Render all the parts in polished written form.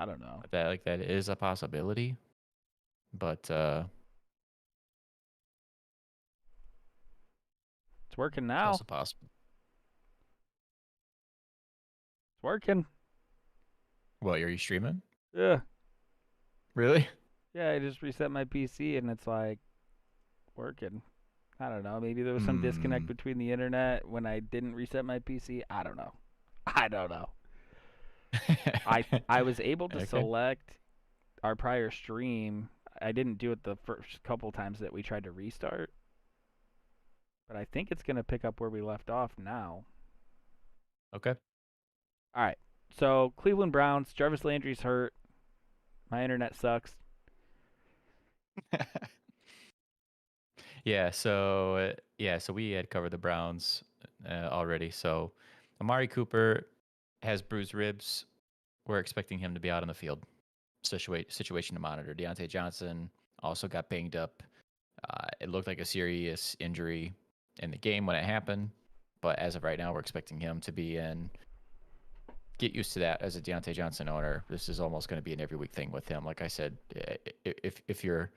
I don't know. That is a possibility, but It's working it's now. also possible. It's working. What, are you streaming? Yeah. Really? Yeah, I just reset my PC and it's like working. I don't know. Maybe there was some disconnect Hmm. between the internet when I didn't reset my PC. I don't know. I don't know. I was able to Okay. select our prior stream. I didn't do it the first couple times that we tried to restart, but I think it's going to pick up where we left off now. Okay. All right. So, Cleveland Browns, Jarvis Landry's hurt. My internet sucks. So we had covered the Browns already. So Amari Cooper has bruised ribs. We're expecting him to be out on the field. Situation to monitor. Deontay Johnson also got banged up. It looked like a serious injury in the game when it happened, but as of right now, we're expecting him to be in. Get used to that as a Deontay Johnson owner. This is almost going to be an every week thing with him. Like I said, if you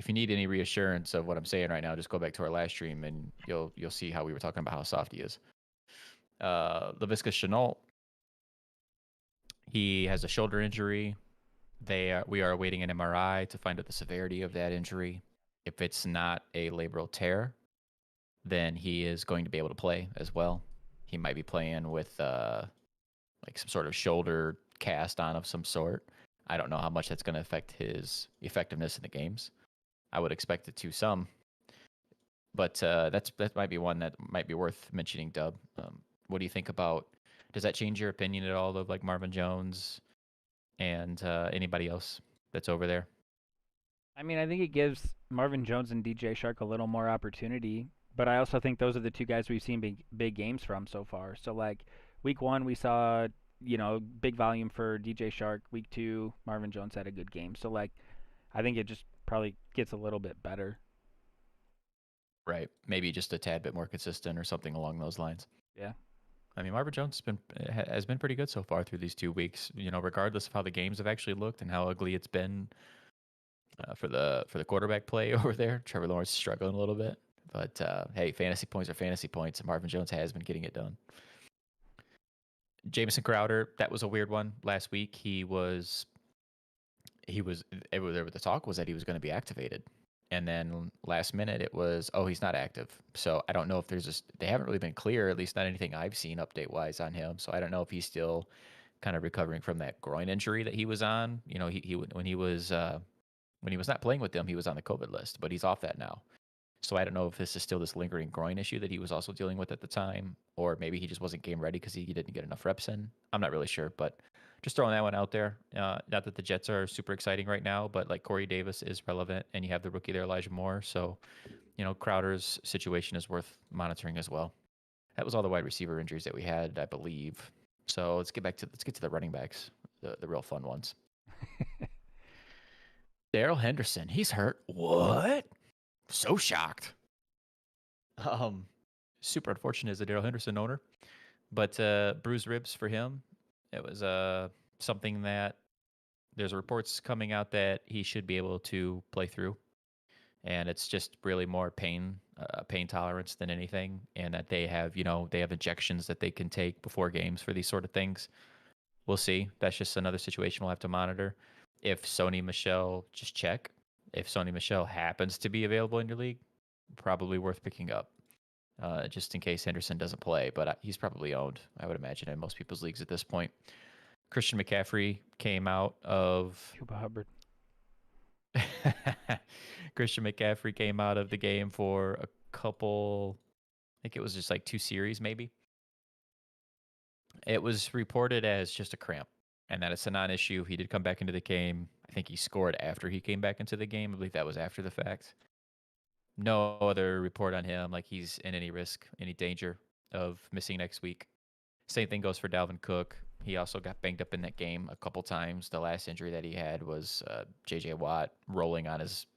need any reassurance of what I'm saying right now, just go back to our last stream and you'll see how we were talking about how soft he is. Laviska Shenault, he has a shoulder injury. We are awaiting an MRI to find out the severity of that injury. If it's not a labral tear, then he is going to be able to play as well. He might be playing with like some sort of shoulder cast on of some sort. I don't know how much that's going to affect his effectiveness in the games. I would expect it to some, but that might be one that might be worth mentioning. Dub, what do you think about? Does that change your opinion at all of like Marvin Jones and anybody else that's over there? I mean, I think it gives Marvin Jones and DJ Shark a little more opportunity, but I also think those are the two guys we've seen big games from so far. So like week 1 we saw, big volume for DJ Shark. Week 2 Marvin Jones had a good game. So like I think it just probably gets a little bit better. Right, maybe just a tad bit more consistent or something along those lines. Yeah. I mean, Marvin Jones has been pretty good so far through these 2 weeks. Regardless of how the games have actually looked and how ugly it's been for the quarterback play over there. Trevor Lawrence is struggling a little bit, but hey, fantasy points are fantasy points, and Marvin Jones has been getting it done. Jameson Crowder, that was a weird one last week. The talk was that he was going to be activated, and then last minute it was, oh, he's not active. So I don't know if they haven't really been clear, at least not anything I've seen update wise on him. So I don't know if he's still kind of recovering from that groin injury that he was on. When he was not playing with them, he was on the COVID list, but he's off that now. So I don't know if this is still this lingering groin issue that he was also dealing with at the time, or maybe he just wasn't game ready because he didn't get enough reps in. I'm not really sure, but just throwing that one out there. Not that the Jets are super exciting right now, but like Corey Davis is relevant, and you have the rookie there, Elijah Moore. So, Crowder's situation is worth monitoring as well. That was all the wide receiver injuries that we had, I believe. So let's get to the running backs, the real fun ones. Daryl Henderson, he's hurt. What? So shocked. Super unfortunate as a Daryl Henderson owner, but bruised ribs for him. It was something that there's reports coming out that he should be able to play through, and it's just really more pain tolerance than anything, and that they have injections that they can take before games for these sort of things. We'll see. That's just another situation we'll have to monitor. If Sony Michel, just check. If Sony Michel happens to be available in your league, probably worth picking up, just in case Henderson doesn't play. But he's probably owned, I would imagine, in most people's leagues at this point. Christian McCaffrey came out of Cuba Hubbard. Christian McCaffrey came out of the game for a couple. I think it was just like 2 series, maybe. It was reported as just a cramp, and that it's a non-issue. He did come back into the game. I think he scored after he came back into the game. I believe that was after the fact. No other report on him, like he's in any risk, any danger of missing next week. Same thing goes for Dalvin Cook. He also got banged up in that game a couple times. The last injury that he had was J.J. Watt rolling on his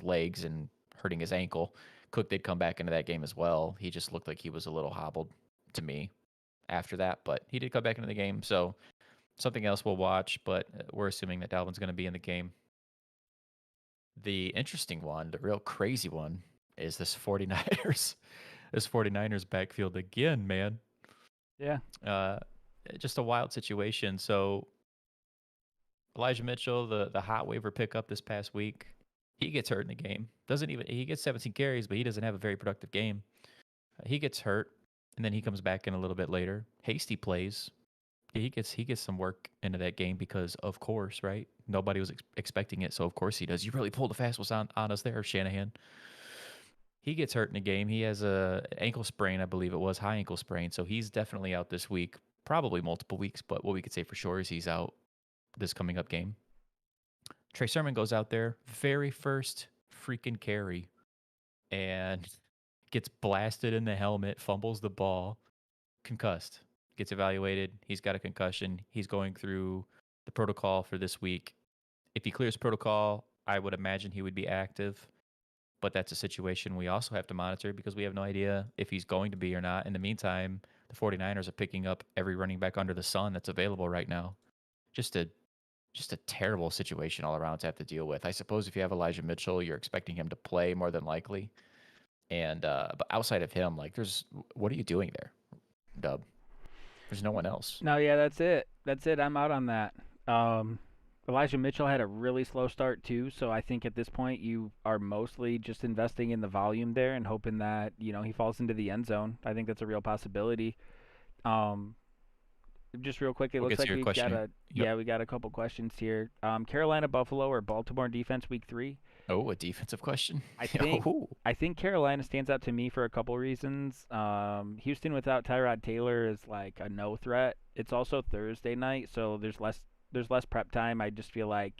legs and hurting his ankle. Cook did come back into that game as well. He just looked like he was a little hobbled to me after that, but he did come back into the game. So Something else we'll watch, but we're assuming that Dalvin's going to be in the game. The interesting one, the real crazy one, is this 49ers. This 49ers backfield again, man. Yeah. Just a wild situation. So Elijah Mitchell, the hot waiver pickup this past week, he gets hurt in the game. He gets 17 carries, but he doesn't have a very productive game. He gets hurt, and then he comes back in a little bit later. Hasty plays. He gets some work into that game because, of course, right? Nobody was expecting it, so of course he does. You really pulled the fast ones on us there, Shanahan. He gets hurt in the game. He has an ankle sprain, I believe it was, high ankle sprain. So he's definitely out this week, probably multiple weeks. But what we could say for sure is he's out this coming up game. Trey Sermon goes out there, very first freaking carry, and gets blasted in the helmet, fumbles the ball, concussed, gets evaluated. He's got a concussion. He's going through the protocol for this week. If he clears protocol, I would imagine he would be active. But that's a situation we also have to monitor because we have no idea if he's going to be or not. In the meantime, the 49ers are picking up every running back under the sun that's available right now. Just a terrible situation all around to have to deal with. I suppose if you have Elijah Mitchell, you're expecting him to play more than likely. And but outside of him, like, what are you doing there, Dub? There's no one else. No, yeah, that's it. That's it. I'm out on that. Elijah Mitchell had a really slow start too, so I think at this point you are mostly just investing in the volume there and hoping that he falls into the end zone. I think that's a real possibility. Um, just real quick, it We'll looks get to like your we've question got here. we got a couple questions here. Carolina, Buffalo, or Baltimore defense week 3? Oh, a defensive question. I think Oh. I think Carolina stands out to me for a couple reasons. Houston without Tyrod Taylor is like a no threat. It's also Thursday night, so there's less prep time. I just feel like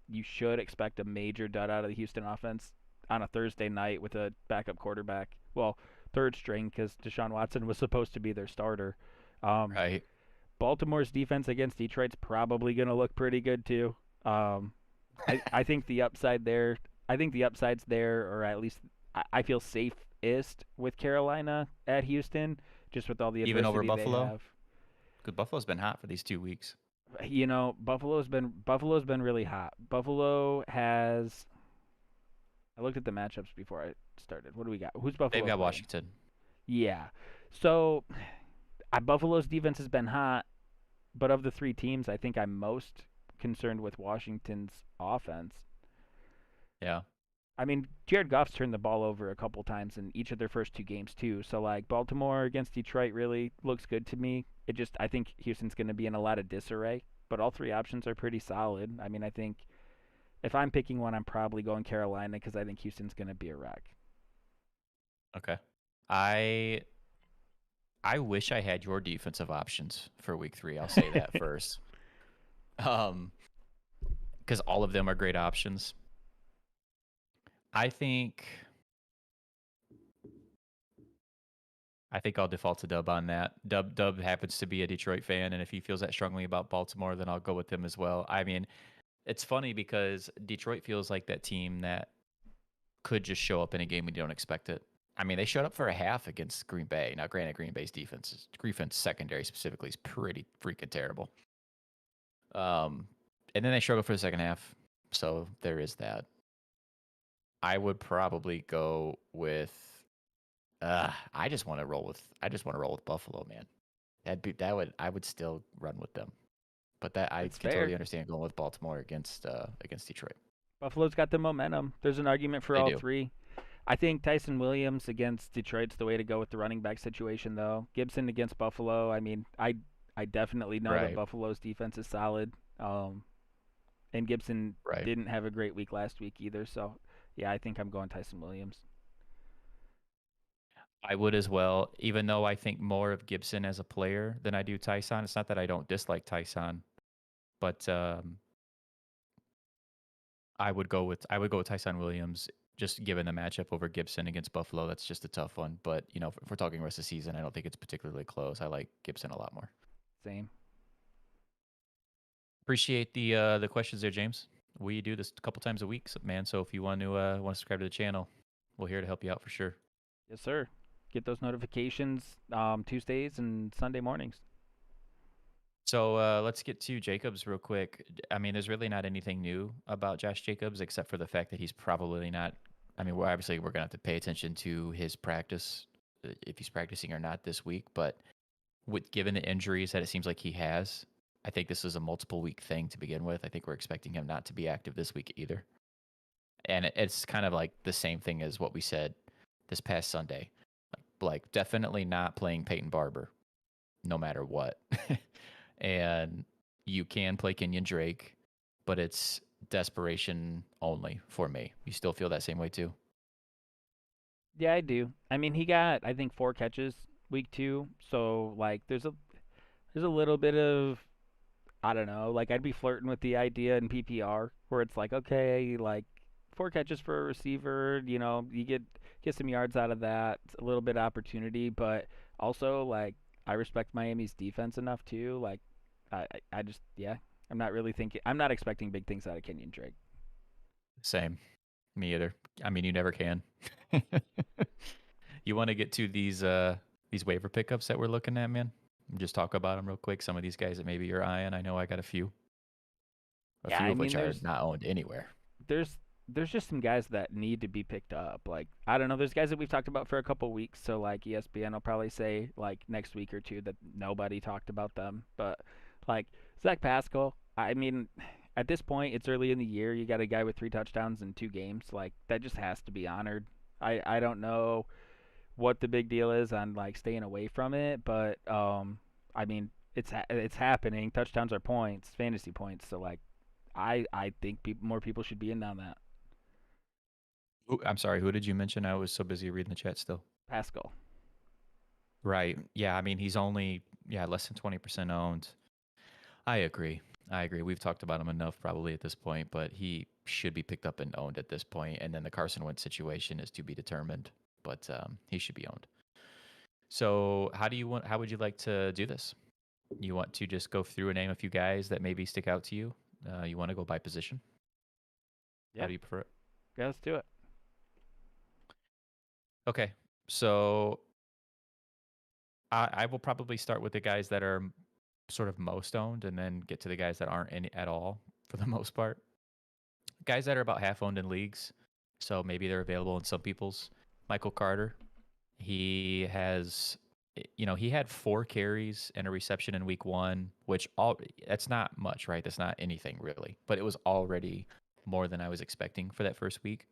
you should expect a major dud out of the Houston offense on a Thursday night with a backup quarterback. Well, third string because Deshaun Watson was supposed to be their starter. Right. Baltimore's defense against Detroit's probably going to look pretty good too. I think the upside there. I think the upside's there, or at least I feel safest with Carolina at Houston, just with all the Even over adversity they Buffalo? have. Because Buffalo's been hot for these 2 weeks. Buffalo's been really hot. Buffalo has. I looked at the matchups before I started. What do we got? Who's Buffalo? They've got playing? Washington. Yeah. So, Buffalo's defense has been hot, but of the 3 teams, I think I'm most concerned with Washington's offense. Yeah. I mean, Jared Goff's turned the ball over a couple times in each of their first 2 games too. So like Baltimore against Detroit really looks good to me. I think Houston's going to be in a lot of disarray, but all 3 options are pretty solid. I mean, I think if I'm picking one, I'm probably going Carolina because I think Houston's going to be a wreck. Okay. I wish I had your defensive options for week 3. I'll say that first. Because all of them are great options. I think I'll default to Dub on that. Dub happens to be a Detroit fan, and if he feels that strongly about Baltimore, then I'll go with him as well. I mean, it's funny because Detroit feels like that team that could just show up in a game when you don't expect it. I mean, they showed up for a half against Green Bay. Now, granted, Green Bay's defense secondary specifically is pretty freaking terrible. And then they struggled for the second half, so there is that. I would probably go with. I just want to roll with Buffalo, man. I would still run with them, but I That's can fair. totally understand going with Baltimore against Detroit. Buffalo's got the momentum. There's an argument for They all do. 3. I think Tyson Williams against Detroit's the way to go with the running back situation, though. Gibson against Buffalo. I mean, I definitely know that Right. Buffalo's defense is solid. And Gibson Right. didn't have a great week last week either. So, yeah, I think I'm going Tyson Williams. I would as well, even though I think more of Gibson as a player than I do Tyson. It's not that I don't dislike Tyson, but I would go with Tyson Williams just given the matchup over Gibson against Buffalo. That's just a tough one. But if we're talking rest of the season, I don't think it's particularly close. I like Gibson a lot more. Same. Appreciate the questions there, James. We do this a couple times a week, man. So if you want to subscribe to the channel, we're here to help you out for sure. Yes, sir. Get those notifications Tuesdays and Sunday mornings. So let's get to Jacobs real quick. I mean, there's really not anything new about Josh Jacobs except for the fact that he's probably not. I mean, we're gonna have to pay attention to his practice, if he's practicing or not this week. But with given the injuries that it seems like he has, I think this is a multiple week thing to begin with. I think we're expecting him not to be active this week either. And it's kind of like the same thing as what we said this past Sunday. Like definitely not playing Peyton Barber, no matter what. And you can play Kenyan Drake, but it's desperation only for me. You still feel that same way too? Yeah, I do. I mean, he got I think 4 catches week 2, so like there's a little bit of I don't know, like I'd be flirting with the idea in PPR where it's like okay, like 4 catches for a receiver, you get some yards out of that, a little bit of opportunity, but also like I respect Miami's defense enough too. Like I just yeah, I'm not expecting big things out of Kenyan Drake. Same. Me either. I mean, you never can. You want to get to these waiver pickups that we're looking at, man? Just talk about them real quick. Some of these guys that maybe you're eyeing. I know I got a Yeah, few I of mean which are not owned anywhere. there's there's just some guys that need to be picked up. Like I don't know, there's guys that we've talked about for a couple weeks. So like ESPN will probably say like next week or two that nobody talked about them. But like Zach Pascal, I mean, at this point it's early in the year. You got a guy with 3 touchdowns in 2 games. Like that just has to be honored. I don't know what the big deal is on like staying away from it, but I mean it's happening. Touchdowns are points, fantasy points. So like I think more people should be in on that. Ooh, I'm sorry, who did you mention? I was so busy reading the chat still. Pascal. Right. Yeah, I mean, he's only less than 20% owned. I agree. I agree. We've talked about him enough probably at this point, but he should be picked up and owned at this point. And then the Carson Wentz situation is to be determined, but he should be owned. So, how would you like to do this? You want to just go through and name a few guys that maybe stick out to you? You want to go by position? How Yeah, do you prefer it? yeah, let's do it. Okay. So, I will probably start with the guys that are sort of most owned and then get to the guys that aren't any at all for the most part. Guys that are about half owned in leagues, so maybe they're available in some people's. Michael Carter, he has, he had 4 carries and a reception in week 1, which that's not much, right? That's not anything really, but it was already more than I was expecting for that first week.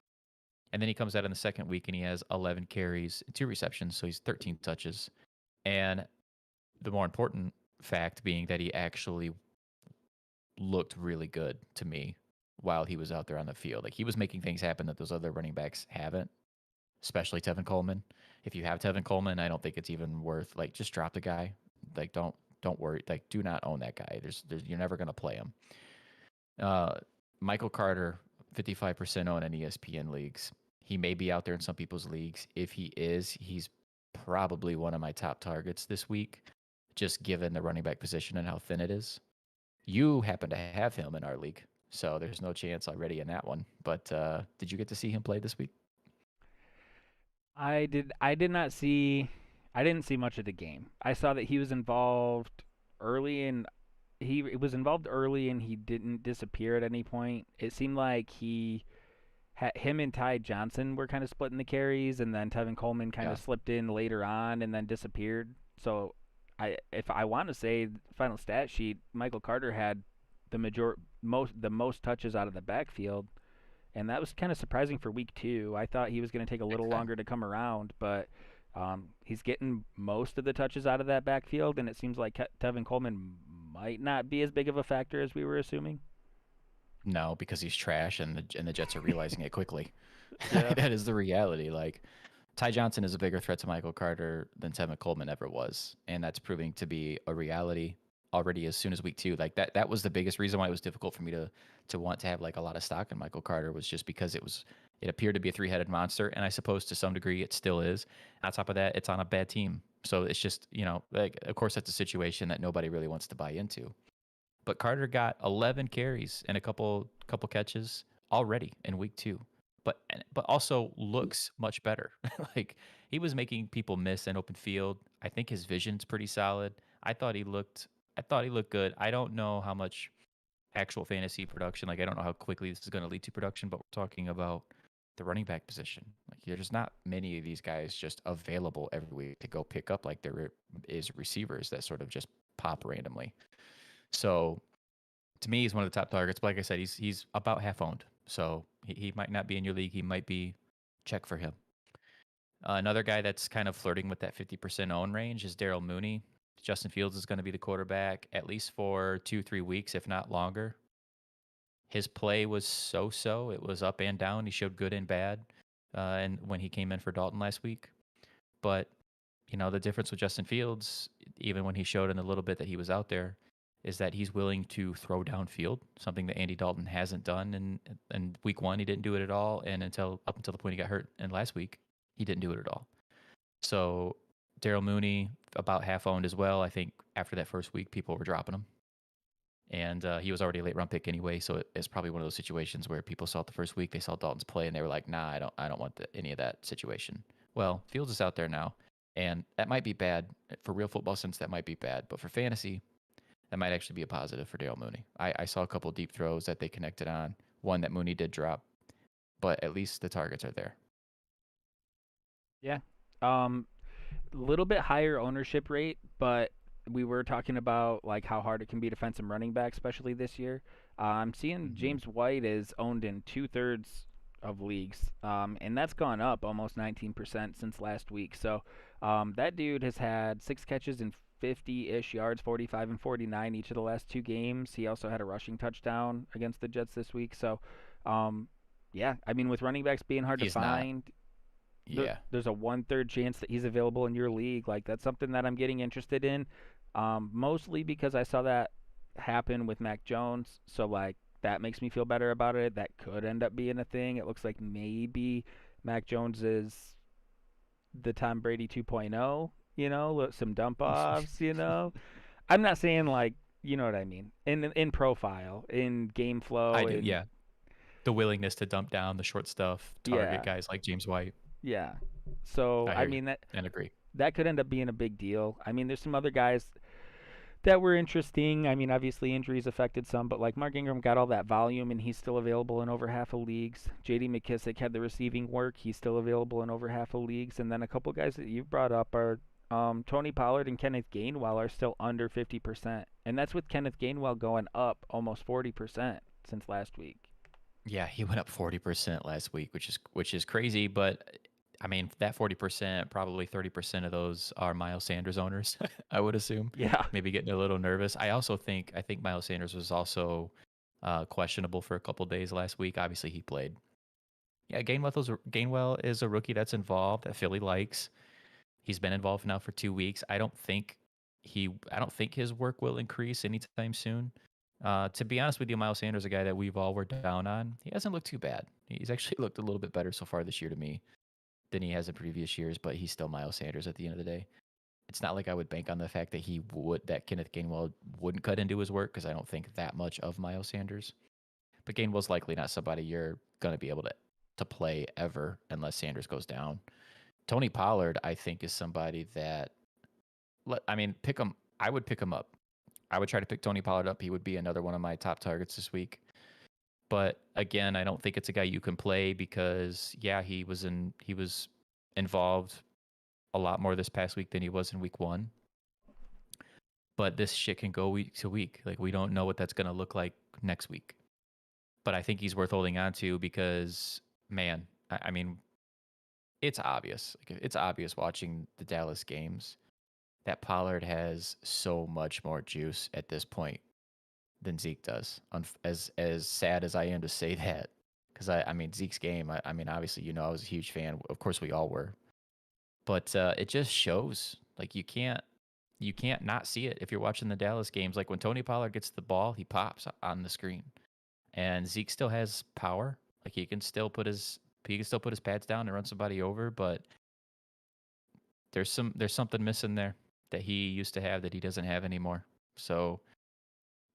And then he comes out in the second week and he has 11 carries, 2 receptions, so he's 13 touches. And the more important fact being that he actually looked really good to me while he was out there on the field. Like he was making things happen that those other running backs haven't, especially Tevin Coleman. If you have Tevin Coleman, I don't think it's even worth like just drop the guy. Like don't worry. Like do not own that guy. There's you're never gonna play him. Michael Carter, 55% owned in ESPN leagues. He may be out there in some people's leagues. If he is, he's probably one of my top targets this week, just given the running back position and how thin it is. You happen to have him in our league, so there's no chance already in that one. But did you get to see him play this week? I did not see I didn't see much of the game. I saw that he was involved early and he was involved early and he didn't disappear at any point. It seemed like him and Ty Johnson were kind of splitting the carries, and then Tevin Coleman kind Yeah. of slipped in later on and then disappeared. So if I want to say final stat sheet, Michael Carter had the most touches out of the backfield, and that was kind of surprising for week 2. I thought he was going to take a Big little time. longer to come around, but he's getting most of the touches out of that backfield, and it seems like Tevin Coleman might not be as big of a factor as we were assuming. No, because he's trash, and the Jets are realizing it quickly. Yeah. That is the reality. Like Ty Johnson is a bigger threat to Michael Carter than Tevin Coleman ever was, and that's proving to be a reality already as soon as week 2. Like that was the biggest reason why it was difficult for me to want to have like a lot of stock in Michael Carter, was just because it appeared to be a three-headed monster, and I suppose to some degree it still is. On top of that, it's on a bad team. So it's just, like of course that's a situation that nobody really wants to buy into. But Carter got 11 carries and a couple catches already in week 2. But also looks much better. Like he was making people miss an open field. I think his vision's pretty solid. I thought he looked I thought he looked good. I don't know how much actual fantasy production. Like I don't know how quickly this is going to lead to production, but we're talking about the running back position. Like there's not many of these guys just available every week to go pick up like there is receivers that sort of just pop randomly. So to me, he's one of the top targets. But like I said, he's about half owned. So he might not be in your league. He might be check for him. Another guy that's kind of flirting with that 50% own range is Daryl Mooney. Justin Fields is going to be the quarterback at least for 2-3 weeks, if not longer. His play was so-so. It was up and down. He showed good and bad, and when he came in for Dalton last week. But the difference with Justin Fields, even when he showed in a little bit that he was out there, is that he's willing to throw downfield, something that Andy Dalton hasn't done. In week 1, he didn't do it at all, and up until the point he got hurt, and last week he didn't do it at all. So Daryl Mooney, about half owned as well. I think after that first week, people were dropping him. And he was already a late round pick anyway, so it's probably one of those situations where people saw it the first week, they saw Dalton's play, and they were like, "Nah, I don't want any of that situation." Well, Fields is out there now, and that might be bad for real football sense. That might be bad, but for fantasy, that might actually be a positive for Daryl Mooney. I saw a couple deep throws that they connected on, one that Mooney did drop, but at least the targets are there. Yeah. Little bit higher ownership rate, but we were talking about like how hard it can be to find some running back, especially this year. I'm seeing Mm-hmm. James White is owned in 2/3 of leagues, and that's gone up almost 19% since last week. So that dude has had 6 catches and 50-ish yards, 45 and 49 each of the last 2 games. He also had a rushing touchdown against the Jets this week. So, yeah, I mean, with running backs being hard to He's not. find, Yeah. there's a 1/3 chance that he's available in your league. Like that's something that I'm getting interested in, mostly because I saw that happen with Mac Jones. So like that makes me feel better about it. That could end up being a thing. It looks like maybe Mac Jones is the Tom Brady 2.0. Some dump offs. I'm not saying like you know what I mean in profile, in game I flow, do. in Yeah. The willingness to dump down the short stuff, target yeah, guys like James White. yeah. So I I hear you mean and agree. that could end up being a big deal. I mean, there's some other guys that were interesting. I mean, obviously injuries affected some, but like Mark Ingram got all that volume and he's still available in over half of leagues. J.D. McKissick had the receiving work. He's still available in over half of leagues. And then a couple guys that you've brought up are Tony Pollard and Kenneth Gainwell are still under 50%. And that's with Kenneth Gainwell going up almost 40% since last week. Yeah, he went up 40% last week, which is crazy. But I mean, that 40%, probably 30% of those are Miles Sanders owners. I would assume, Yeah. maybe getting a little nervous. I think Miles Sanders was also questionable for a couple days last week. Obviously, he played. Yeah, Gainwell is a rookie that's involved that Philly likes. He's been involved now for 2 weeks. I don't think his work will increase anytime soon. To be honest with you, Miles Sanders, a guy that we've all were down on, he hasn't looked too bad. He's actually looked a little bit better so far this year to me than he has in previous years, but he's still Miles Sanders at the end of the day. It's not like I would bank on the fact that Kenneth Gainwell wouldn't cut into his work because I don't think that much of Miles Sanders. But Gainwell's likely not somebody you're going to be able to play ever unless Sanders goes down. Tony Pollard, I think, is somebody that, pick him. I would pick him up. I would try to pick Tony Pollard up. He would be another one of my top targets this week. But again, I don't think it's a guy you can play because he was involved a lot more this past week than he was in week 1. But this shit can go week to week. Like we don't know what that's going to look like next week. But I think he's worth holding on to because, man, I mean, it's obvious. Like it's obvious watching the Dallas games that Pollard has so much more juice at this point than Zeke does. As sad as I am to say that, because I mean Zeke's game. I mean, obviously, I was a huge fan. Of course, we all were. But it just shows like you can't not see it if you're watching the Dallas games. Like when Tony Pollard gets the ball, he pops on the screen, and Zeke still has power. Like he can still put his pads down and run somebody over, but there's something missing there that he used to have that he doesn't have anymore. So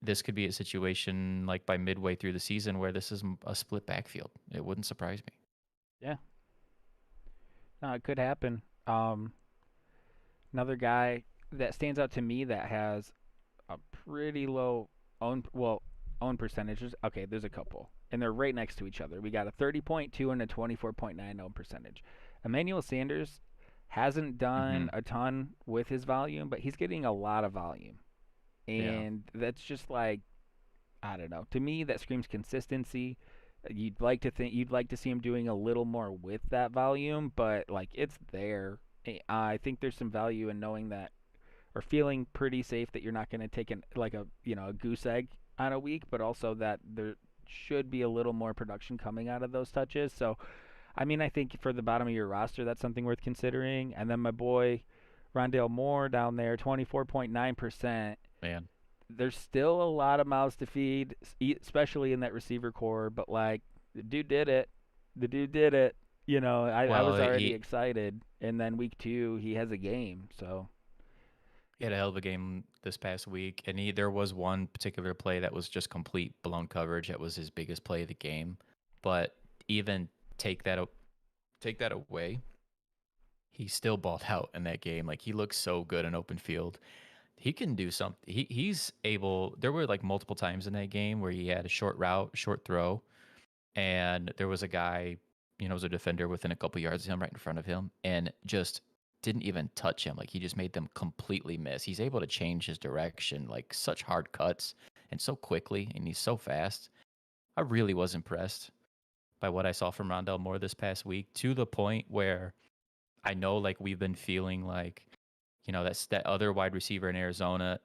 this could be a situation like by midway through the season where this is a split backfield. It wouldn't surprise me. Yeah. No, it could happen. Another guy that stands out to me that has a pretty low own percentages. Okay, there's a couple, and they're right next to each other. We got a 30.2 and a 24.9 own percentage. Emmanuel Sanders hasn't Mm-hmm. done a ton with his volume, but he's getting a lot of volume, Yeah. and that's just like I don't know. To me, that screams consistency. You'd like to see him doing a little more with that volume, but like it's there. I think there's some value in knowing that or feeling pretty safe that you're not going to take a goose egg on a week, but also that there should be a little more production coming out of those touches. So, I mean, I think for the bottom of your roster, that's something worth considering. And then my boy Rondale Moore down there, 24.9%. Man. There's still a lot of mouths to feed, especially in that receiver core. But like, the dude did it. The dude did it. I Well, was already excited, and then week 2 he has a game. So he had a hell of a game this past week, and there was one particular play that was just complete blown coverage. That was his biggest play of the game. But even take that take that away, he still balled out in that game. Like he looks so good in open field. He can do something. He's able. There were like multiple times in that game where he had a short route, short throw, and there was a guy, was a defender within a couple yards of him, right in front of him, and just didn't even touch him. Like he just made them completely miss. He's able to change his direction like such hard cuts and so quickly, and he's so fast. I really was impressed by what I saw from Rondell Moore this past week, to the point where I know like we've been feeling like, that other wide receiver in Arizona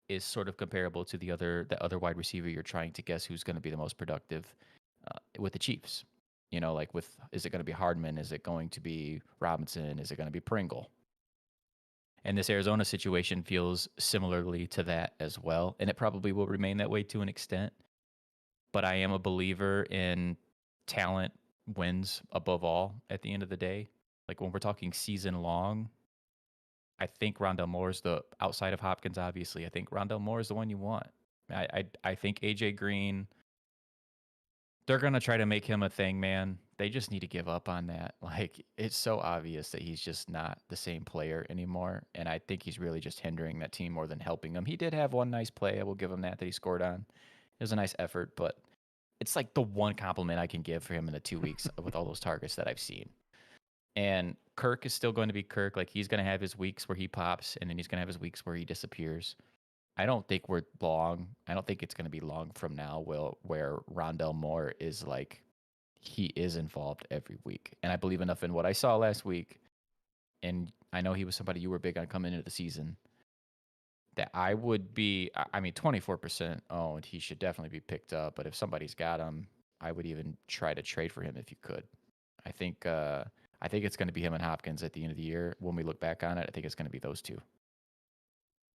is sort of comparable to the other wide receiver you're trying to guess who's going to be the most productive with the Chiefs. Like is it going to be Hardman? Is it going to be Robinson? Is it going to be Pringle? And this Arizona situation feels similarly to that as well. And it probably will remain that way to an extent. But I am a believer in talent wins above all at the end of the day. Like when we're talking season long, I think Rondell Moore is outside of Hopkins, obviously. I think Rondell Moore is the one you want. I think AJ Green, they're going to try to make him a thing, man. They just need to give up on that. Like, it's so obvious that he's just not the same player anymore. And I think he's really just hindering that team more than helping them. He did have one nice play. I will give him that he scored on. It was a nice effort, but it's like the one compliment I can give for him in the 2 weeks with all those targets that I've seen. And Kirk is still going to be Kirk. Like, he's going to have his weeks where he pops, and then he's going to have his weeks where he disappears. I don't think we're long. I don't think it's going to be long from now where Rondell Moore is like, he is involved every week. And I believe enough in what I saw last week, and I know he was somebody you were big on coming into the season, that I would be, 24% owned. He should definitely be picked up. But if somebody's got him, I would even try to trade for him if you could. I think it's going to be him and Hopkins at the end of the year. When we look back on it, I think it's going to be those two.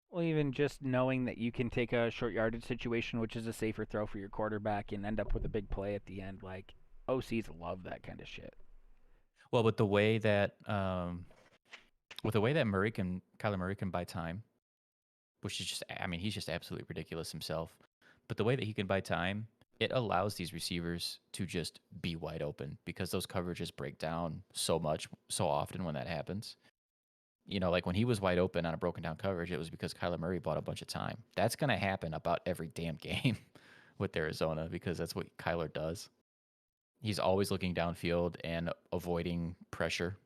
Well, even just knowing that you can take a short yardage situation, which is a safer throw for your quarterback, and end up with a big play at the end, like OCs love that kind of shit. Well, with the way that Kyler Murray can buy time, which is just, he's just absolutely ridiculous himself. But the way that he can buy time, it allows these receivers to just be wide open because those coverages break down so often when that happens. Like when he was wide open on a broken down coverage, it was because Kyler Murray bought a bunch of time. That's going to happen about every damn game with Arizona because that's what Kyler does. He's always looking downfield and avoiding pressure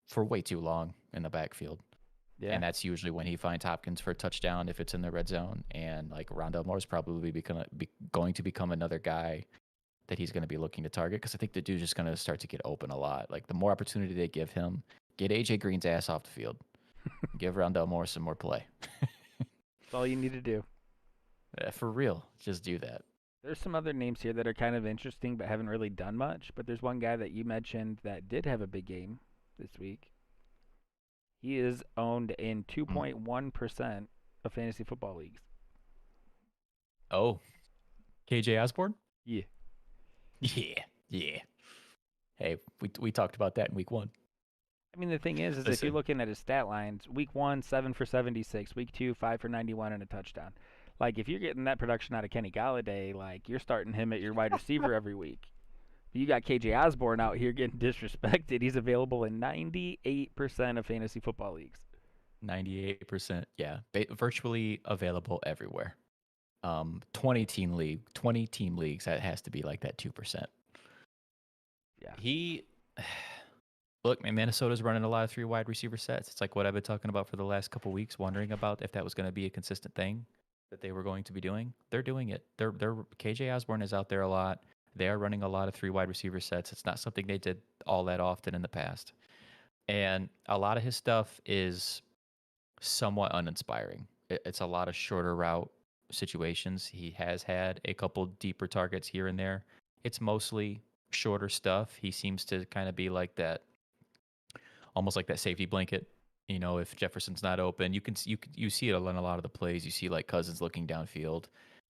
for way too long in the backfield. Yeah. And that's usually when he finds Hopkins for a touchdown if it's in the red zone. And like Rondell Moore is probably going to become another guy that he's going to be looking to target because I think the dude's just going to start to get open a lot. Like the more opportunity they give him, get AJ Green's ass off the field. Give Rondell Moore some more play. That's all you need to do. For real, just do that. There's some other names here that are kind of interesting but haven't really done much. But there's one guy that you mentioned that did have a big game this week. He is owned in 2.1% of fantasy football leagues. Oh, KJ Osborne? Yeah. Yeah. Hey, we talked about that in week 1. I mean, the thing is if you're looking at his stat lines, week 1, 7 for 76, week 2, 5 for 91 and a touchdown. Like, if you're getting that production out of Kenny Golladay, like, you're starting him at your wide receiver every week. You got KJ Osborne out here getting disrespected. He's available in 98% of fantasy football leagues. 98%. Yeah, virtually available everywhere. 20 team leagues, that has to be like that 2%. Yeah. He Look, man, Minnesota's running a lot of 3 wide receiver sets. It's like what I've been talking about for the last couple weeks, wondering about if that was going to be a consistent thing that they were going to be doing. They're doing it. They're KJ Osborne is out there a lot. They are running a lot of 3 wide receiver sets. It's not something they did all that often in the past. And a lot of his stuff is somewhat uninspiring. It's a lot of shorter route situations. He has had a couple deeper targets here and there. It's mostly shorter stuff. He seems to kind of be like that, almost like that safety blanket. You know, if Jefferson's not open, you see it in a lot of the plays. You see like Cousins looking downfield,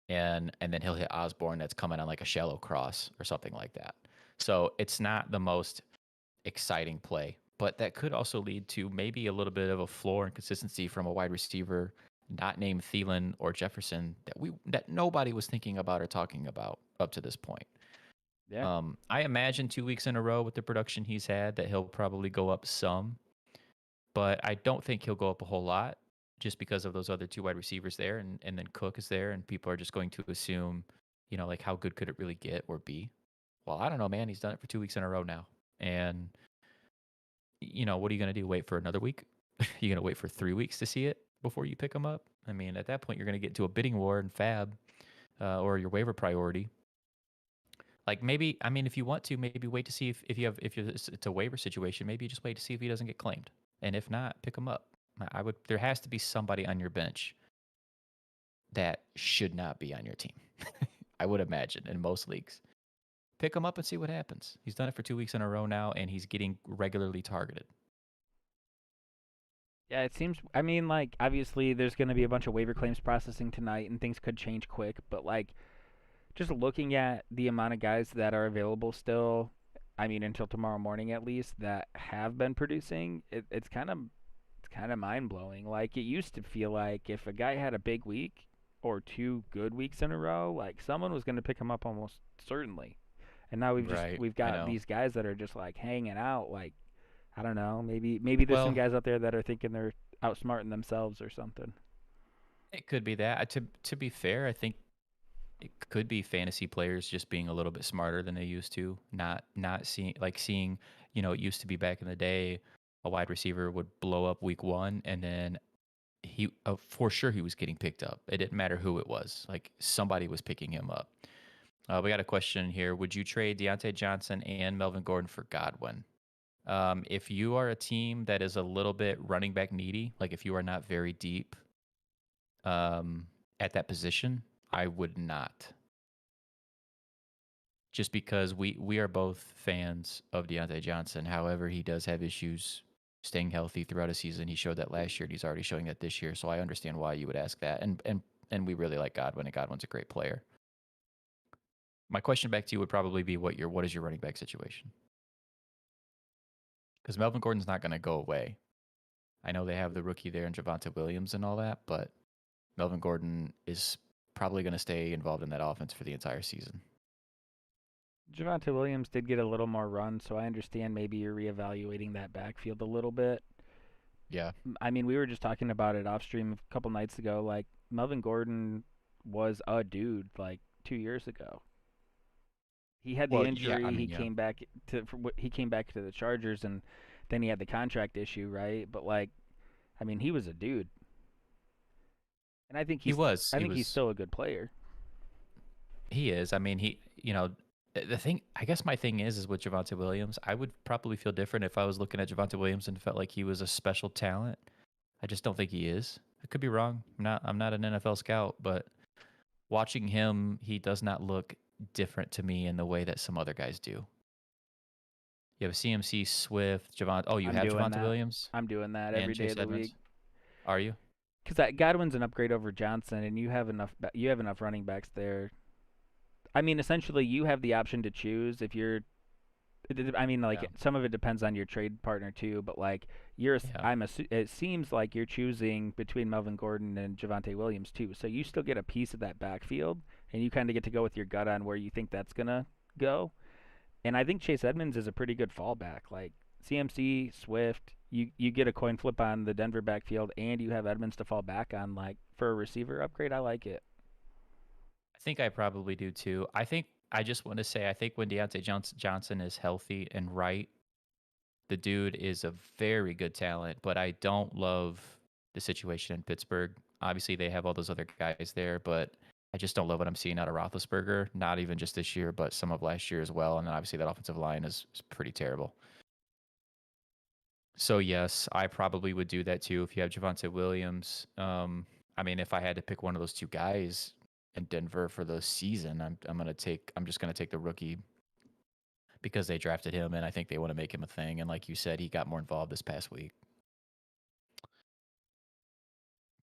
and then he'll hit Osborne that's coming on like a shallow cross or something like that. So it's not the most exciting play, but that could also lead to maybe a little bit of a floor and consistency from a wide receiver not named Thielen or Jefferson that nobody was thinking about or talking about up to this point. Yeah. I imagine 2 weeks in a row with the production he's had that he'll probably go up some, but I don't think he'll go up a whole lot just because of those other 2 wide receivers there, and then Cook is there, and people are just going to assume, like how good could it really get or be? Well, I don't know, man. He's done it for 2 weeks in a row now, and what are you going to do? Wait for another week? You're going to wait for 3 weeks to see it before you pick him up? I mean, at that point, you're going to get into a bidding war and fab or your waiver priority. Like maybe, I mean, if you want to, maybe wait to see if it's a waiver situation. Maybe you just wait to see if he doesn't get claimed, and if not, pick him up. There has to be somebody on your bench that should not be on your team. I would imagine in most leagues. Pick him up and see what happens. He's done it for 2 weeks in a row now, and he's getting regularly targeted. Yeah, it seems. I mean, like, obviously, there's going to be a bunch of waiver claims processing tonight, and things could change quick. But, like, just looking at the amount of guys that are available still, I mean, until tomorrow morning at least, that have been producing, it's kind of mind blowing. Like, it used to feel like if a guy had a big week or 2 good weeks in a row, like someone was going to pick him up almost certainly. And now Right. we've I got know. these guys that are just like hanging out. Like, I don't know, maybe there's some Well, guys out there that are thinking they're outsmarting themselves or something. it could be that. To be fair, I think it could be fantasy players just being a little bit smarter than they used to. Not seeing, it used to be back in the day, a wide receiver would blow up week 1, and then he for sure he was getting picked up. It didn't matter who it was. Like somebody was picking him up. We got a question here. Would you trade Deontay Johnson and Melvin Gordon for Godwin? If you are a team that is a little bit running back needy, like if you are not very deep at that position, I would not. Just because we are both fans of Deontay Johnson. However, he does have issues staying healthy throughout a season. He showed that last year, and he's already showing that this year. So I understand why you would ask that. And we really like Godwin, and Godwin's a great player. My question back to you would probably be what is your running back situation? Because Melvin Gordon's not going to go away. I know they have the rookie there and Javonte Williams and all that, but Melvin Gordon is probably going to stay involved in that offense for the entire season. Javonte Williams did get a little more run, so I understand maybe you're reevaluating that backfield a little bit. Yeah. I mean, we were just talking about it off stream a couple nights ago. Like, Melvin Gordon was a dude like 2 years ago. He had the Well, yeah, I injury. mean, yeah. He came back to the Chargers, and then he had the contract issue, right? But like, I mean, he was a dude, and He was. I He think he's was. still a good player. He is. I mean, the thing, I guess my thing is with Javonte Williams, I would probably feel different if I was looking at Javonte Williams and felt like he was a special talent. I just don't think he is. I could be wrong. I'm not an NFL scout, but watching him, he does not look different to me in the way that some other guys do. You have CMC, Swift, Javonte. Oh, you I'm have doing Javonte that. Williams I'm doing that and every day of Chase the week. Edmonds. Are you? Because Godwin's an upgrade over Johnson, and you have enough running backs there. I mean, essentially, you have the option to choose if you're. I mean, like Yeah. some of it depends on your trade partner too, but like you're. Yeah. It seems like you're choosing between Melvin Gordon and Javonte Williams too, so you still get a piece of that backfield, and you kind of get to go with your gut on where you think that's gonna go. And I think Chase Edmonds is a pretty good fallback. Like CMC, Swift. You get a coin flip on the Denver backfield, and you have Edmonds to fall back on. Like for a receiver upgrade, I like it. I think I probably do too. I just want to say I think when Johnson is healthy and right, the dude is a very good talent, but I don't love the situation in Pittsburgh. Obviously, they have all those other guys there, but I just don't love what I'm seeing out of Roethlisberger. Not even just this year, but some of last year as well. And then obviously that offensive line is pretty terrible. So yes, I probably would do that too if you have Javonte Williams. I mean, if I had to pick one of those two guys in Denver for the season, I'm just gonna take the rookie because they drafted him and I think they want to make him a thing. And like you said, he got more involved this past week.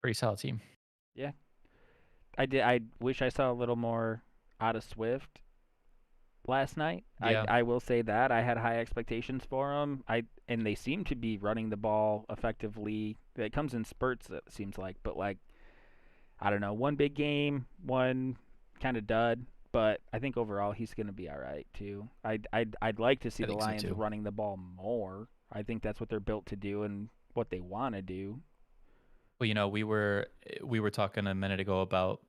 Pretty solid team. Yeah, I did. I wish I saw a little more out of Swift last night. Yeah. I will say that I had high expectations for him. And they seem to be running the ball effectively. It comes in spurts, it seems like, but like I don't know, one big game, one kind of dud. But I think overall he's going to be all right too. I'd like to see I the think so Lions too. running the ball more. I think that's what they're built to do and what they want to do. Well, we were talking a minute ago about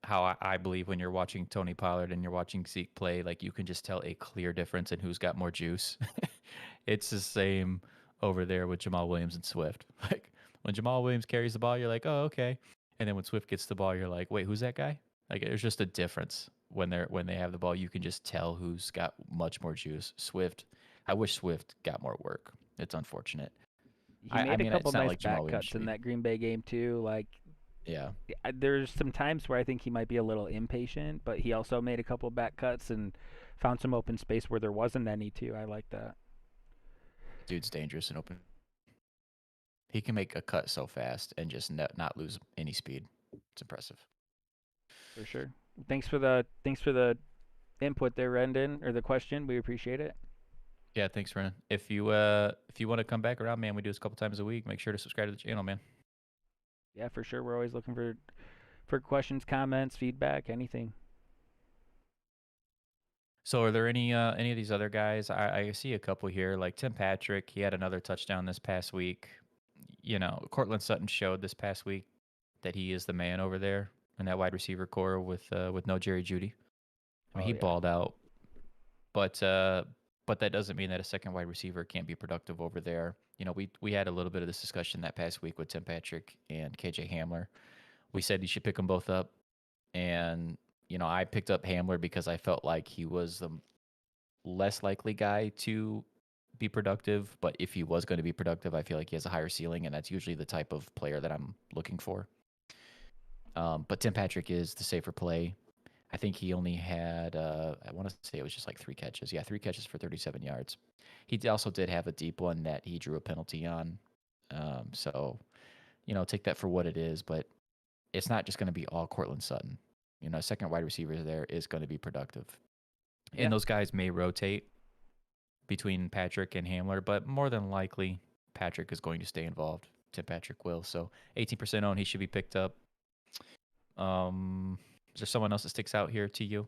how I believe when you're watching Tony Pollard and you're watching Zeke play, like you can just tell a clear difference in who's got more juice. It's the same over there with Jamal Williams and Swift. Like when Jamal Williams carries the ball, you're like, oh, okay. And then when Swift gets the ball, you're like, wait, who's that guy? Like there's just a difference when they have the ball. You can just tell who's got much more juice. Swift, I wish Swift got more work. It's unfortunate. He I made a mean, couple it's not nice like Jamal back Williams cuts should in be. that Green Bay game too. Like Yeah. there's some times where I think he might be a little impatient, but he also made a couple back cuts and found some open space where there wasn't any too. I like that. Dude's dangerous and open. He can make a cut so fast and just not lose any speed. It's impressive. For sure. Thanks for the input there, Rendon, or the question. We appreciate it. Yeah, thanks, Renan. If you want to come back around, man, we do this a couple times a week. Make sure to subscribe to the channel, man. Yeah, for sure. We're always looking for questions, comments, feedback, anything. So, are there any of these other guys? I see a couple here, like Tim Patrick. He had another touchdown this past week. Cortland Sutton showed this past week that he is the man over there in that wide receiver core with no Jerry Jeudy. I mean, Oh he yeah. balled out, but that doesn't mean that a second wide receiver can't be productive over there. We had a little bit of this discussion that past week with Tim Patrick and KJ Hamler. We said you should pick them both up, and I picked up Hamler because I felt like he was the less likely guy to be productive. But if he was going to be productive, I feel like he has a higher ceiling, and that's usually the type of player that I'm looking for. But Tim Patrick is the safer play. I think he only had, I want to say it was just like 3 catches. Yeah, 3 catches for 37 yards. He also did have a deep one that he drew a penalty on. So, take that for what it is, but it's not just going to be all Cortland Sutton. Second wide receiver there is going to be productive. Yeah. And those guys may rotate between Patrick and Hamler, but more than likely, Patrick is going to stay involved. Tim Patrick will. So 18% owned, he should be picked up. Is there someone else that sticks out here to you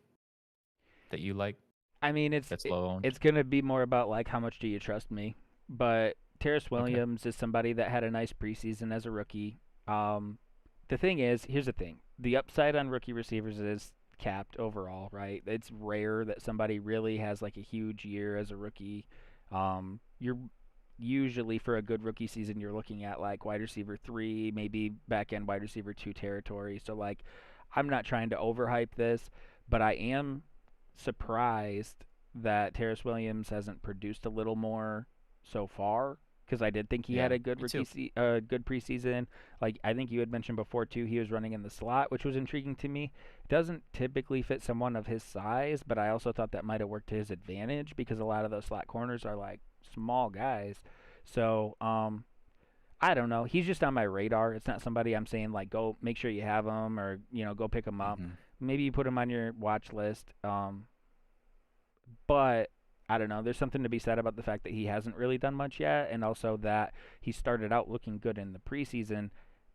that you like? I mean, That's low owned. it's gonna be more about like how much do you trust me. But Terrace Okay. Williams is somebody that had a nice preseason as a rookie. The thing is, here's the thing: the upside on rookie receivers is capped overall, right? It's rare that somebody really has like a huge year as a rookie. You're usually for a good rookie season, you're looking at like wide receiver 3, maybe back end wide receiver 2 territory. So like, I'm not trying to overhype this, but I am surprised that Terrace Williams hasn't produced a little more so far because I did think he had Yeah, a good me too. good preseason. Like I think you had mentioned before too, he was running in the slot, which was intriguing to me. Doesn't typically fit someone of his size, but I also thought that might have worked to his advantage because a lot of those slot corners are like small guys. So, I don't know. He's just on my radar. It's not somebody I'm saying like go make sure you have him or go pick him up. Hmm. Maybe you put him on your watch list. But I don't know. There's something to be said about the fact that he hasn't really done much yet, and also that he started out looking good in the preseason.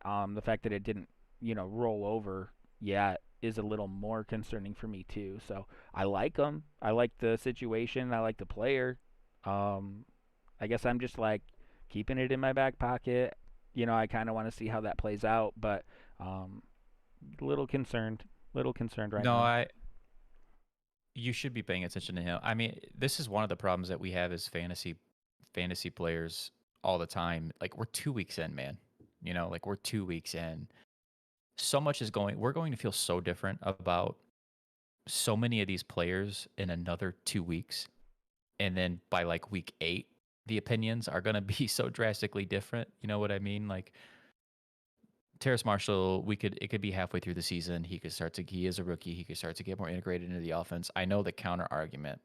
The fact that it didn't, roll over yet is a little more concerning for me too. So I like him. I like the situation. I like the player. I guess I'm just like keeping it in my back pocket. I kind of want to see how that plays out, but um, little concerned right No, now. you should be paying attention to him. I mean, this is one of the problems that we have as fantasy players all the time. Like we're 2 weeks in, man. Like we're 2 weeks in. So much is going. We're going to feel so different about so many of these players in another 2 weeks, and then by like week 8, the opinions are going to be so drastically different. You know what I mean? Like Terrace Marshall, it could be halfway through the season. He is a rookie. He could start to get more integrated into the offense. I know the counter argument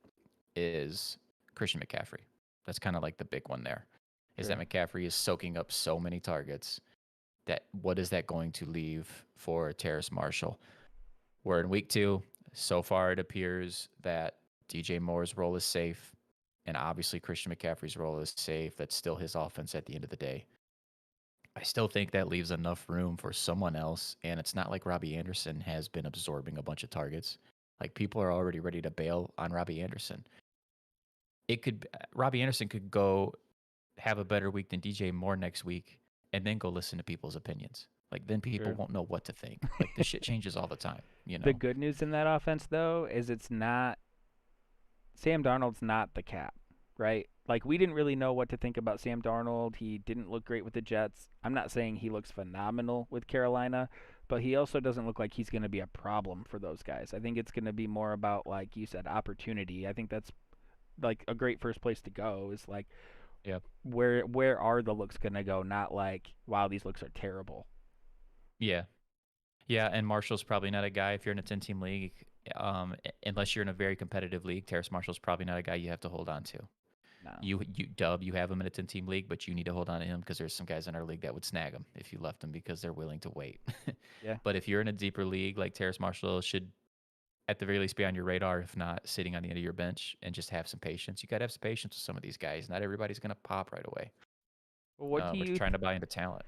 is Christian McCaffrey. That's kind of like the big one there, is that Sure. McCaffrey is soaking up so many targets that what is that going to leave for Terrace Marshall? We're in week 2. So far, it appears that DJ Moore's role is safe, and obviously Christian McCaffrey's role is safe. That's still his offense at the end of the day. I still think that leaves enough room for someone else, and it's not like Robbie Anderson has been absorbing a bunch of targets. Like people are already ready to bail on Robbie Anderson. Robbie Anderson could go have a better week than DJ Moore next week, and then go listen to people's opinions. Like then people True. won't know what to think. Like the shit changes all the time. The good news in that offense, though, is it's not Sam Darnold's not the cap, right? Like we didn't really know what to think about Sam Darnold. He didn't look great with the Jets. I'm not saying he looks phenomenal with Carolina, but he also doesn't look like he's going to be a problem for those guys. I think it's going to be more about, like you said, opportunity. I think that's like a great first place to go is like Yeah. where are the looks going to go, not like wow, these looks are terrible. Yeah. Yeah, and Marshall's probably not a guy if you're in a 10-team league, unless you're in a very competitive league. Terrace Marshall's probably not a guy you have to hold on to. No. You have him in a 10-team league, but you need to hold on to him because there's some guys in our league that would snag him if you left him because they're willing to wait. Yeah. But if you're in a deeper league, like Terrace Marshall should at the very least be on your radar, if not sitting on the end of your bench, and just have some patience. You got to have some patience with some of these guys. Not everybody's going to pop right away. Well, what do We're you trying to buy into talent.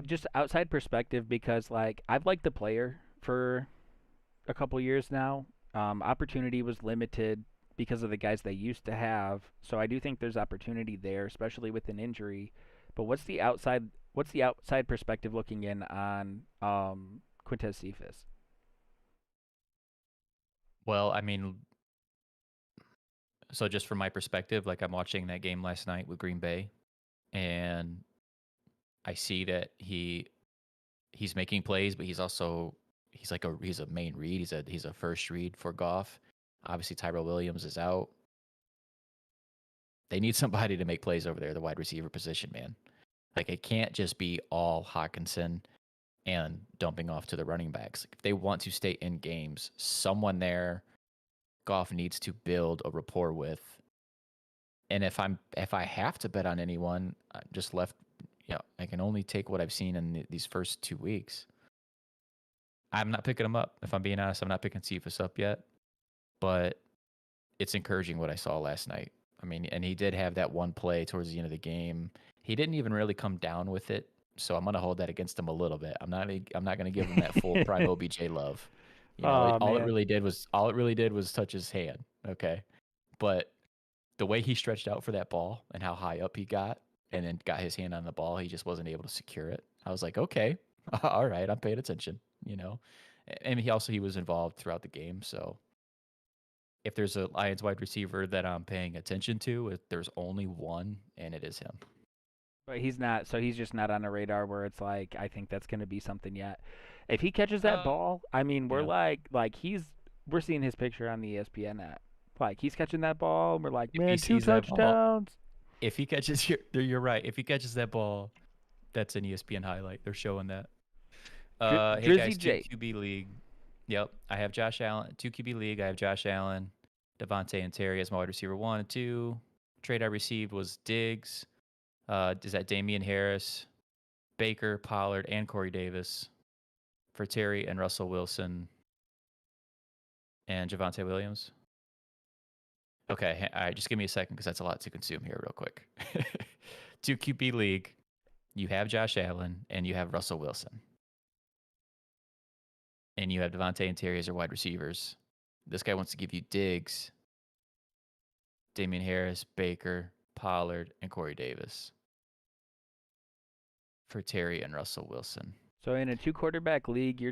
just outside perspective because like I've liked the player for a couple years now. Opportunity was limited because of the guys they used to have, so I do think there's opportunity there, especially with an injury. But what's the outside perspective looking in on Quintez Cephas? Well, I mean, so just from my perspective, like I'm watching that game last night with Green Bay, and I see that he's making plays, but he's a main read. He's a first read for Goff. Obviously, Tyrod Williams is out. They need somebody to make plays over there, the wide receiver position, man. Like it can't just be all Hawkinson and dumping off to the running backs. Like, if they want to stay in games, someone there Goff needs to build a rapport with. And if I have to bet on anyone, I'm just left. I can only take what I've seen in these first 2 weeks. I'm not picking him up. If I'm being honest, I'm not picking Cephas up yet. But it's encouraging what I saw last night. I mean, and he did have that one play towards the end of the game. He didn't even really come down with it, so I'm gonna hold that against him a little bit. I'm not gonna give him that full prime OBJ love. Oh All it man, really did was touch his hand. Okay, but the way he stretched out for that ball and how high up he got, and then got his hand on the ball, he just wasn't able to secure it. I was like, okay, all right, I'm paying attention. And he was involved throughout the game, so if there's a Lions wide receiver that I'm paying attention to, there's only one, and it is him. but he's not. So he's just not on a radar where it's like I think that's going to be something yet. If he catches that Uh, ball, I mean, we're yeah. like we're seeing his picture on the ESPN app. Like he's catching that ball, and we're like, If he man, two sees that ball, touchdowns. if he catches, you're right. If he catches that ball, that's an ESPN highlight. They're showing that. Hey Drizzy guys, two J. QB league. Yep, I have Josh Allen. 2 QB league. I have Josh Allen, Devonte, and Terry as my wide receiver 1 and 2. Trade I received was Diggs. Is that Damien Harris, Baker, Pollard, and Corey Davis for Terry and Russell Wilson and Javonte Williams. Okay, all right, just give me a second because that's a lot to consume here, real quick. 2 QB league. You have Josh Allen and you have Russell Wilson. And you have Devontae and Terry as your wide receivers. This guy wants to give you Diggs, Damian Harris, Baker, Pollard, and Corey Davis for Terry and Russell Wilson. So in a 2-quarterback league,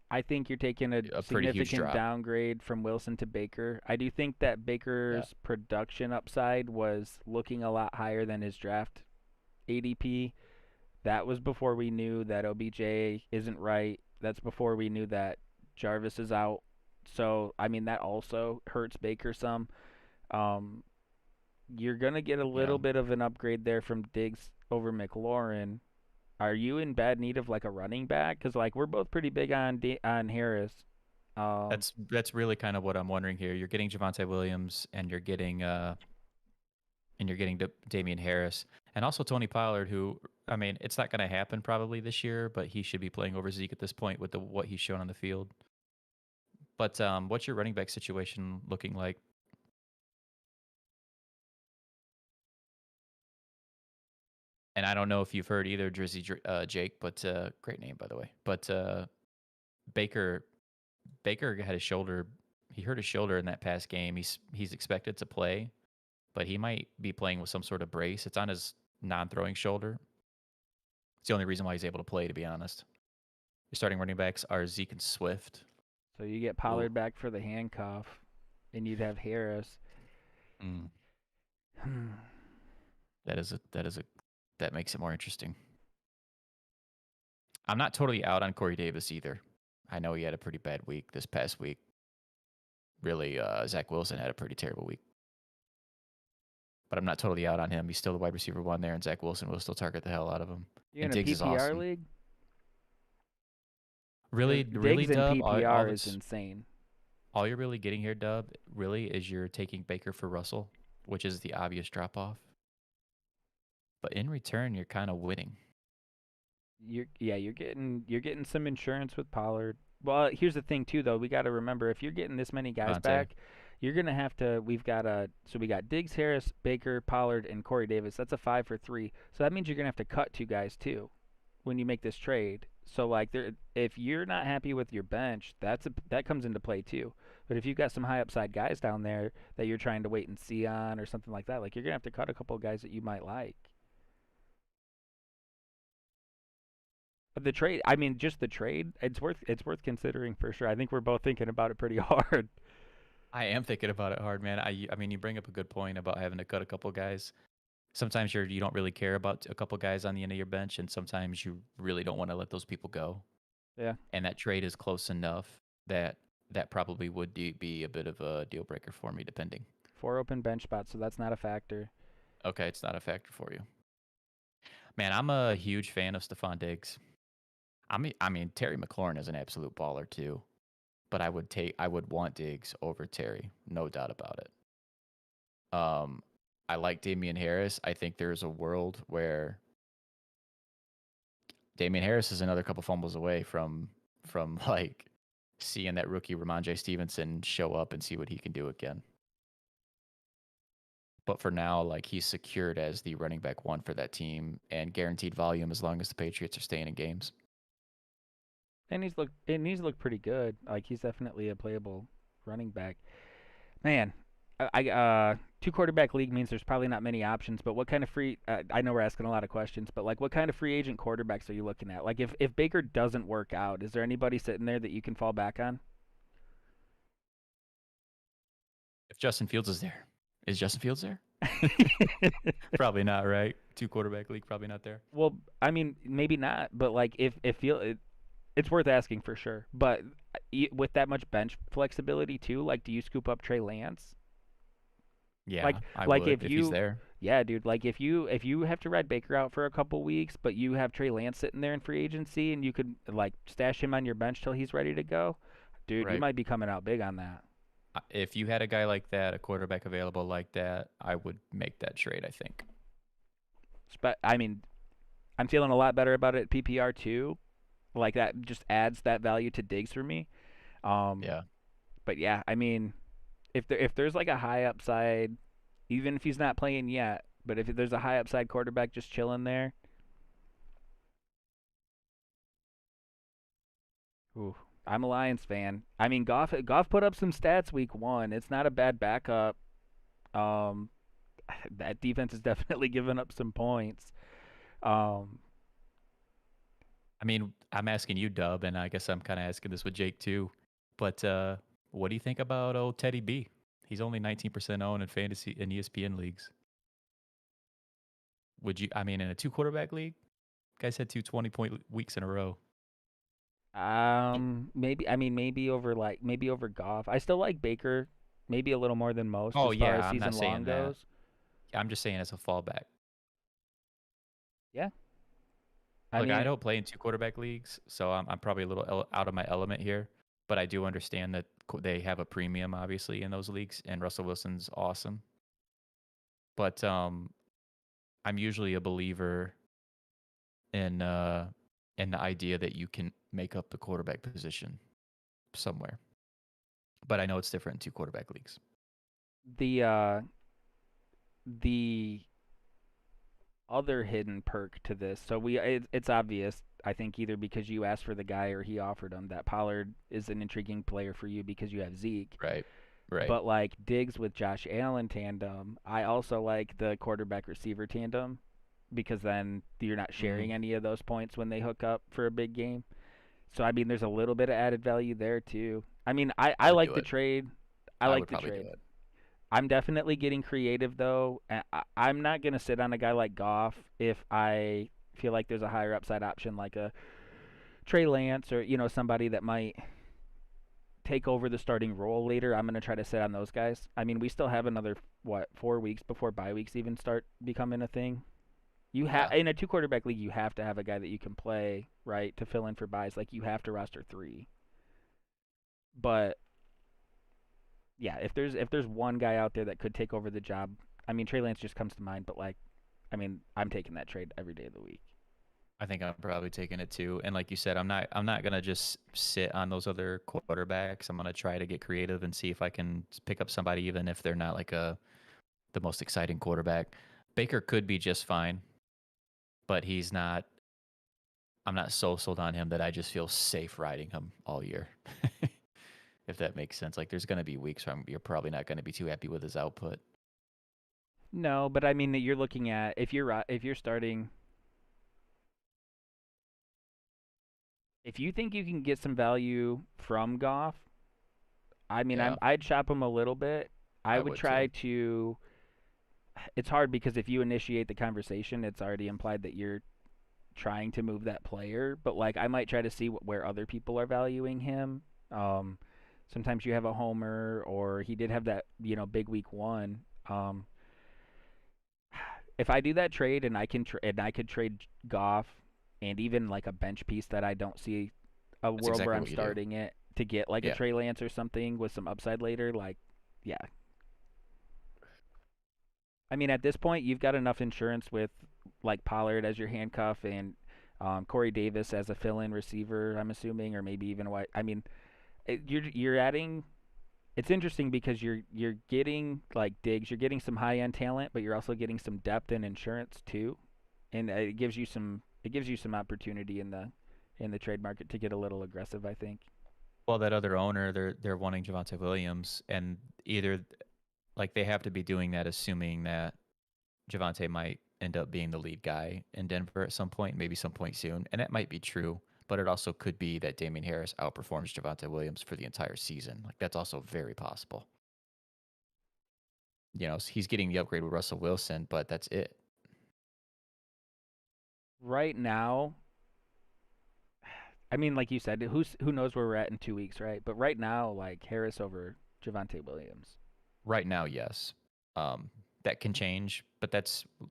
I think you're taking a pretty huge significant drop. downgrade from Wilson to Baker. I do think that Baker's production upside was looking a lot higher than his draft ADP. That was before we knew that OBJ isn't right. That's before we knew that Jarvis is out. So, I mean, that also hurts Baker some. Um, you're going to get a little bit of an upgrade there from Diggs over McLaurin. Are you in bad need of like a running back? Because like we're both pretty big on Harris. That's really kind of what I'm wondering here. You're getting Javonte Williams, and you're getting Damien Harris, and also Tony Pollard, who, I mean, it's not going to happen probably this year, but he should be playing over Zeke at this point with what he's shown on the field. But what's your running back situation looking like? And I don't know if you've heard either, Drizzy Jake, but great name, by the way. But Baker had his shoulder. He hurt his shoulder in that past game. He's expected to play, but he might be playing with some sort of brace. It's on his non-throwing shoulder. It's the only reason why he's able to play, to be honest. Your starting running backs are Zeke and Swift. So you get Pollard back for the handcuff, and you'd have Harris. That makes it more interesting. I'm not totally out on Corey Davis either. I know he had a pretty bad week this past week. Really, Zach Wilson had a pretty terrible week. But I'm not totally out on him. He's still the wide receiver 1 there, and Zach Wilson will still target the hell out of him. You in a PPR league? Really, Diggs in Dub, PPR is insane. All you're really getting here, Dub, really is you're taking Baker for Russell, which is the obvious drop-off. But in return, you're kind of winning. You're getting some insurance with Pollard. Well, here's the thing too, though. We got to remember, if you're getting this many guys back, you're gonna have to. We got Diggs, Harris, Baker, Pollard, and Corey Davis. That's a 5 for 3. So that means you're gonna have to cut 2 guys too, when you make this trade. So like, if you're not happy with your bench, that comes into play too. But if you've got some high upside guys down there that you're trying to wait and see on or something like that, like you're gonna have to cut a couple of guys that you might like. But the trade, I mean, just the trade, it's worth considering for sure. I think we're both thinking about it pretty hard. I am thinking about it hard, man. I mean, you bring up a good point about having to cut a couple guys. Sometimes you don't really care about a couple guys on the end of your bench, and sometimes you really don't want to let those people go. Yeah. And that trade is close enough that probably would be a bit of a deal breaker for me, depending. 4 open bench spots, so that's not a factor. Okay, it's not a factor for you. Man, I'm a huge fan of Stephon Diggs. I mean, Terry McLaurin is an absolute baller too, but I would want Diggs over Terry, no doubt about it. I like Damien Harris. I think there's a world where Damien Harris is another couple fumbles away from like seeing that rookie Ramondre Stevenson show up and see what he can do again. But for now, like, he's secured as the running back 1 for that team and guaranteed volume as long as the Patriots are staying in games. And he's looked pretty good. Like, he's definitely a playable running back. Man, 2-quarterback league means there's probably not many options. But what kind of I know we're asking a lot of questions, but like, what kind of free agent quarterbacks are you looking at? Like, if Baker doesn't work out, is there anybody sitting there that you can fall back on? If Justin Fields is there, is Justin Fields there? Probably not, right? 2-quarterback league, probably not there. Well, I mean, maybe not. But like, it's worth asking for sure. But with that much bench flexibility too, like, do you scoop up Trey Lance? Yeah, I would if he's there. Yeah, dude. Like, if you have to ride Baker out for a couple weeks, but you have Trey Lance sitting there in free agency, and you could like stash him on your bench till he's ready to go, dude, Right. You might be coming out big on that. If you had a guy like that, a quarterback available like that, I would make that trade, I think. I mean, I'm feeling a lot better about it at PPR too. Like, that just adds that value to Diggs for me. Yeah. But yeah, I mean, if there's like a high upside, even if he's not playing yet, but if there's a high upside quarterback just chilling there, ooh, I'm a Lions fan. I mean, Goff put up some stats week 1. It's not a bad backup. that defense has definitely given up some points. Um, I mean, I'm asking you, Dub, and I guess I'm kind of asking this with Jake too. But what do you think about old Teddy B? He's only 19% owned in fantasy and ESPN leagues. Would you? I mean, in a two quarterback league, guys had two 20-point weeks in a row. maybe I mean maybe over Goff. I still like Baker, maybe a little more than most Oh as far as yeah, I'm not season long saying that. goes. I'm just saying as a fallback. Yeah, I Look, I mean, don't play in two quarterback leagues, so I'm probably a little out of my element here. But I do understand that they have a premium, obviously, in those leagues, and Russell Wilson's awesome. But I'm usually a believer in the idea that you can make up the quarterback position somewhere. But I know it's different in two quarterback leagues. the the other hidden perk to this. So it's obvious, I think, either because you asked for the guy or he offered him, that Pollard is an intriguing player for you because you have Zeke. Right. Right. But like Diggs with Josh Allen tandem, I also like the quarterback receiver tandem because then you're not Mm, sharing any of those points when they hook up for a big game. So I mean, there's a little bit of added value there too. I mean, I I would like do the it. trade. I I like would the probably do trade. it. I'm definitely getting creative though. I'm not gonna sit on a guy like Goff if I feel like there's a higher upside option like a Trey Lance or somebody that might take over the starting role later. I'm gonna try to sit on those guys. I mean, we still have another 4 weeks before bye weeks even start becoming a thing. You have Yeah. in a two quarterback league, you have to have a guy that you can play right to fill in for buys. Like you have to roster three. But yeah, if there's one guy out there that could take over the job, I mean Trey Lance just comes to mind. But like, I mean, I'm taking that trade every day of the week. I think I'm probably taking it too. And like you said, I'm not gonna just sit on those other quarterbacks. I'm gonna try to get creative and see if I can pick up somebody even if they're not like the most exciting quarterback. Baker could be just fine, but he's not. I'm not so sold on him that I just feel safe riding him all year. If that makes sense. Like there's gonna be weeks where you're probably not gonna be too happy with his output. No, but I mean that you're looking at if you're starting if you think you can get some value from Goff, I mean Yeah, I'd shop him a little bit. I I would would try too. to. It's hard because if you initiate the conversation, it's already implied that you're trying to move that player. But like I might try to see where other people are valuing him. Um, Sometimes you have a homer, or he did have that big week one. If I do that trade and I could trade Goff and even like a bench piece that I don't see a That's world where exactly I'm what you do. starting it to get like a Yeah. Trey Lance or something with some upside later, like yeah. I mean at this point you've got enough insurance with like Pollard as your handcuff and Corey Davis as a fill-in receiver, I'm assuming, or maybe even what I mean. You're adding. It's interesting because you're getting like Diggs, you're getting some high end talent, but you're also getting some depth and insurance too, and it gives you some opportunity in the trade market to get a little aggressive. I think. Well, that other owner, they're wanting Javonte Williams, and either like they have to be doing that, assuming that Javonte might end up being the lead guy in Denver at some point, maybe some point soon, and that might be true. But it also could be that Damien Harris outperforms Javonte Williams for the entire season. Like that's also very possible. He's getting the upgrade with Russell Wilson, but that's it. Right now, I mean, like you said, who knows where we're at in 2 weeks, right? But right now, like Harris over Javante Williams. Right now, yes. Um, that can change, but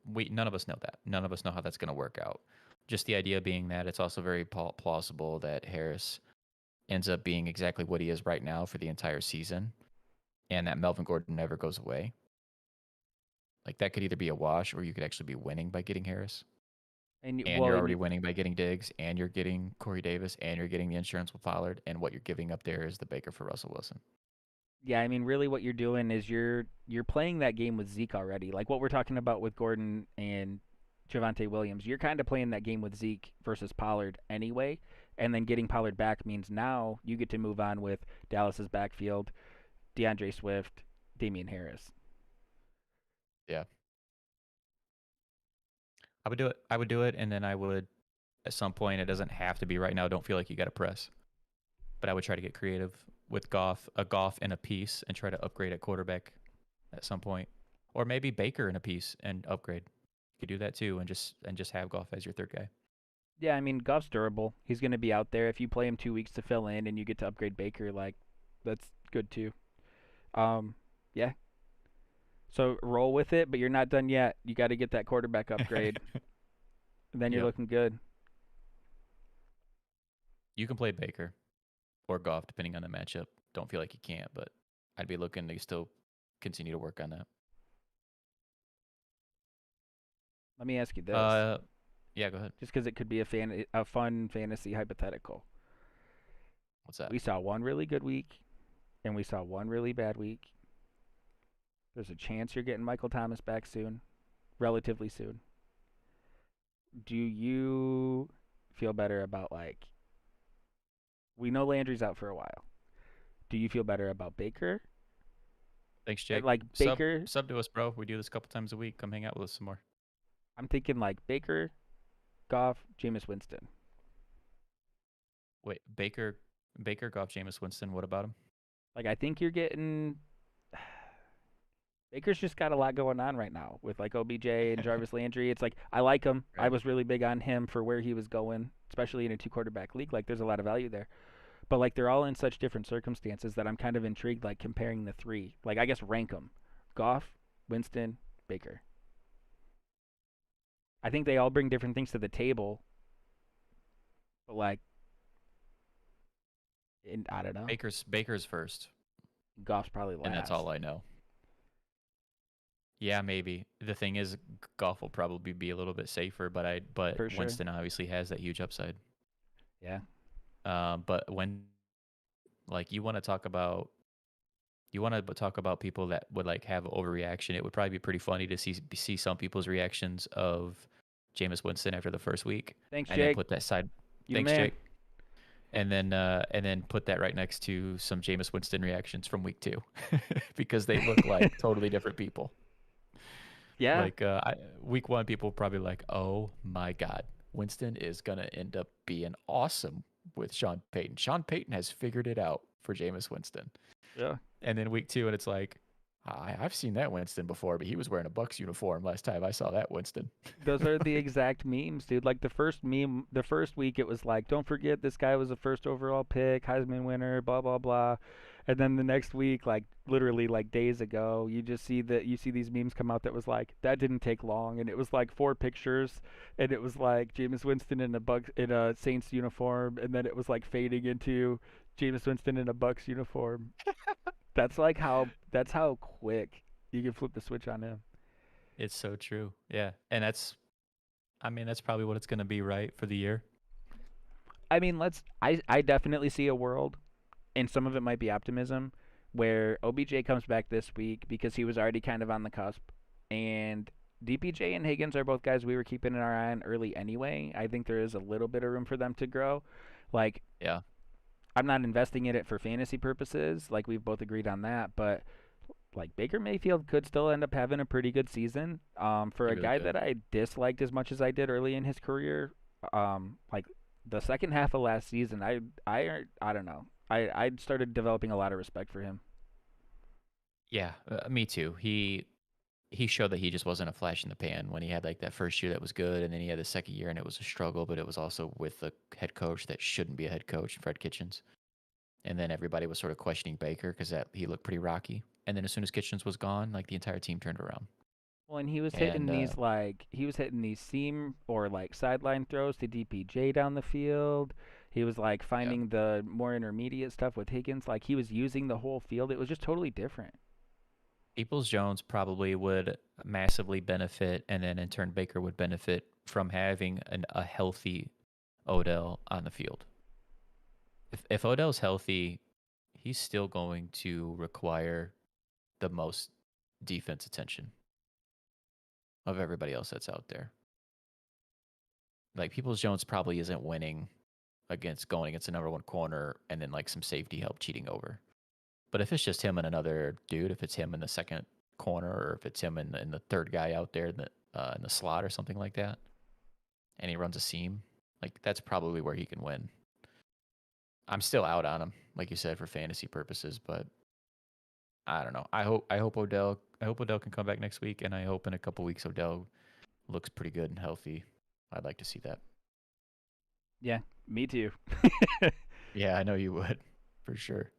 we none of us know that. None of us know how that's going to work out. Just the idea being that it's also very plausible that Harris ends up being exactly what he is right now for the entire season, and that Melvin Gordon never goes away. Like that could either be a wash, or you could actually be winning by getting Harris, And and well, you're already winning by getting Diggs, and you're getting Corey Davis, and you're getting the insurance with Pollard, and what you're giving up there is the Baker for Russell Wilson. yeah, I mean, really, what you're doing is you're playing that game with Zeke already. Like what we're talking about with Gordon and Javante Williams, you're kind of playing that game with Zeke versus Pollard anyway. And then getting Pollard back means now you get to move on with Dallas's backfield, DeAndre Swift, Damien Harris. Yeah. I would do it. I would do it, and then I would at some point. It doesn't have to be right now. Don't feel like you got to press, but I would try to get creative with Goff and a piece, and try to upgrade at quarterback at some point, or maybe Baker in a piece and upgrade. You could do that too, and just have Goff as your third guy. Yeah, I mean, Goff's durable. He's going to be out there. If you play him 2 weeks to fill in and you get to upgrade Baker, like, that's good too. Yeah. So roll with it, but you're not done yet. You got to get that quarterback upgrade. Then you're Yep. looking good. You can play Baker or Goff depending on the matchup. Don't feel like you can't, but I'd be looking to still continue to work on that. Let me ask you this, Yeah, go ahead. just because it could be a fun fantasy hypothetical. What's that? We saw one really good week, and we saw one really bad week. There's a chance you're getting Michael Thomas back soon, relatively soon. Do you feel better about, like, we know Landry's out for a while. Do you feel better about Baker? Thanks, Jake. Like Baker, Sub to us, bro. We do this a couple times a week. Come hang out with us some more. I'm thinking like Baker, Goff, Jameis Winston. Wait, Baker, Goff, Jameis Winston. What about him? Like, I think you're getting Baker's just got a lot going on right now with like OBJ and Jarvis Landry. It's like I like him. I Right. was really big on him for where he was going, especially in a two quarterback league. Like there's a lot of value there. But like they're all in such different circumstances that I'm kind of intrigued like comparing the three. Like I guess rank them. Goff, Winston, Baker. I think they all bring different things to the table, but like I don't know. Baker's first, Goff's probably last. and that's all I know. Yeah, maybe. The thing is, Goff will probably be a little bit safer, but For sure. Winston obviously has that huge upside. Yeah. But when like you want to talk about people that would like have overreaction, it would probably be pretty funny to see some people's reactions of Jameis Winston after the first week, Thanks, and Jake. then put that side. You Thanks, man. Jake. And then put that right next to some Jameis Winston reactions from week 2, because they look like totally different people. Yeah. Like week 1, people probably like, oh my God, Winston is gonna end up being awesome with Sean Payton. Sean Payton has figured it out for Jameis Winston. Yeah. And then week 2, and it's like, I've seen that Winston before, but he was wearing a Bucs uniform last time I saw that Winston. Those are the exact memes, dude. Like the first meme, the first week, it was like, don't forget this guy was a first overall pick, Heisman winner, blah blah blah. And then the next week, like literally like days ago, you see these memes come out that was like that didn't take long, and it was like 4 pictures, and it was like Jameis Winston in a Saints uniform, and then it was like fading into Jameis Winston in a Bucs uniform. That's how quick you can flip the switch on him. It's so true. Yeah. And that's probably what it's going to be, right, for the year. I mean, I definitely see a world, and some of it might be optimism, where OBJ comes back this week because he was already kind of on the cusp, and DPJ and Higgins are both guys we were keeping our eye on early anyway. I think there is a little bit of room for them to grow. Like, Yeah. I'm not investing in it for fantasy purposes, like we've both agreed on that, but like Baker Mayfield could still end up having a pretty good season. For He a really guy could. that I disliked as much as I did early in his career, like the second half of last season, I don't know. I started developing a lot of respect for him. Yeah, me too. He showed that he just wasn't a flash in the pan when he had like that first year that was good, and then he had the second year and it was a struggle, but it was also with a head coach that shouldn't be a head coach, Fred Kitchens. And then everybody was sort of questioning Baker because that he looked pretty rocky. And then as soon as Kitchens was gone, like the entire team turned around. Well, and he was hitting And these seam or like sideline throws to DPJ down the field. He was like yeah, finding the more intermediate stuff with Higgins. Like he was using the whole field. It was just totally different. Peoples Jones probably would massively benefit, and then in turn Baker would benefit from having a healthy Odell on the field. If Odell's healthy, he's still going to require the most defense attention of everybody else that's out there. Like Peoples Jones probably isn't winning going against the number 1 corner and then like some safety help cheating over. But if it's just him and another dude, if it's him in the second corner, or if it's him and the third guy out there in the slot or something like that, and he runs a seam, like that's probably where he can win. I'm still out on him, like you said, for fantasy purposes, but I don't know. I hope Odell can come back next week, and I hope in a couple weeks Odell looks pretty good and healthy. I'd like to see that. Yeah, me too. Yeah, I know you would, for sure.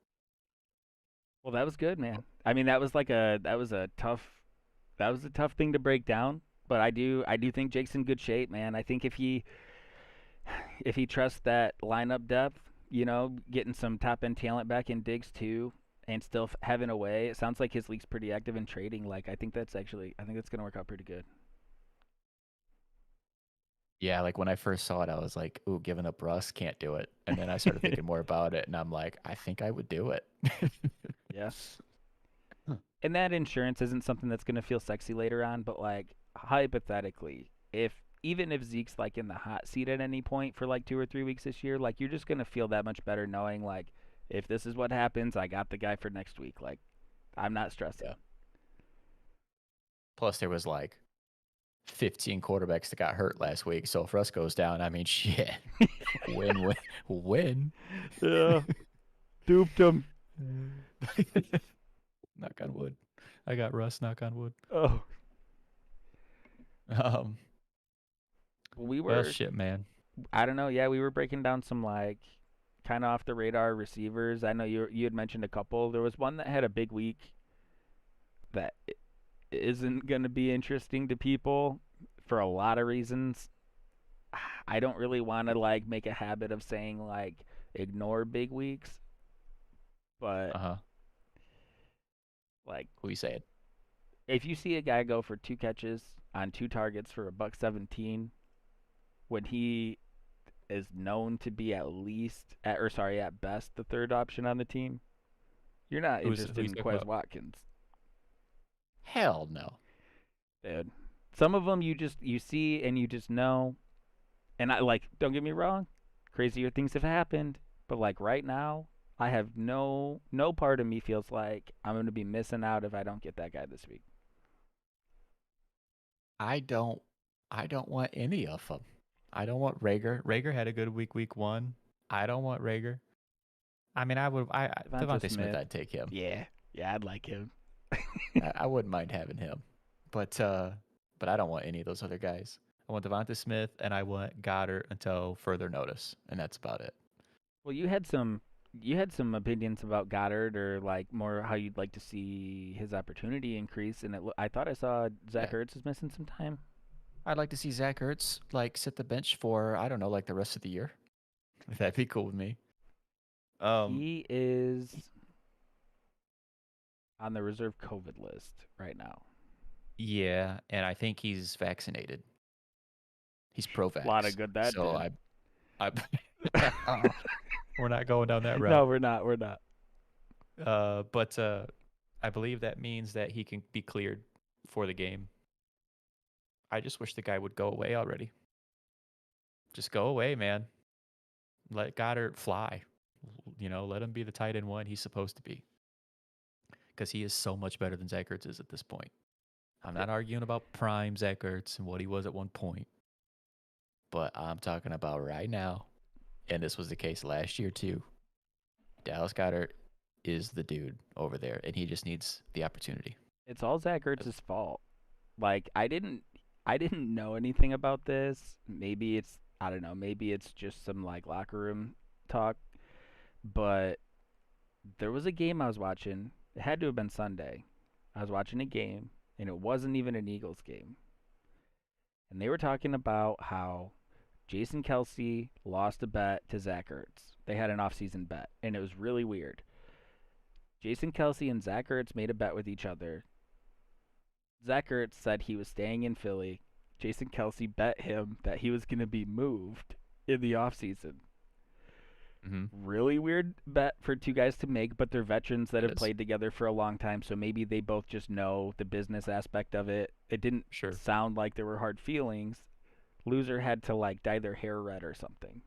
Well, that was good, man. I mean, that was a tough thing to break down, but I do think Jake's in good shape, man. I think if he trusts that lineup depth, getting some top end talent back in Diggs too, and still having a way. It sounds like his league's pretty active in trading. Like I think that's gonna work out pretty good. Yeah, like when I first saw it, I was like, "Ooh, giving up Russ, can't do it." And then I started thinking more about it, and I'm like, "I think I would do it." Yeah. And that insurance isn't something that's gonna feel sexy later on, but like hypothetically, if even if Zeke's like in the hot seat at any point for like 2 or 3 weeks this year, like you're just gonna feel that much better knowing like if this is what happens, I got the guy for next week. Like I'm not stressing. Yeah. Plus, there was like 15 quarterbacks that got hurt last week. So if Russ goes down, I mean, shit, win, win, win. Yeah, duped him. Knock on wood. I got Russ. Knock on wood. Oh, Um. we Well, were. shit, man. I don't know. Yeah, we were breaking down some like kind of off the radar receivers. I know you had mentioned a couple. There was one that had a big week that isn't going to be interesting to people for a lot of reasons. I don't really want to like make a habit of saying like ignore big weeks, but Uh huh. like Who you saying? if you see a guy go for 2 catches on 2 targets for a buck 17 when he is known to be at best the third option on the team, you're not Who interested you in talking Quez about? Watkins, Hell no. dude. Some of them you see and you just know. And I like, don't get me wrong, crazier things have happened, but like right now, I have no part of me feels like I'm going to be missing out if I don't get that guy this week. I don't. I don't want any of them. I don't want Rager. Rager had a good week 1. I don't want Rager. I mean, I would. Devonte Devonte Smith, Smith. I'd take him. Yeah. Yeah, I'd like him. I wouldn't mind having him, but I don't want any of those other guys. I want Devonte Smith and I want Goddard until further notice, and that's about it. Well, you had some opinions about Goddard or like more how you'd like to see his opportunity increase and I thought I saw Zach Yeah, Ertz is missing some time. I'd like to see Zach Ertz like sit the bench for I don't know, like the rest of the year. That'd be cool with me. Um, He is on the reserve COVID list right now. yeah, and I think he's vaccinated. He's A lot of pro-vax, good that so did. I we're not going down that route. No, we're not. We're not. But I believe that means that he can be cleared for the game. I just wish the guy would go away already. Just go away, man. Let Goddard fly. Let him be the tight end one he's supposed to be. Because he is so much better than Zach Ertz is at this point. I'm not arguing about prime Zach Ertz and what he was at one point. But I'm talking about right now. And this was the case last year too. Dallas Goddard is the dude over there, and he just needs the opportunity. It's all Zach Ertz's fault. Like I didn't know anything about this. Maybe it's I don't know. Maybe it's just some like locker room talk. But there was a game I was watching. It had to have been Sunday. I was watching a game, and it wasn't even an Eagles game. And they were talking about how Jason Kelsey lost a bet to Zach Ertz. They had an offseason bet, and it was really weird. Jason Kelsey and Zach Ertz made a bet with each other. Zach Ertz said he was staying in Philly. Jason Kelsey bet him that he was going to be moved in the offseason. Mm-hmm. Really weird bet for two guys to make, but they're veterans that It have is. played together for a long time, so maybe they both just know the business aspect of it. It didn't Sure. sound like there were hard feelings. Loser had to like dye their hair red or something.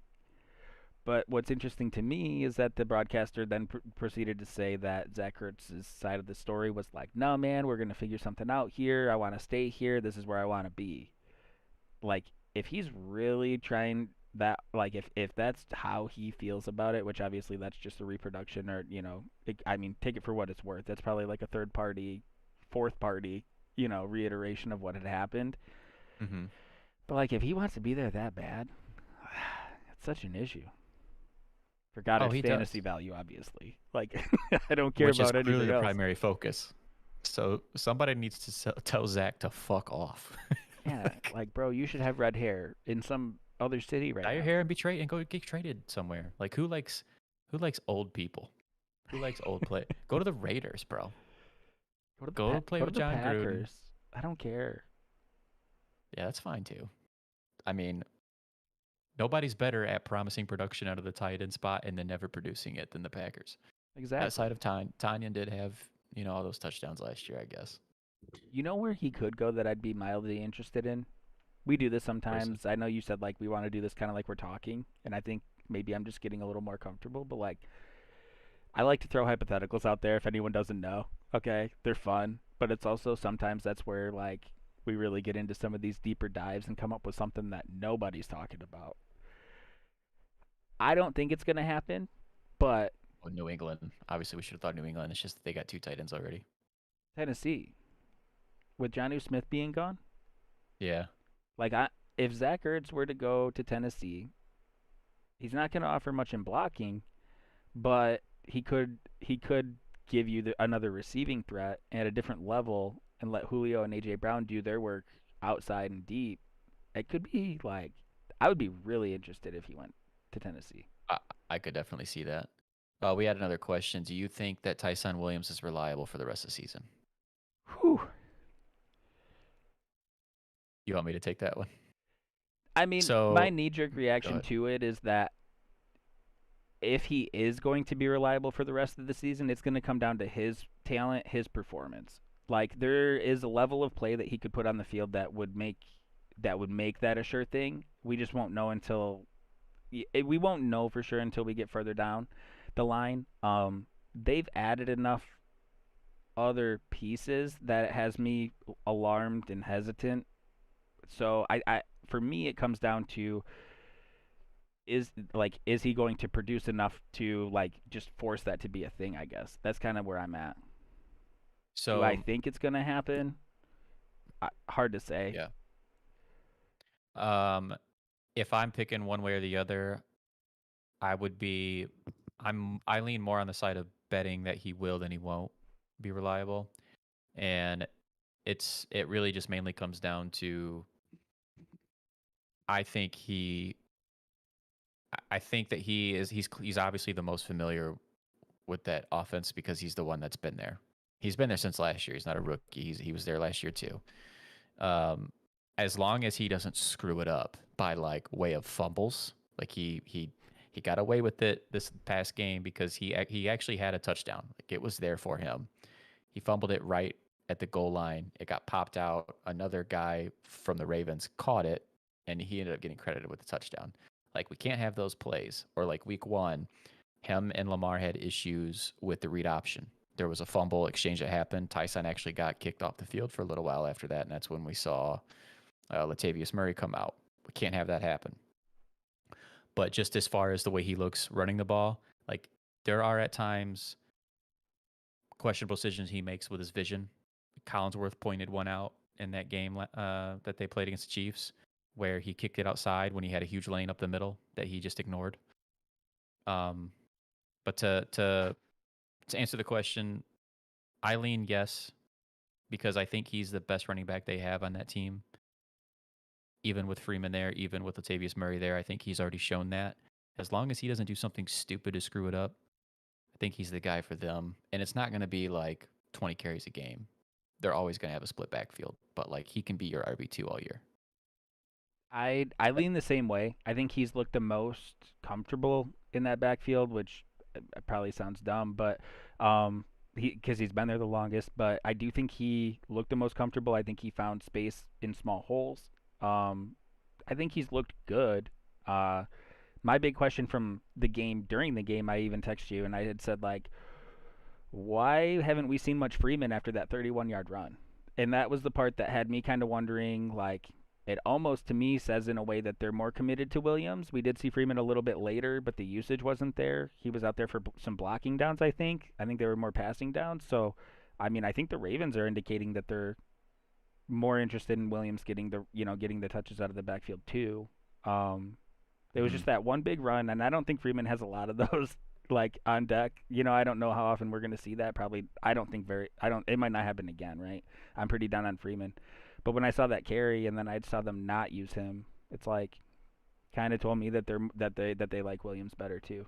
But what's interesting to me is that the broadcaster then proceeded to say that Zach Ertz's side of the story was like, "No, man, we're gonna figure something out here. I want to stay here. This is where I want to be." Like if he's really trying that, like if that's how he feels about it, which obviously that's just a reproduction, or I mean, take it for what it's worth. That's probably like a third party, fourth party, reiteration of what had happened. Mm-hmm. But like if he wants to be there that bad, it's such an issue. For Oh, Goddard's he fantasy does, value, obviously. Like I don't care which is about clearly anything the else. primary focus. So somebody needs to tell Zach to fuck off. Yeah, Like, like bro, you should have red hair in some other city right dye your now. hair and be traded and go get traded somewhere. Like who likes old people? Who likes old play? Go to the Raiders, bro. Go play Go to with the John Gruden. Packers. I don't care. Yeah, that's fine too. I mean, nobody's better at promising production out of the tight end spot and then never producing it than the Packers. Exactly. Outside of Tanyan did have, all those touchdowns last year, I guess. You know where he could go that I'd be mildly interested in? We do this Where's it? sometimes. I know you said like we want to do this kind of like we're talking, and I think maybe I'm just getting a little more comfortable, but like I like to throw hypotheticals out there if anyone doesn't know. Okay? They're fun, but it's also sometimes that's where like we really get into some of these deeper dives and come up with something that nobody's talking about. I don't think it's going to happen, but Oh, New England. Obviously, we should have thought New England. It's just that they got two tight ends already. Tennessee with Jonnu Smith being gone, Yeah. like if Zach Ertz were to go to Tennessee, he's not going to offer much in blocking, but he could give you another receiving threat at a different level and let Julio and AJ Brown do their work outside and deep. It could be like I would be really interested if he went to Tennessee. I, I could definitely see that. We had another question. Do you think that Tyson Williams is reliable for the rest of the season? Whew. You want me to take that one? I mean, my So, knee-jerk go reaction ahead. to it is that if he is going to be reliable for the rest of the season, it's going to come down to his talent, his performance. Like there is a level of play that he could put on the field that would make that a sure thing. We just won't know until we won't know for sure until we get further down the line. They've added enough other pieces that it has me alarmed and hesitant. So for me, it comes down to is he going to produce enough to like just force that to be a thing? I guess that's kind of where I'm at. Do I So, think it's gonna happen? Hard to say. yeah. Um, if I'm picking one way or the other, I would be I lean more on the side of betting that he will than he won't be reliable. And it really just mainly comes down to I think he I think that he's obviously the most familiar with that offense because he's the one that's been there. He's been there since last year. He's not a rookie. He was there last year too. Um, as long as he doesn't screw it up by like way of fumbles, like he got away with it this past game because he actually had a touchdown. Like it was there for him. He fumbled it right at the goal line. It got popped out. Another guy from the Ravens caught it, and he ended up getting credited with the touchdown. Like we can't have those plays. Or like week one, him and Lamar had issues with the read option. There was a fumble exchange that happened. Tyson actually got kicked off the field for a little while after that, and that's when we saw Latavius Murray come out. We can't have that happen. But just as far as the way he looks running the ball, like there are at times questionable decisions he makes with his vision. Collinsworth pointed one out in that game that they played against the Chiefs, where he kicked it outside when he had a huge lane up the middle that he just ignored. Um, but to answer the question, I lean yes because I think he's the best running back they have on that team. Even with Freeman there, even with Latavius Murray there, I think he's already shown that. As long as he doesn't do something stupid to screw it up, I think he's the guy for them. And it's not going to be like 20 carries a game. They're always going to have a split backfield, but like he can be your RB2 all year. I lean the same way. I think he's looked the most comfortable in that backfield, which probably sounds dumb, but because he's been there the longest. But I do think he looked the most comfortable. I think he found space in small holes. Um, I think he's looked good. Uh, my big question from the game during the game, I even texted you and I had said like, why haven't we seen much Freeman after that 31-yard run? And that was the part that had me kind of wondering like it almost to me says in a way that they're more committed to Williams. We did see Freeman a little bit later, but the usage wasn't there. He was out there for some blocking downs, I think. I think they were more passing downs. So, I mean, I think the Ravens are indicating that they're more interested in Williams getting the touches out of the backfield too. Um, there was Mhm. just that one big run, and I don't think Freeman has a lot of those like on deck. I don't know how often we're going to see that. Probably, I don't think very. I don't. It might not happen again, right? I'm pretty down on Freeman, but when I saw that carry and then I saw them not use him, it's like kind of told me that they like Williams better too.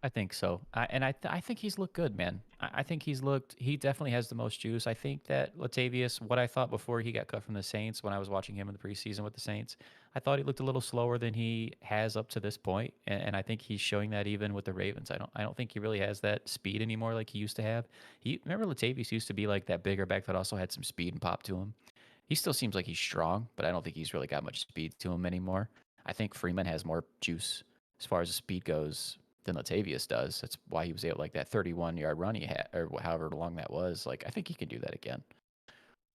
I think so. I think he's looked good, man. I think he definitely has the most juice. I think that Latavius, what I thought before he got cut from the Saints, when I was watching him in the preseason with the Saints, I thought he looked a little slower than he has up to this point, and I think he's showing that even with the Ravens. I don't think he really has that speed anymore like he used to have. Remember Latavius used to be like that bigger back that also had some speed and pop to him. He still seems like he's strong, but I don't think he's really got much speed to him anymore. I think Freeman has more juice as far as the speed goes than Latavius does. That's why he was able, like that 31-yard run he had, or however long that was. Like, I think he can do that again.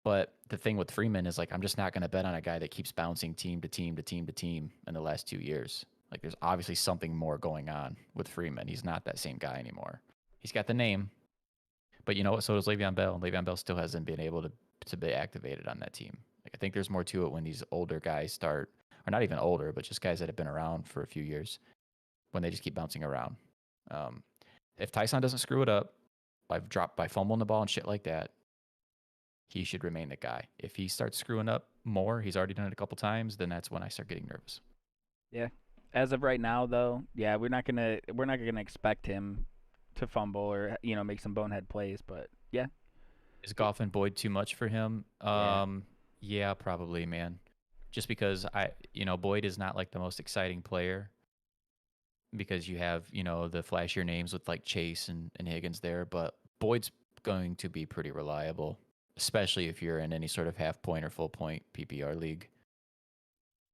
But the thing with Freeman is, like, I'm just not going to bet on a guy that keeps bouncing team to team to team to team in the last 2 years. Like, there's obviously something more going on with Freeman. He's not that same guy anymore. He's got the name, but you know what? So does Le'Veon Bell. Le'Veon Bell still hasn't been able to be activated on that team. Like, I think there's more to it when these older guys start, or not even older, but just guys that have been around for a few years, when they just keep bouncing around. Um, if Tyson doesn't screw it up by fumbling the ball and shit like that, he should remain the guy. If he starts screwing up more, he's already done it a couple times, then that's when I start getting nervous. Yeah. As of right now, though, yeah, we're not gonna expect him to fumble or make some bonehead plays, but yeah, Is Goff and Boyd too much for him? yeah. Yeah, probably, man. Just because Boyd is not like the most exciting player because you have, the flashier names with like Chase and Higgins there, but Boyd's going to be pretty reliable, especially if you're in any sort of half point or full point PPR league.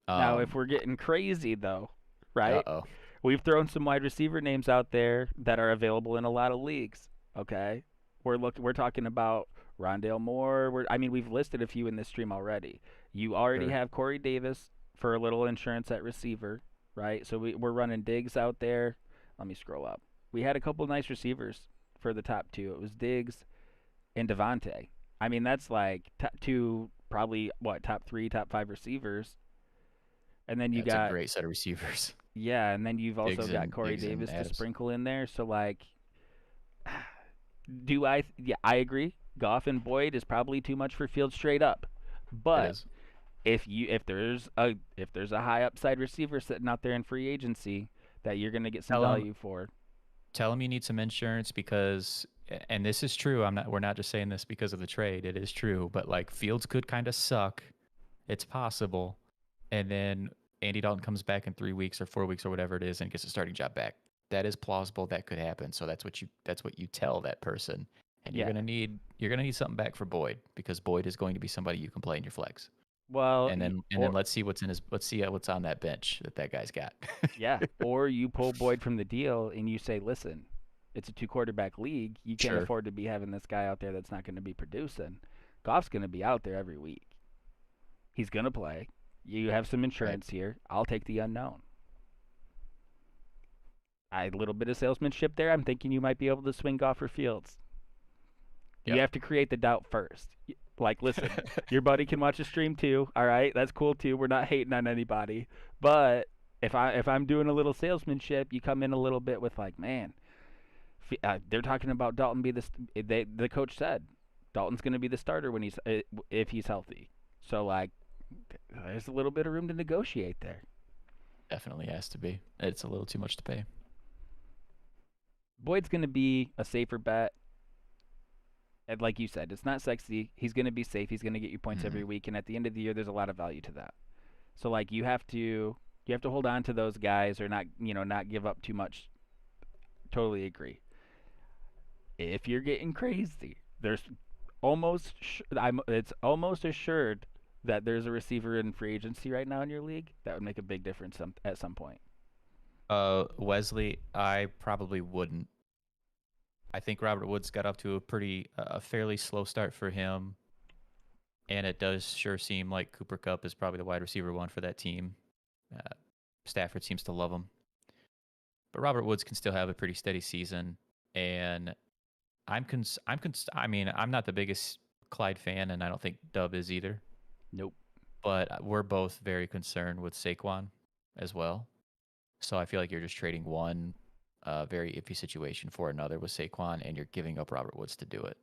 Now, if we're getting crazy though, right? Uh-oh. We've thrown some wide receiver names out there that are available in a lot of leagues. Okay, we're talking about Rondale Moore. We've listed a few in this stream already. You already Sure. have Corey Davis for a little insurance at receiver, right? So we're running Diggs out there. Let me scroll up. We had a couple nice receivers for the top two. It was Diggs and Devonte. That's like top two, probably what, top three, top five receivers. And then Yeah, you it's a got, great set of receivers. yeah, and then you've also got Corey Diggs and Davis to Adams. sprinkle in there. So like, do I? Yeah, I agree. Goff and Boyd is probably too much for Fields straight up. It But is. if there's a high upside receiver sitting out there in free agency that you're gonna get some Tell him value for, tell him you need some insurance because, and this is true. We're not just saying this because of the trade. It is true, but like Fields could kind of suck. It's possible. And then Andy Dalton comes back in 3 weeks or 4 weeks or whatever it is and gets a starting job back. That is plausible. That could happen. So that's what you tell that person. And you're yeah. gonna need something back for Boyd because Boyd is going to be somebody you can play in your flex. Well, And then or let's see what's on that bench that guy's got. yeah, or you pull Boyd from the deal and you say, listen, it's a two quarterback league. You can't Sure. afford to be having this guy out there that's not going to be producing. Goff's going to be out there every week. He's going to play. You have some Right. insurance here. I'll take the unknown. A little bit of salesmanship there. I'm thinking you might be able to swing Goff for Fields. You Yep. have to create the doubt first. Like, listen, your buddy can watch a stream too. All right, that's cool too. We're not hating on anybody. But if I'm doing a little salesmanship, you come in a little bit with like, man, they're talking about Dalton be this. The coach said Dalton's going to be the starter when if he's healthy. So like, there's a little bit of room to negotiate there. Definitely has to be. It's a little too much to pay. Boyd's going to be a safer bet. And like you said, it's not sexy. He's going to be safe. He's going to get you points Hmm. every week, and at the end of the year, there's a lot of value to that. So like, you have to hold on to those guys or not give up too much. Totally agree. If you're getting crazy, there's it's almost assured that there's a receiver in free agency right now in your league that would make a big difference at some point. Wesley, I probably wouldn't. I think Robert Woods got off to a fairly slow start for him, and it does sure seem like Cooper Kupp is probably the wide receiver one for that team. Stafford seems to love him. But Robert Woods can still have a pretty steady season, and I mean, I'm not the biggest Clyde fan, and I don't think Dub is either. Nope. But we're both very concerned with Saquon as well. So I feel like you're just trading one very iffy situation for another with Saquon, and you're giving up Robert Woods to do it.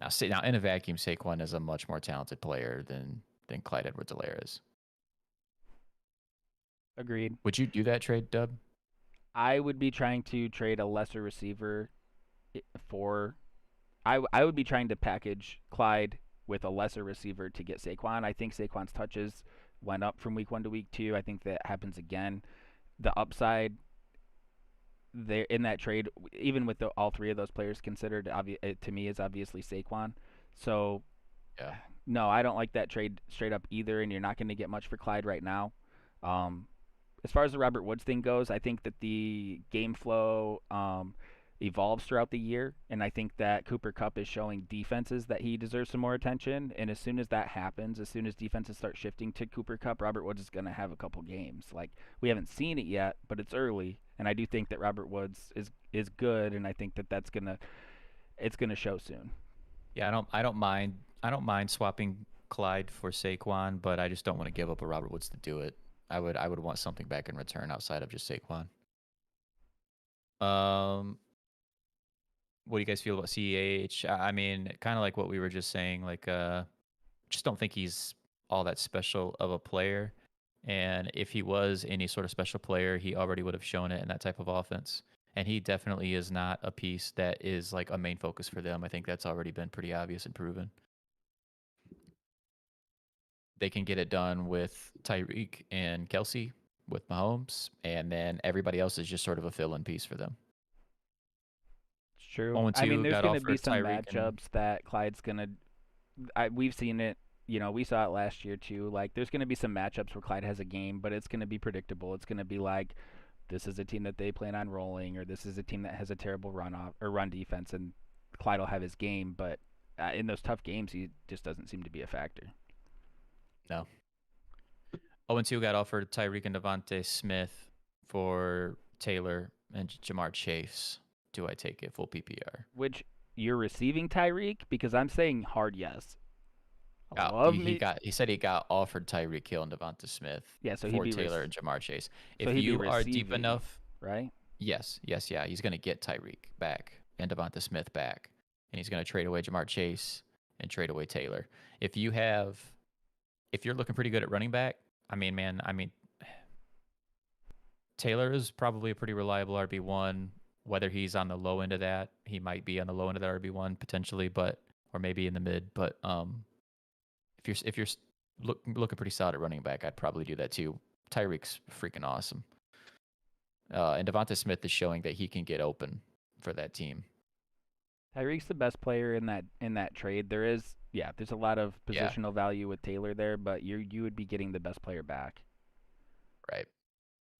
Now in a vacuum, Saquon is a much more talented player than Clyde Edwards-Helaire is. Agreed. Would you do that trade, Dub? I would be trying to trade a lesser receiver for. I would be trying to package Clyde with a lesser receiver to get Saquon. I think Saquon's touches went up from week 1 to week 2. I think that happens again. The upside there in that trade, even with all three of those players considered, to me is obviously Saquon. So, Yeah. no, I don't like that trade straight up either, and you're not going to get much for Clyde right now. As far as the Robert Woods thing goes, I think that the game flow evolves throughout the year, and I think that Cooper Kupp is showing defenses that he deserves some more attention. And as soon as that happens, as soon as defenses start shifting to Cooper Kupp, Robert Woods is going to have a couple games. Like, we haven't seen it yet, but it's early, and I do think that Robert Woods is good, and I think that it's gonna show soon. Yeah, I don't mind swapping Clyde for Saquon, but I just don't want to give up a Robert Woods to do it. I would want something back in return outside of just Saquon. What do you guys feel about CEH? I mean, kind of like what we were just saying. Like, just don't think he's all that special of a player. And if he was any sort of special player, he already would have shown it in that type of offense. And he definitely is not a piece that is like a main focus for them. I think that's already been pretty obvious and proven. They can get it done with Tyreek and Kelsey, with Mahomes, and then everybody else is just sort of a fill-in piece for them. It's true. 0-2 There's got going to be offered some Tyreek and matchups that Clyde's going to. We've seen it. We saw it last year too. Like, there's going to be some matchups where Clyde has a game, but it's going to be predictable. It's going to be like, this is a team that they plan on rolling, or this is a team that has a terrible run defense, and Clyde will have his game. But in those tough games, he just doesn't seem to be a factor. No. 0-2 got offered Tyreek and Devonte Smith for Taylor and Jamar Chase. Do I take it full PPR? Which you're receiving Tyreek? Because I'm saying hard yes. He said he got offered Tyreek Hill and Devonta Smith for Taylor and Jamar Chase. If you are deep enough, right? Yes, yeah. He's going to get Tyreek back and Devonta Smith back, and he's going to trade away Jamar Chase and trade away Taylor. If you're looking pretty good at running back, Taylor is probably a pretty reliable RB1. Whether he's on the low end of that, he might be on the low end of that RB1 potentially, or maybe in the mid. But if you're looking pretty solid at running back, I'd probably do that too. Tyreek's freaking awesome, and Devonta Smith is showing that he can get open for that team. Tyreek's the best player in that trade. There's a lot of positional value with Taylor there, but you would be getting the best player back. Right.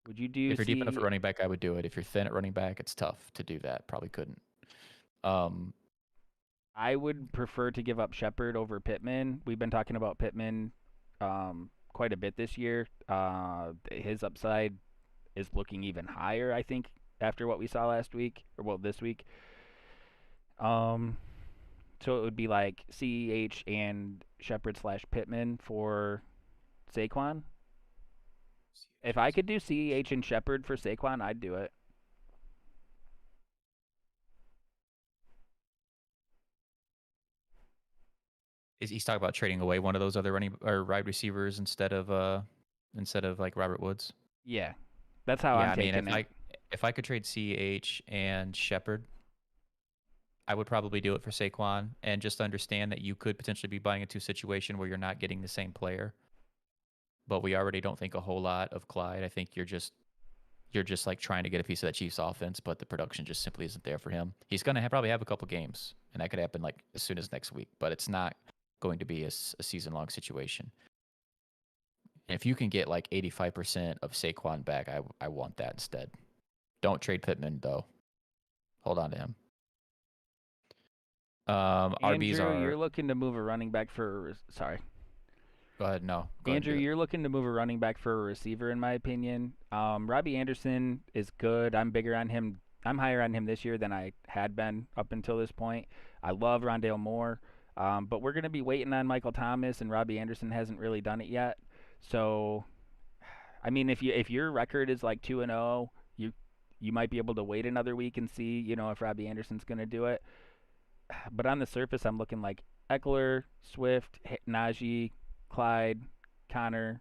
Would you do? If you're deep enough at running back, I would do it. If you're thin at running back, it's tough to do that. Probably couldn't. I would prefer to give up Shepard over Pittman. We've been talking about Pittman quite a bit this year. His upside is looking even higher, I think, after what we saw this week. So it would be like CEH and Shepard / Pittman for Saquon. If I could do CEH and Shepard for Saquon, I'd do it. He's talking about trading away one of those other wide receivers instead of like Robert Woods. Yeah, that's how I'm taking it. If I could trade CEH and Shepard, I would probably do it for Saquon, and just understand that you could potentially be buying into a situation where you're not getting the same player. But we already don't think a whole lot of Clyde. I think you're just like trying to get a piece of that Chiefs offense, but the production just simply isn't there for him. He's going to probably have a couple games, and that could happen like as soon as next week, but it's not going to be a season-long situation. And if you can get like 85% of Saquon back, I want that instead. Don't trade Pittman, though. Hold on to him. RBs Andrew, you're are. looking to move a running back for sorry. Go ahead. No, go ahead and Andrew, do it. you're looking to move a running back for a receiver, in my opinion. Robbie Anderson is good. I'm bigger on him. I'm higher on him this year than I had been up until this point. I love Rondale Moore, but we're going to be waiting on Michael Thomas, and Robbie Anderson hasn't really done it yet. So, I mean, if your record is like 2-0, you might be able to wait another week and see, if Robbie Anderson's going to do it. But on the surface, I'm looking like Eckler, Swift, Najee, Clyde, Connor.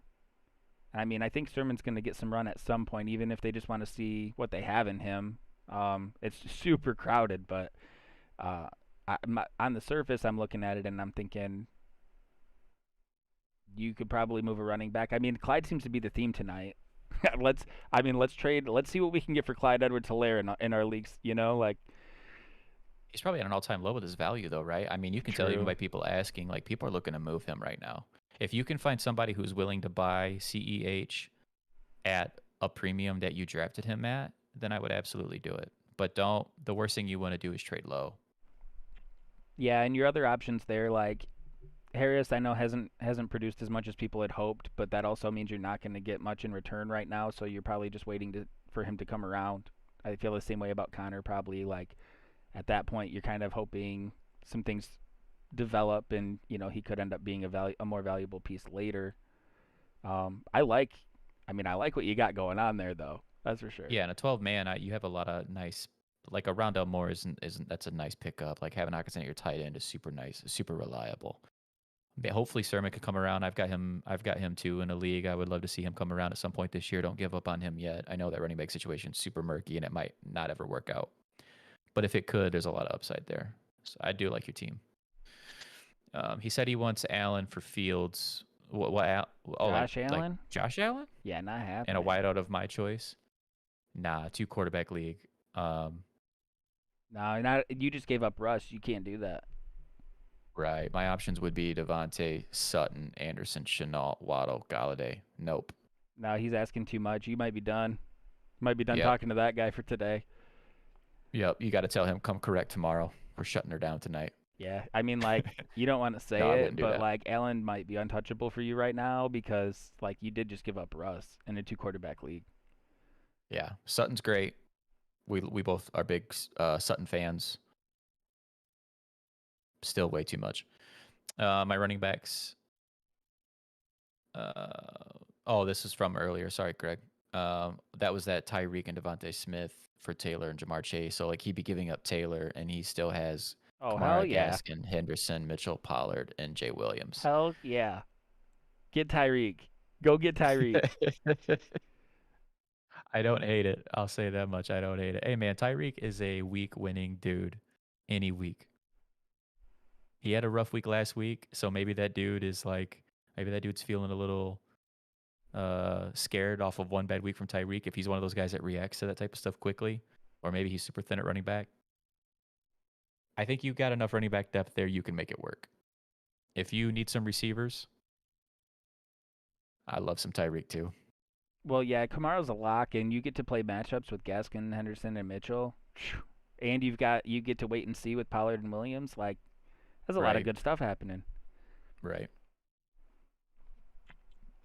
I mean, I think Sermon's going to get some run at some point, even if they just want to see what they have in him. It's super crowded, but uh, on the surface, I'm looking at it and I'm thinking you could probably move a running back. I mean, Clyde seems to be the theme tonight. let's trade. Let's see what we can get for Clyde Edwards-Helaire in our leagues. Like He's probably at an all-time low with his value, though, right? I mean, you can tell even true. by people asking. Like, people are looking to move him right now. If you can find somebody who's willing to buy CEH at a premium that you drafted him at, then I would absolutely do it. But don't. The worst thing you want to do is trade low. Yeah, and your other options there, like Harris, I know hasn't produced as much as people had hoped, but that also means you're not going to get much in return right now. So you're probably just waiting for him to come around. I feel the same way about Connor. Probably like at that point, you're kind of hoping some things develop, and he could end up being a more valuable piece later. I like, I like what you got going on there, though. That's for sure. Yeah, in a 12-man, you have a lot of nice, like a Rondell Moore isn't that's a nice pickup. Like having Hawkinson at your tight end is super nice, super reliable. But hopefully Sermon could come around. I've got him too in a league. I would love to see him come around at some point this year. Don't give up on him yet. I know that running back situation is super murky and it might not ever work out. But if it could, there's a lot of upside there. So I do like your team. He said he wants Allen for Fields. What? Oh, Josh like Allen? Josh Allen Yeah, not happening. and a wideout of my choice. Nah, 2 quarterback league. No, not you. Just gave up Russ. You can't do that. Right. My options would be Devonte, Sutton, Anderson, Chenault, Waddle, Golladay. Nope. No, he's asking too much. You might be done. Might be done Yep. talking to that guy for today. Yep. You got to tell him come correct tomorrow. We're shutting her down tonight. Yeah, I mean, like you don't want to say No, I it, wouldn't do but that. like Allen might be untouchable for you right now because like you did just give up Russ in a 2 quarterback league. Yeah. Sutton's great. We both are big Sutton fans. Still way too much. My running backs. This is from earlier. Sorry, Greg. That was that Tyreek and Devonte Smith for Taylor and Jamar Chase. So like he'd be giving up Taylor, and he still has Oh hell Kamara, yeah, Gaskin, Henderson, Mitchell, Pollard, and Jay Williams. hell yeah! Get Tyreek. Go get Tyreek. I don't hate it. I'll say that much. I don't hate it. Hey man, Tyreek is a week winning dude. Any week. He had a rough week last week, so maybe that dude's feeling a little scared off of one bad week from Tyreek if he's one of those guys that reacts to that type of stuff quickly, or maybe he's super thin at running back. I think you've got enough running back depth there, you can make it work. If you need some receivers, I love some Tyreek too. Well, yeah, Kamara's a lock, and you get to play matchups with Gaskin, Henderson, and Mitchell. And you get to wait and see with Pollard and Williams. Like, there's a lot of Right. good stuff happening. Right.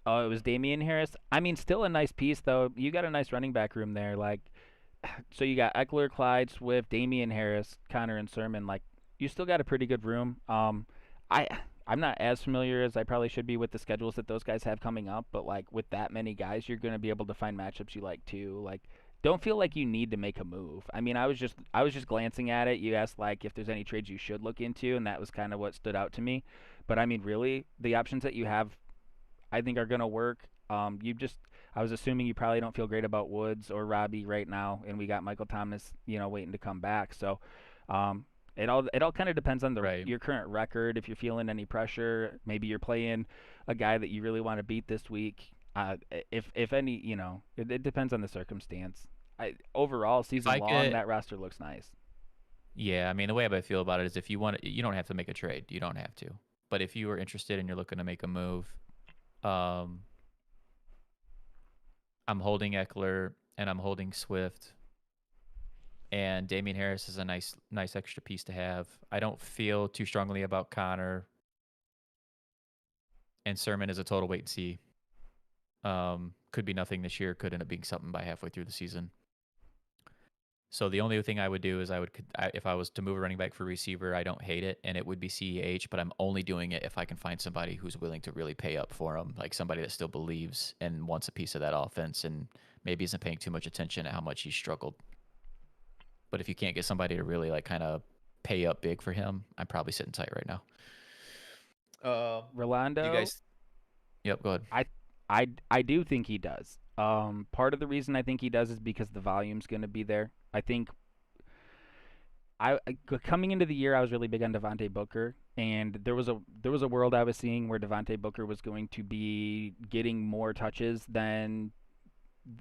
Oh, it was Damien Harris. I mean, still a nice piece though. You got a nice running back room there. Like, so you got Eckler, Clyde, Swift, Damien Harris, Connor, and Sermon. Like, you still got a pretty good room. I I'm not as familiar as I probably should be with the schedules that those guys have coming up, but like with that many guys, you're gonna be able to find matchups you like too. Like, don't feel like you need to make a move. I mean, I was just glancing at it. You asked like if there's any trades you should look into, and that was kind of what stood out to me. But I mean, really, the options that you have I think are going to work. I was assuming you probably don't feel great about Woods or Robbie right now, and we got Michael Thomas, waiting to come back. So, it all kind of depends on Right. your current record. If you're feeling any pressure, maybe you're playing a guy that you really want to beat this week. If any, it depends on the circumstance. Overall, season I long, could that roster looks nice. Yeah, I mean the way I feel about it is if you want it, you don't have to make a trade. You don't have to. But if you are interested and you're looking to make a move, um I'm holding Eckler and I'm holding Swift. and Damien Harris is a nice extra piece to have. I don't feel too strongly about Connor, and Sermon is a total wait and see. Could be nothing this year. Could end up being something by halfway through the season. So the only thing I would do is if I was to move a running back for receiver, I don't hate it, and it would be CEH, but I'm only doing it if I can find somebody who's willing to really pay up for him, like somebody that still believes and wants a piece of that offense and maybe isn't paying too much attention to how much he's struggled. But if you can't get somebody to really like kind of pay up big for him, I'm probably sitting tight right now. You Rolando, guys, yep, go ahead. I do think he does. Part of the reason I think he does is because the volume's going to be there. I think coming into the year, I was really big on Devonte Booker, and there was a world I was seeing where Devonte Booker was going to be getting more touches than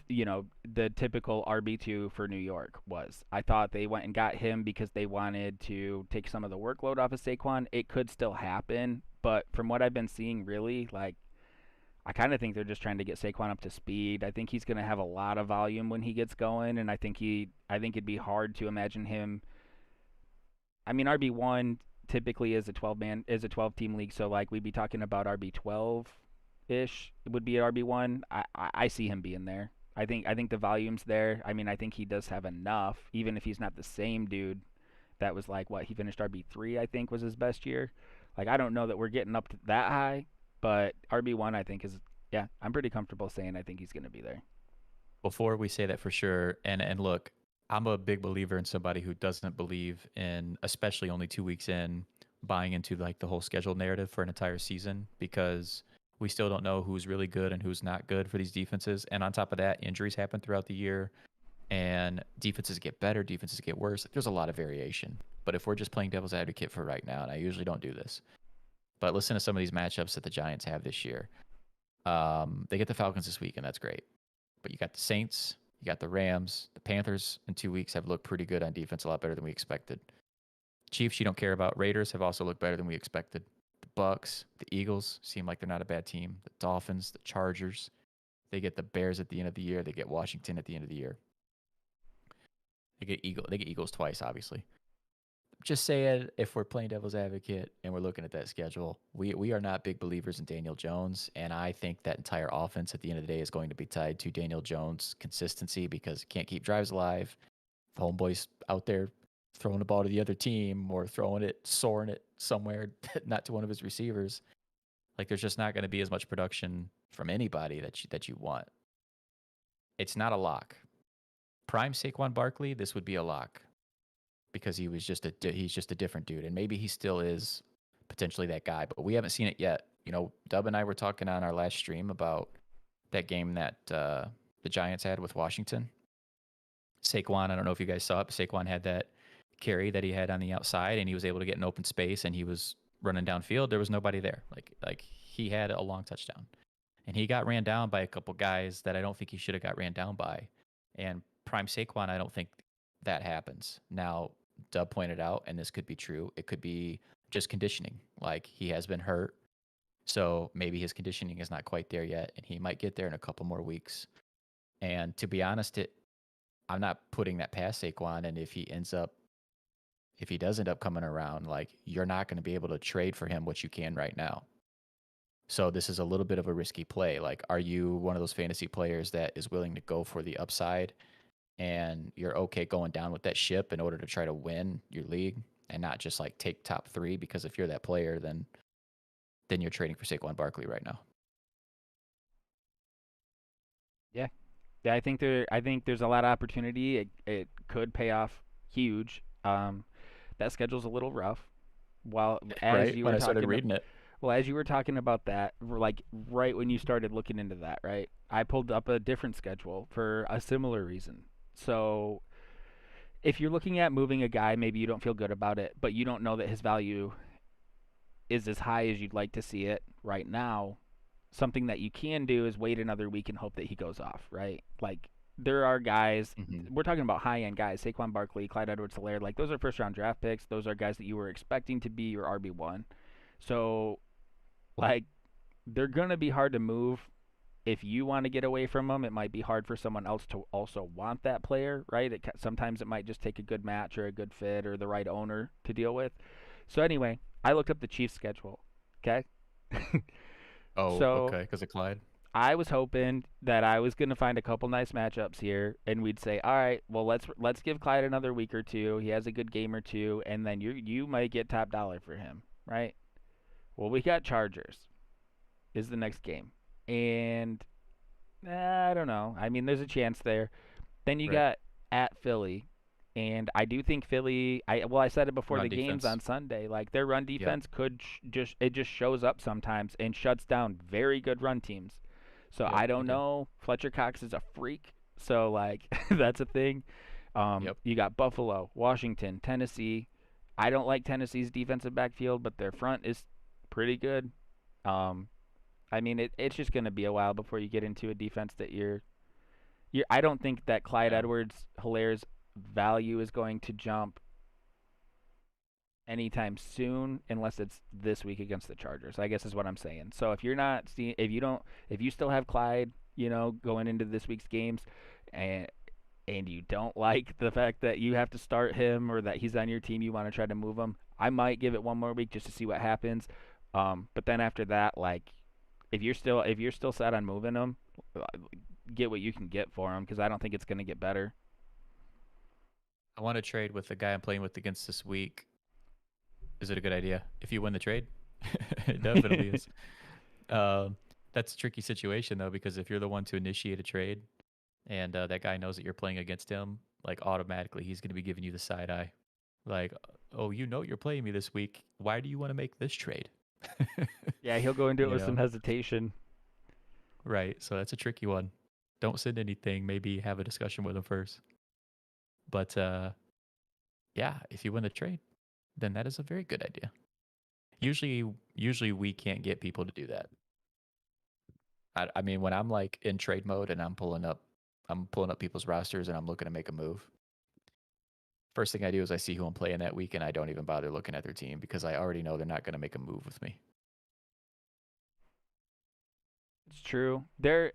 the typical RB2 for New York was. I thought they went and got him because they wanted to take some of the workload off of Saquon. It could still happen, but from what I've been seeing, really, like I kind of think they're just trying to get Saquon up to speed. I think he's going to have a lot of volume when he gets going, and I think it'd be hard to imagine him. I mean, RB1 typically is a 12 team league, so like we'd be talking about RB12 ish. It would be at RB1. I see him being there. I think the volume's there. I mean, I think he does have enough, even if he's not the same dude that was like what he finished RB3. I think was his best year. Like I don't know that we're getting up to that high, but RB1 I think is, yeah. I'm pretty comfortable saying I think he's going to be there. Before we say that for sure, and look, I'm a big believer in somebody who doesn't believe in, especially only 2 weeks in, buying into like the whole schedule narrative for an entire season, because we still don't know who's really good and who's not good for these defenses. And on top of that, injuries happen throughout the year, and defenses get better, defenses get worse. There's a lot of variation. But if we're just playing devil's advocate for right now, and I usually don't do this, but listen to some of these matchups that the Giants have this year. They get the Falcons this week, and that's great. But you got the Saints, you got the Rams, the Panthers in 2 weeks have looked pretty good on defense, a lot better than we expected. Chiefs, you don't care about. Raiders have also looked better than we expected. The Bucks, the Eagles seem like they're not a bad team. The Dolphins, the Chargers. They get the Bears at the end of the year. They get Washington at the end of the year. They get Eagles twice, obviously. Just saying, if we're playing devil's advocate and we're looking at that schedule, we are not big believers in Daniel Jones, and I think that entire offense at the end of the day is going to be tied to Daniel Jones' consistency, because can't keep drives alive. If homeboy's out there throwing the ball to the other team or soaring it somewhere, not to one of his receivers, like there's just not going to be as much production from anybody that you want. It's not a lock. Prime Saquon Barkley, this would be a lock, because he's just a different dude, and maybe he still is potentially that guy, but we haven't seen it yet. Dub and I were talking on our last stream about that game that the Giants had with Washington. Saquon, I don't know if you guys saw it, but Saquon had that carry that he had on the outside, and he was able to get an open space, and he was running downfield. There was nobody there. Like he had a long touchdown, and he got ran down by a couple guys that I don't think he should have got ran down by. And prime Saquon, I don't think that happens. Now, Dub pointed out, and this could be true, it could be just conditioning. Like he has been hurt, so maybe his conditioning is not quite there yet, and he might get there in a couple more weeks. And to be honest, I'm not putting that past Saquon, and if he does end up coming around, like you're not going to be able to trade for him what you can right now. So this is a little bit of a risky play. Like, are you one of those fantasy players that is willing to go for the upside, and you're okay going down with that ship in order to try to win your league and not just like take top 3? Because if you're that player, then you're trading for Saquon Barkley right now. Yeah, yeah. I think there's a lot of opportunity. It could pay off huge. That schedule's a little rough. While as Right you when were I started talking, reading it. well, as you were talking about that, like right when you started looking into that, right? I pulled up a different schedule for a similar reason. So if you're looking at moving a guy, maybe you don't feel good about it, but you don't know that his value is as high as you'd like to see it right now. Something that you can do is wait another week and hope that he goes off, right? Like there are guys, Mm-hmm. we're talking about high end guys, Saquon Barkley, Clyde Edwards-Helaire, like those are first round draft picks. Those are guys that you were expecting to be your RB1. So like they're going to be hard to move if you want to get away from him, it might be hard for someone else to also want that player, right? Sometimes it might just take a good match or a good fit or the right owner to deal with. So anyway, I looked up the Chiefs schedule. Okay. Oh, So okay, because of Clyde. I was hoping that I was going to find a couple nice matchups here, and we'd say, all right, well let's give Clyde another week or two. He has a good game or two, and then you might get top dollar for him, right? Well, we got Chargers is the next game, and I don't know. I mean, there's a chance there. Then you Right. got at Philly, and I do think Philly. I said it before Run the games defense. on Sunday. Like their run Yep. defense could just shows up sometimes and shuts down very good run teams. So Yep, I they don't do. know. Fletcher Cox is a freak. So like that's a thing. Yep. You got Buffalo, Washington, Tennessee. I don't like Tennessee's defensive backfield, but their front is pretty good. Um, I mean, it's just going to be a while before you get into a defense that I don't think that Clyde Yeah. Edwards-Hilaire's value is going to jump anytime soon unless it's this week against the Chargers. I guess is what I'm saying. So if you're not seeing if you still have Clyde, going into this week's games and you don't like the fact that you have to start him or that he's on your team, you want to try to move him, I might give it one more week just to see what happens. But then after that, like if you're still set on moving him, get what you can get for him because I don't think it's going to get better. I want to trade with the guy I'm playing with against this week. Is it a good idea if you win the trade? It definitely is. That's a tricky situation though, because if you're the one to initiate a trade and that guy knows that you're playing against him, like automatically he's going to be giving you the side eye. Like, oh, you're playing me this week. Why do you want to make this trade? Yeah, he'll go into it You with some know, hesitation. right. So that's a tricky one. Don't send anything. Maybe have a discussion with him first. But yeah, if you win the trade, then that is a very good idea. Usually we can't get people to do that. I mean, when I'm like in trade mode and I'm pulling up people's rosters and I'm looking to make a move. First thing I do is I see who I'm playing that week and I don't even bother looking at their team because I already know they're not going to make a move with me. It's true. There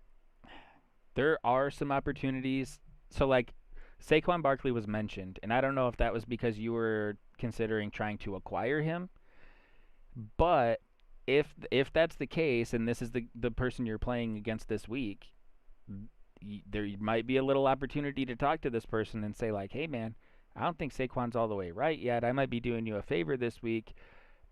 are some opportunities. So like Saquon Barkley was mentioned, and I don't know if that was because you were considering trying to acquire him, but if that's the case and this is the person you're playing against this week, there might be a little opportunity to talk to this person and say like, "Hey man, I don't think Saquon's all the way right yet. I might be doing you a favor this week."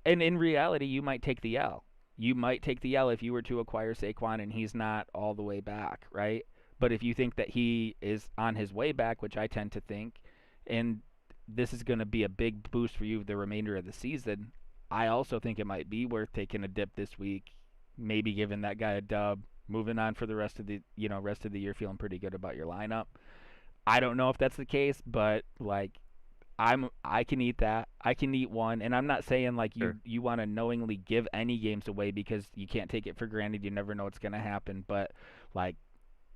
And in reality, you might take the L. You might take the L if you were to acquire Saquon and he's not all the way back, right? But if you think that he is on his way back, which I tend to think, and this is going to be a big boost for you the remainder of the season, I also think it might be worth taking a dip this week, maybe giving that guy a dub, moving on for the rest of the year feeling pretty good about your lineup. I don't know if that's the case, but like I can eat that. I can eat one, and I'm not saying like Sure. you want to knowingly give any games away because you can't take it for granted. You never know what's going to happen, but like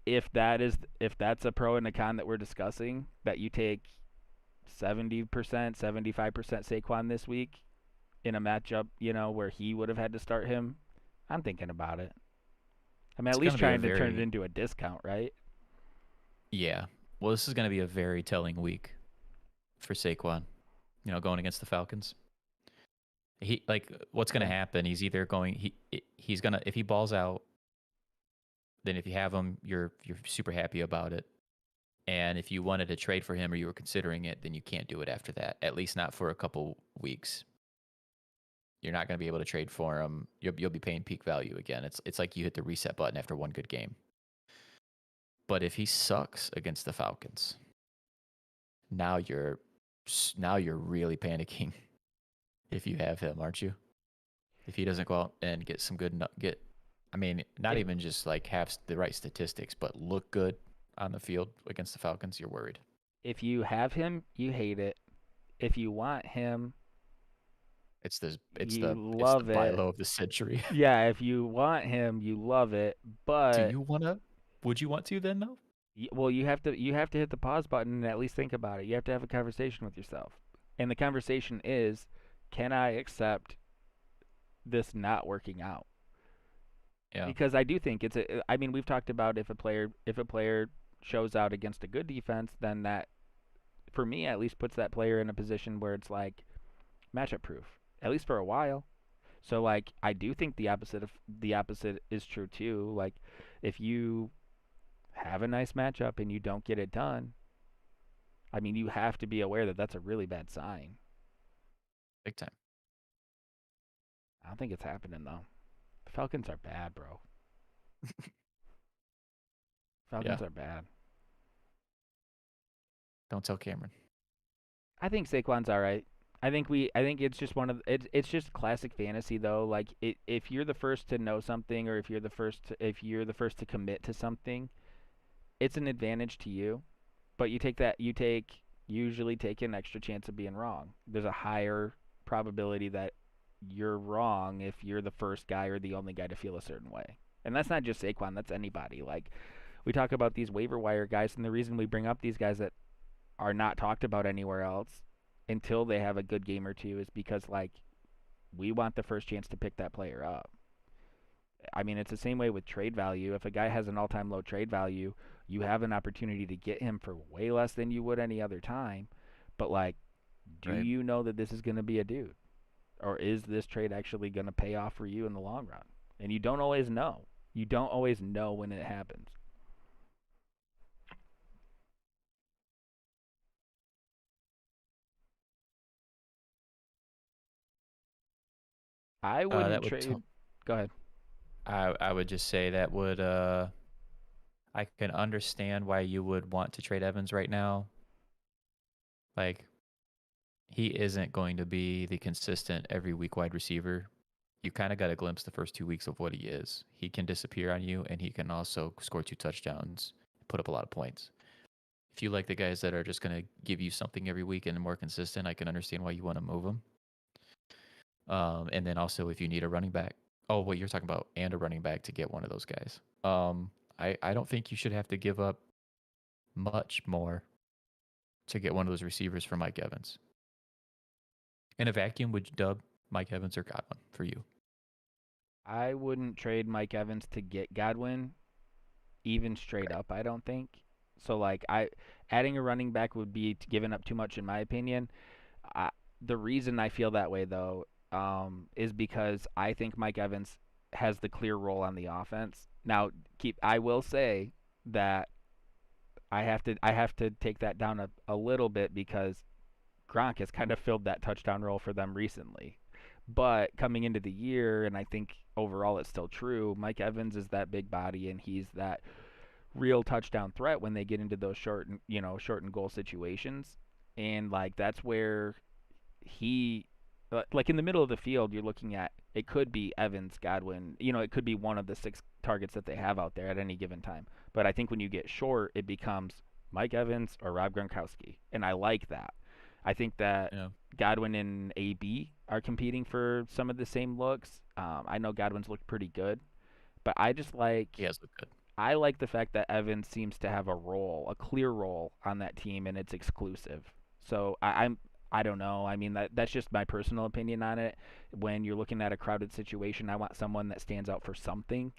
if that's a pro and a con that we're discussing, that you take 70%, 75% Saquon this week in a matchup, where he would have had to start him, I'm thinking about it. I mean, at It's going least to be a trying to turn it very into a discount, right? yeah. Well, this is going to be a very telling week for Saquon. Going against the Falcons. He like what's going to Yeah. happen? He's either he's going to if he balls out, then if you have him, you're super happy about it. And if you wanted to trade for him or you were considering it, then you can't do it after that. At least not for a couple weeks. You're not going to be able to trade for him. You'll be paying peak value again. It's like you hit the reset button after one good game. But if he sucks against the Falcons, now you're really panicking if you have him, aren't you? If he doesn't go out and get some good I mean, not If even just like have the right statistics, but look good on the field against the Falcons, you're worried. if you have him, you hate it. If you want him, It's the it's you the it's the love buy it. low of the century. Yeah, if you want him, you love it. Do But you want to? Would you want to then though? well, you have to hit the pause button and at least think about it. You have to have a conversation with yourself. And the conversation is, can I accept this not working out? Yeah. because I do think it's a. I mean, we've talked about if a player shows out against a good defense, then that for me at least puts that player in a position where it's like matchup proof, at least for a while. So like I do think the opposite is true too. Like if you have a nice matchup and you don't get it done, I mean you have to be aware that that's a really bad sign. Big time. I don't think it's happening though. The Falcons are bad, bro. Yeah. Falcons are bad. Don't tell Cameron. I think Saquon's all right. I think it's just one of it's just classic fantasy though. Like if you're the first to know something or if you're the first to commit to something, it's an advantage to you. But you usually take an extra chance of being wrong. There's a higher probability that you're wrong if you're the first guy or the only guy to feel a certain way. And that's not just Saquon, that's anybody. Like we talk about these waiver wire guys, and the reason we bring up these guys that are not talked about anywhere else until they have a good game or two is because like we want the first chance to pick that player up. I mean, it's the same way with trade value. If a guy has an all-time low trade value, you have an opportunity to get him for way less than you would any other time. But like, do Right. you know that this is going to be a dude? Or is this trade actually going to pay off for you in the long run? And you don't always know. You don't always know when it happens. I That wouldn't would trade. Go ahead. I would just say that would I can understand why you would want to trade Evans right now. Like he isn't going to be the consistent every week wide receiver. You kind of got a glimpse the first 2 weeks of what he is. He can disappear on you, and he can also score 2 touchdowns, put up a lot of points. If you like the guys that are just going to give you something every week and more consistent, I can understand why you want to move them. And then also if you need a running back. Oh, what you're talking about, and a running back to get one of those guys. I don't think you should have to give up much more to get one of those receivers for Mike Evans. In a vacuum, would you dub Mike Evans or Godwin for you? I wouldn't trade Mike Evans to get Godwin, even straight Right. up. I don't think. So like adding a running back would be giving up too much in my opinion. I, the reason I feel that way though, is because I think Mike Evans has the clear role on the offense. Now, I will say that I have to take that down a little bit because Gronk has kind of filled that touchdown role for them recently. But coming into the year, and I think overall it's still true, Mike Evans is that big body and he's that real touchdown threat when they get into those short and goal situations. And like that's where he like in the middle of the field you're looking at it could be Evans, Godwin, it could be one of the six targets that they have out there at any given time. But I think when you get short it becomes Mike Evans or Rob Gronkowski, and I like that. I think that Yeah. Godwin and AB are competing for some of the same looks. I know Godwin's looked pretty good, but He has looked good. I like the fact that Evans seems to have a role, a clear role on that team, and it's exclusive. So I don't know. I mean that's just my personal opinion on it. When you're looking at a crowded situation, I want someone that stands out for something.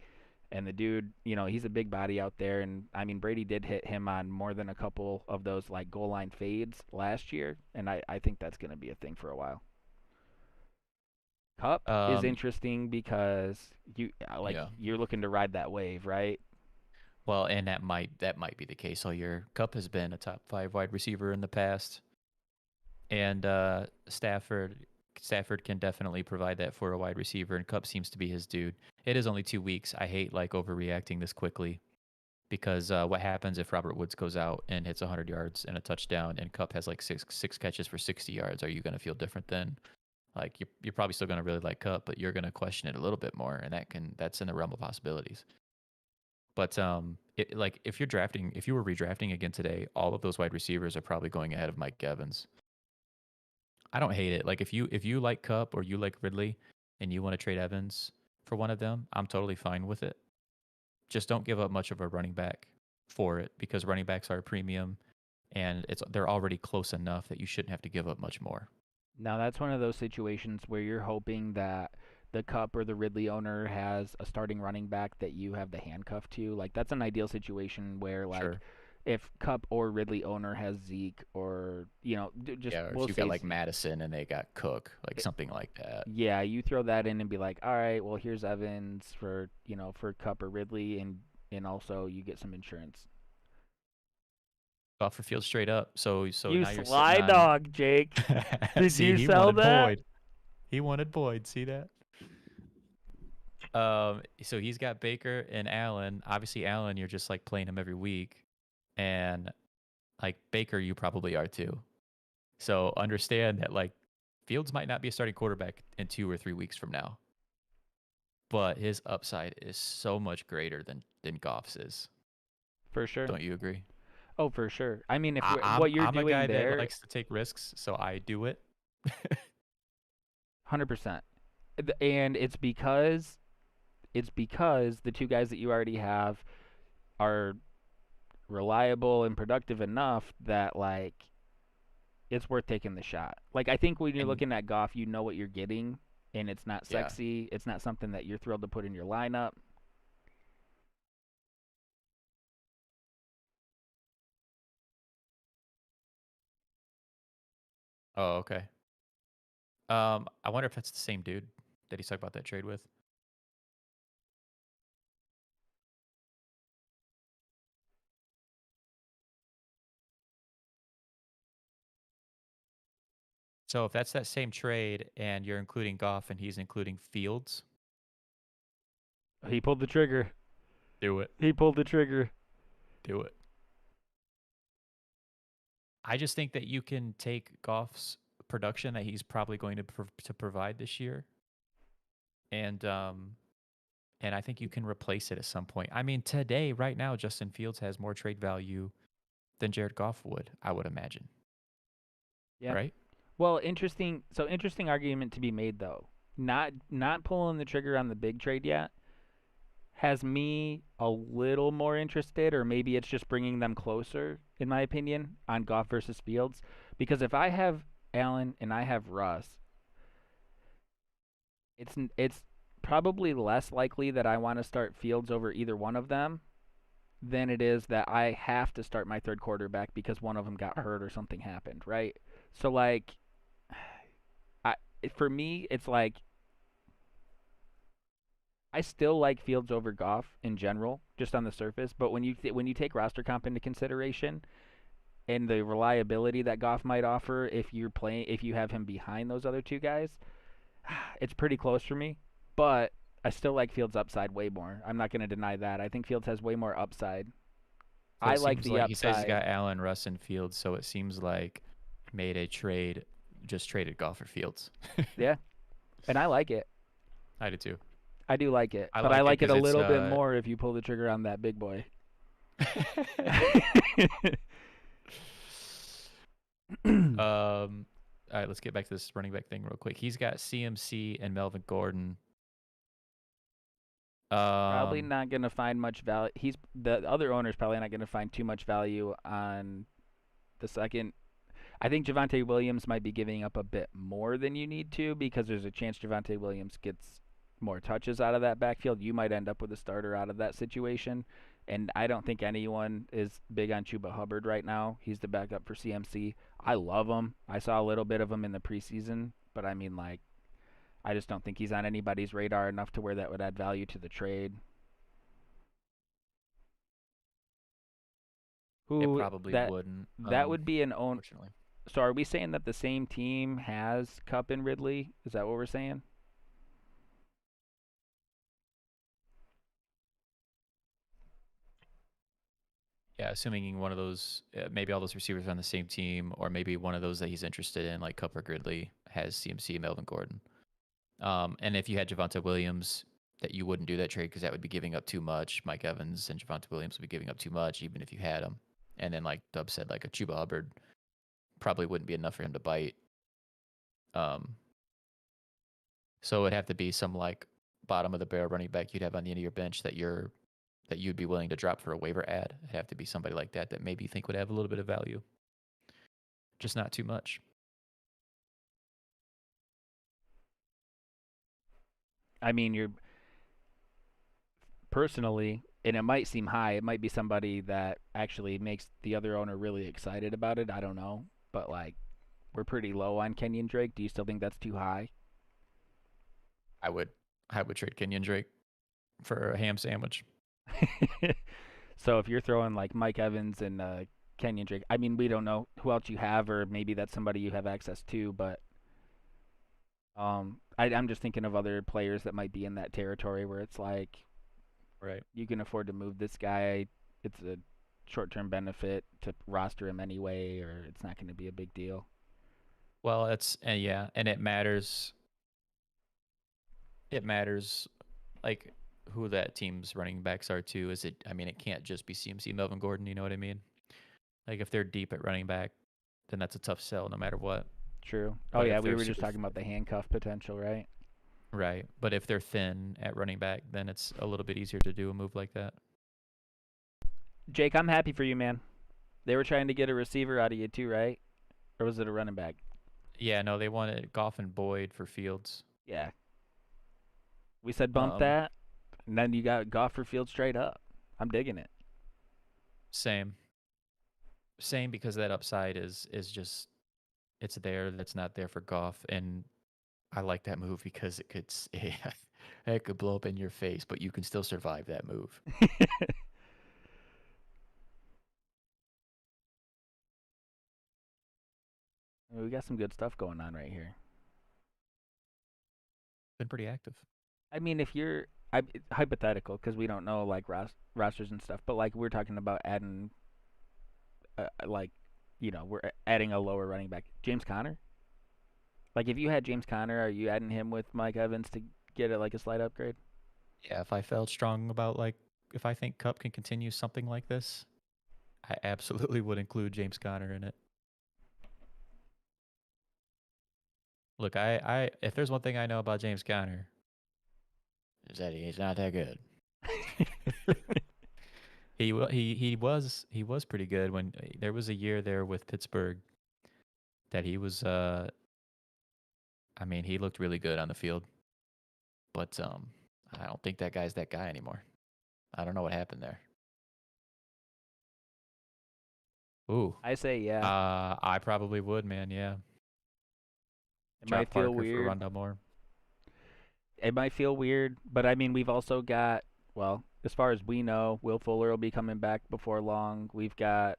And the dude, he's a big body out there, and I mean Brady did hit him on more than a couple of those like goal line fades last year, and I think that's going to be a thing for a while. Cup is Um, interesting because yeah. you're looking to ride that wave, right? Well, and that might be the case all year. Cup has been a top 5 wide receiver in the past, and Stafford can definitely provide that for a wide receiver, and Cup seems to be his dude. It is only 2 weeks. I hate like overreacting this quickly because what happens if Robert Woods goes out and hits 100 yards and a touchdown, and Cup has like six catches for 60 yards? Are you going to feel different then? Like you're probably still going to really like Cup, but you're going to question it a little bit more, and that's in the realm of possibilities. But like if you were redrafting again today, all of those wide receivers are probably going ahead of Mike Evans. I don't hate it. Like if you like Cup or you like Ridley and you want to trade Evans for one of them, I'm totally fine with it. Just don't give up much of a running back for it because running backs are a premium and they're already close enough that you shouldn't have to give up much more. Now that's one of those situations where you're hoping that the Cup or the Ridley owner has a starting running back that you have the handcuff to. Like that's an ideal situation where like Sure. if Cup or Ridley owner has Zeke or just Yeah, or if we'll you got say like Madison and they got Cook, like something like that. yeah, you throw that in and be like, all right, well here's Evans for for Cup or Ridley and also you get some insurance. Off for Field straight up. So You now you're sitting sly on. dog, Jake. Did See, you he sell wanted that? Boyd. He wanted Boyd. See that? So he's got Baker and Allen. Obviously, Allen, you're just like playing him every week, and like Baker, you probably are too. So understand that like Fields might not be a starting quarterback in 2 or 3 weeks from now, but his upside is so much greater than Goff's is. For sure. Don't you agree? Oh, for sure. I mean, if I, what I'm you're I'm a doing guy that there, likes to take risks, so I do it. 100%. And it's because the two guys that you already have are reliable and productive enough that like it's worth taking the shot. Like I think when you're And looking at Goff, you know what you're getting and it's not yeah. sexy. It's not something that you're thrilled to put in your lineup. Oh, okay. I wonder if that's the same dude that he's talking about that trade with. So if that's that same trade and you're including Goff and he's including Fields, He pulled the trigger. do it. He pulled the trigger. Do it. I just think that you can take Goff's production that he's probably going to provide this year, and I think you can replace it at some point. I mean, today, right now, Justin Fields has more trade value than Jared Goff would, I would imagine. Yeah. Right? Well, interesting. So interesting argument to be made though. Not pulling the trigger on the big trade yet has me a little more interested, or maybe it's just bringing them closer, in my opinion, on Goff versus Fields. Because if I have Allen and I have Russ, it's probably less likely that I want to start Fields over either one of them than it is that I have to start my third quarterback because one of them got hurt or something happened, right? So like, I for me, it's like I still like Fields over Goff in general, just on the surface. But when you take roster comp into consideration and the reliability that Goff might offer if you have him behind those other two guys, it's pretty close for me. But I still like Fields' upside way more. I'm not going to deny that. I think Fields has way more upside. So I it like seems the like he says he's upside. got Allen, Russ, and Fields. So it seems like made a trade, just traded Goff for Fields. Yeah, and I like it. I did too. I do like it, I but I like it like it because a it's little bit more if you pull the trigger on that big boy. All right, let's get back to this running back thing real quick. He's got CMC and Melvin Gordon. Probably not going to find much value. The other owner's probably not going to find too much value on the second. I think Javonte Williams might be giving up a bit more than you need to because there's a chance Javonte Williams gets more touches out of that backfield. You might end up with a starter out of that situation. And I don't think anyone is big on Chuba Hubbard right now. He's the backup for CMC. I love him. I saw a little bit of him in the preseason, but I mean, like, I just don't think he's on anybody's radar enough to where that would add value to the trade. It Who probably that wouldn't, that would be an own. unfortunately. So are we saying that the same team has Cup and Ridley? Is that what we're saying? Yeah, assuming one of those, maybe all those receivers are on the same team, or maybe one of those that he's interested in, like Cup or Gridley, has CMC and Melvin Gordon. And if you had Javonte Williams, that you wouldn't do that trade because that would be giving up too much. Mike Evans and Javonte Williams would be giving up too much, even if you had them. And then, like Dub said, like a Chuba Hubbard probably wouldn't be enough for him to bite. So it would have to be some like bottom of the barrel running back you'd have on the end of your bench that you'd be willing to drop for a waiver ad. It'd have to be somebody like that maybe you think would have a little bit of value, just not too much. I mean, you're personally, and it might seem high. It might be somebody that actually makes the other owner really excited about it. I don't know, but like we're pretty low on Kenyan Drake. Do you still think that's too high? I would I would trade Kenyan Drake for a ham sandwich. So if you're throwing like Mike Evans and Kenyan Drake, I mean, we don't know who else you have, or maybe that's somebody you have access to, but I'm just thinking of other players that might be in that territory where it's like Right. you can afford to move this guy. It's a short-term benefit to roster him anyway, or it's not going to be a big deal. Well, it's yeah, and it matters. It matters, like who that team's running backs are too. Is it? I mean, it can't just be CMC, Melvin Gordon. You know what I mean? Like if they're deep at running back, then that's a tough sell no matter what. True. Oh But yeah, if we they're were just super talking about the handcuff potential, right? right, but if they're thin at running back, then it's a little bit easier to do a move like that. Jake, I'm happy for you, man. They were trying to get a receiver out of you too, right? Or was it a running back? Yeah, no, they wanted Goff and Boyd for Fields. Yeah. We said bump Um, that, and then you got Goff for Field straight up. I'm digging it. same, same because that upside is just it's there. That's not there for Goff, and I like that move because it could it could blow up in your face, but you can still survive that move. We got some good stuff going on right here. Been pretty active. I mean, if you're it's hypothetical because we don't know like rosters and stuff, but like we're talking about adding, like, we're adding a lower running back, James Conner. Like if you had James Conner, are you adding him with Mike Evans to get it like a slight upgrade? Yeah, if I felt strong about like if I think Cup can continue something like this, I absolutely would include James Conner in it. Look, I if there's one thing I know about James Conner, is that he's not that good. He was pretty good when there was a year there with Pittsburgh that he was I mean, he looked really good on the field, but I don't think that guy's that guy anymore. I don't know what happened there. Ooh. I say yeah. I probably would, man. Yeah. It Drop might feel Parker for weird. Rondell Moore. It might feel weird, but I mean, we've also got, well, as far as we know, Will Fuller will be coming back before long. We've got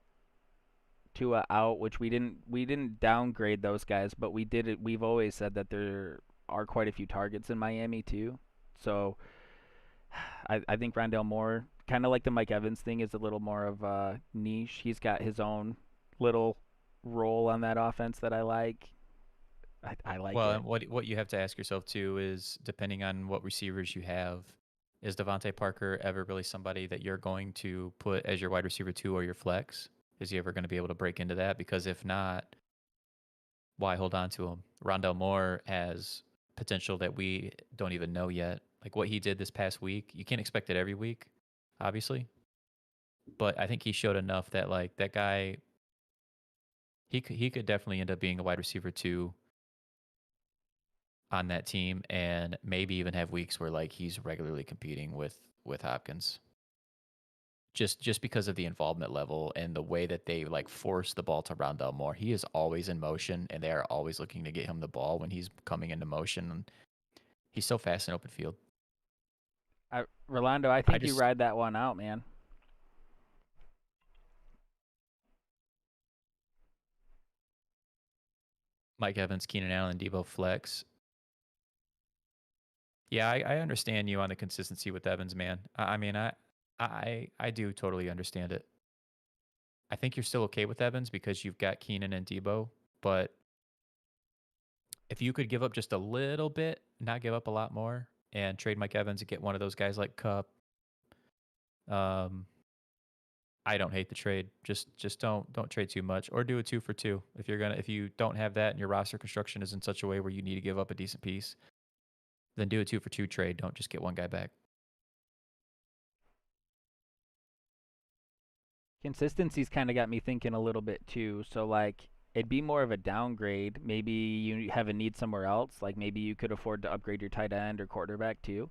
Tua out, which we didn't downgrade those guys, but we did it. We've always said that there are quite a few targets in Miami too. So I think Rondell Moore, kind of like the Mike Evans thing, is a little more of a niche. He's got his own little role on that offense that I like. I like Well, it. and what you have to ask yourself too is depending on what receivers you have, is Devontae Parker ever really somebody that you're going to put as your wide receiver 2 or your flex? Is he ever going to be able to break into that? Because if not, why hold on to him? Rondell Moore has potential that we don't even know yet. Like what he did this past week, you can't expect it every week, obviously. But I think he showed enough that like that guy, he could definitely end up being a wide receiver 2 on that team, and maybe even have weeks where like he's regularly competing with Hopkins. Just because of the involvement level and the way that they like force the ball to Rondell Moore. He is always in motion, and they are always looking to get him the ball when he's coming into motion. And he's so fast in open field. Rolando, I I think you just ride that one out, man. Mike Evans, Keenan Allen, Debo flex. Yeah, I understand you on the consistency with Evans, man. I mean, I do totally understand it. I think you're still okay with Evans because you've got Keenan and Debo, but if you could give up just a little bit, not give up a lot more, and trade Mike Evans and get one of those guys like Cup, um, I don't hate the trade. Just don't trade too much, or do a 2 for 2 if you don't have that and your roster construction is in such a way where you need to give up a decent piece, then do a 2 for 2 trade. Don't just get one guy back. Consistency's kind of got me thinking a little bit too. So like, it'd be more of a downgrade. Maybe you have a need somewhere else. Like maybe you could afford to upgrade your tight end or quarterback too.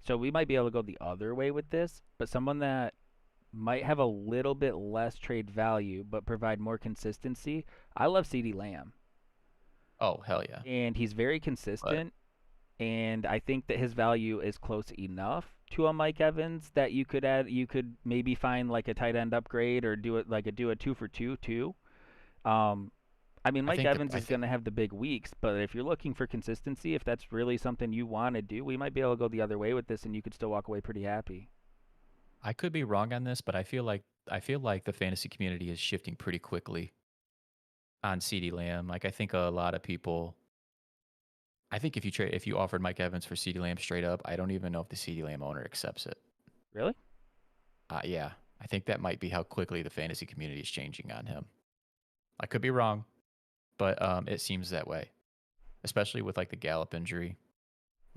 So we might be able to go the other way with this, but someone that might have a little bit less trade value but provide more consistency. I love CeeDee Lamb, Oh, hell yeah. and he's very But consistent, and I think that his value is close enough to a Mike Evans that you could maybe find like a tight end upgrade or do a 2 for 2 too. Um I mean, Mike Evans I is going think to have the big weeks, but if you're looking for consistency, if that's really something you want to do, we might be able to go the other way with this, and you could still walk away pretty happy. I could be wrong on this, but I feel like the fantasy community is shifting pretty quickly on CeeDee Lamb. Like I think a lot of people I think if you offered Mike Evans for CeeDee Lamb straight up, I don't even know if the CeeDee Lamb owner accepts it. Really? Yeah, I think that might be how quickly the fantasy community is changing on him. I could be wrong, but it seems that way, especially with like the Gallup injury.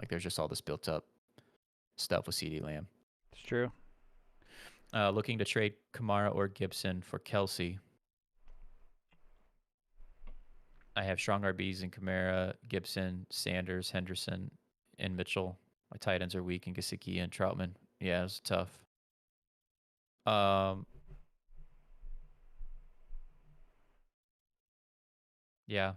Like there's just all this built up stuff with CeeDee Lamb. It's true. Looking to trade Kamara or Gibson for Kelsey. I have strong RBs in Kamara, Gibson, Sanders, Henderson, and Mitchell. My tight ends are weak in Gesicki and Troutman. Yeah, it's tough. Um, yeah,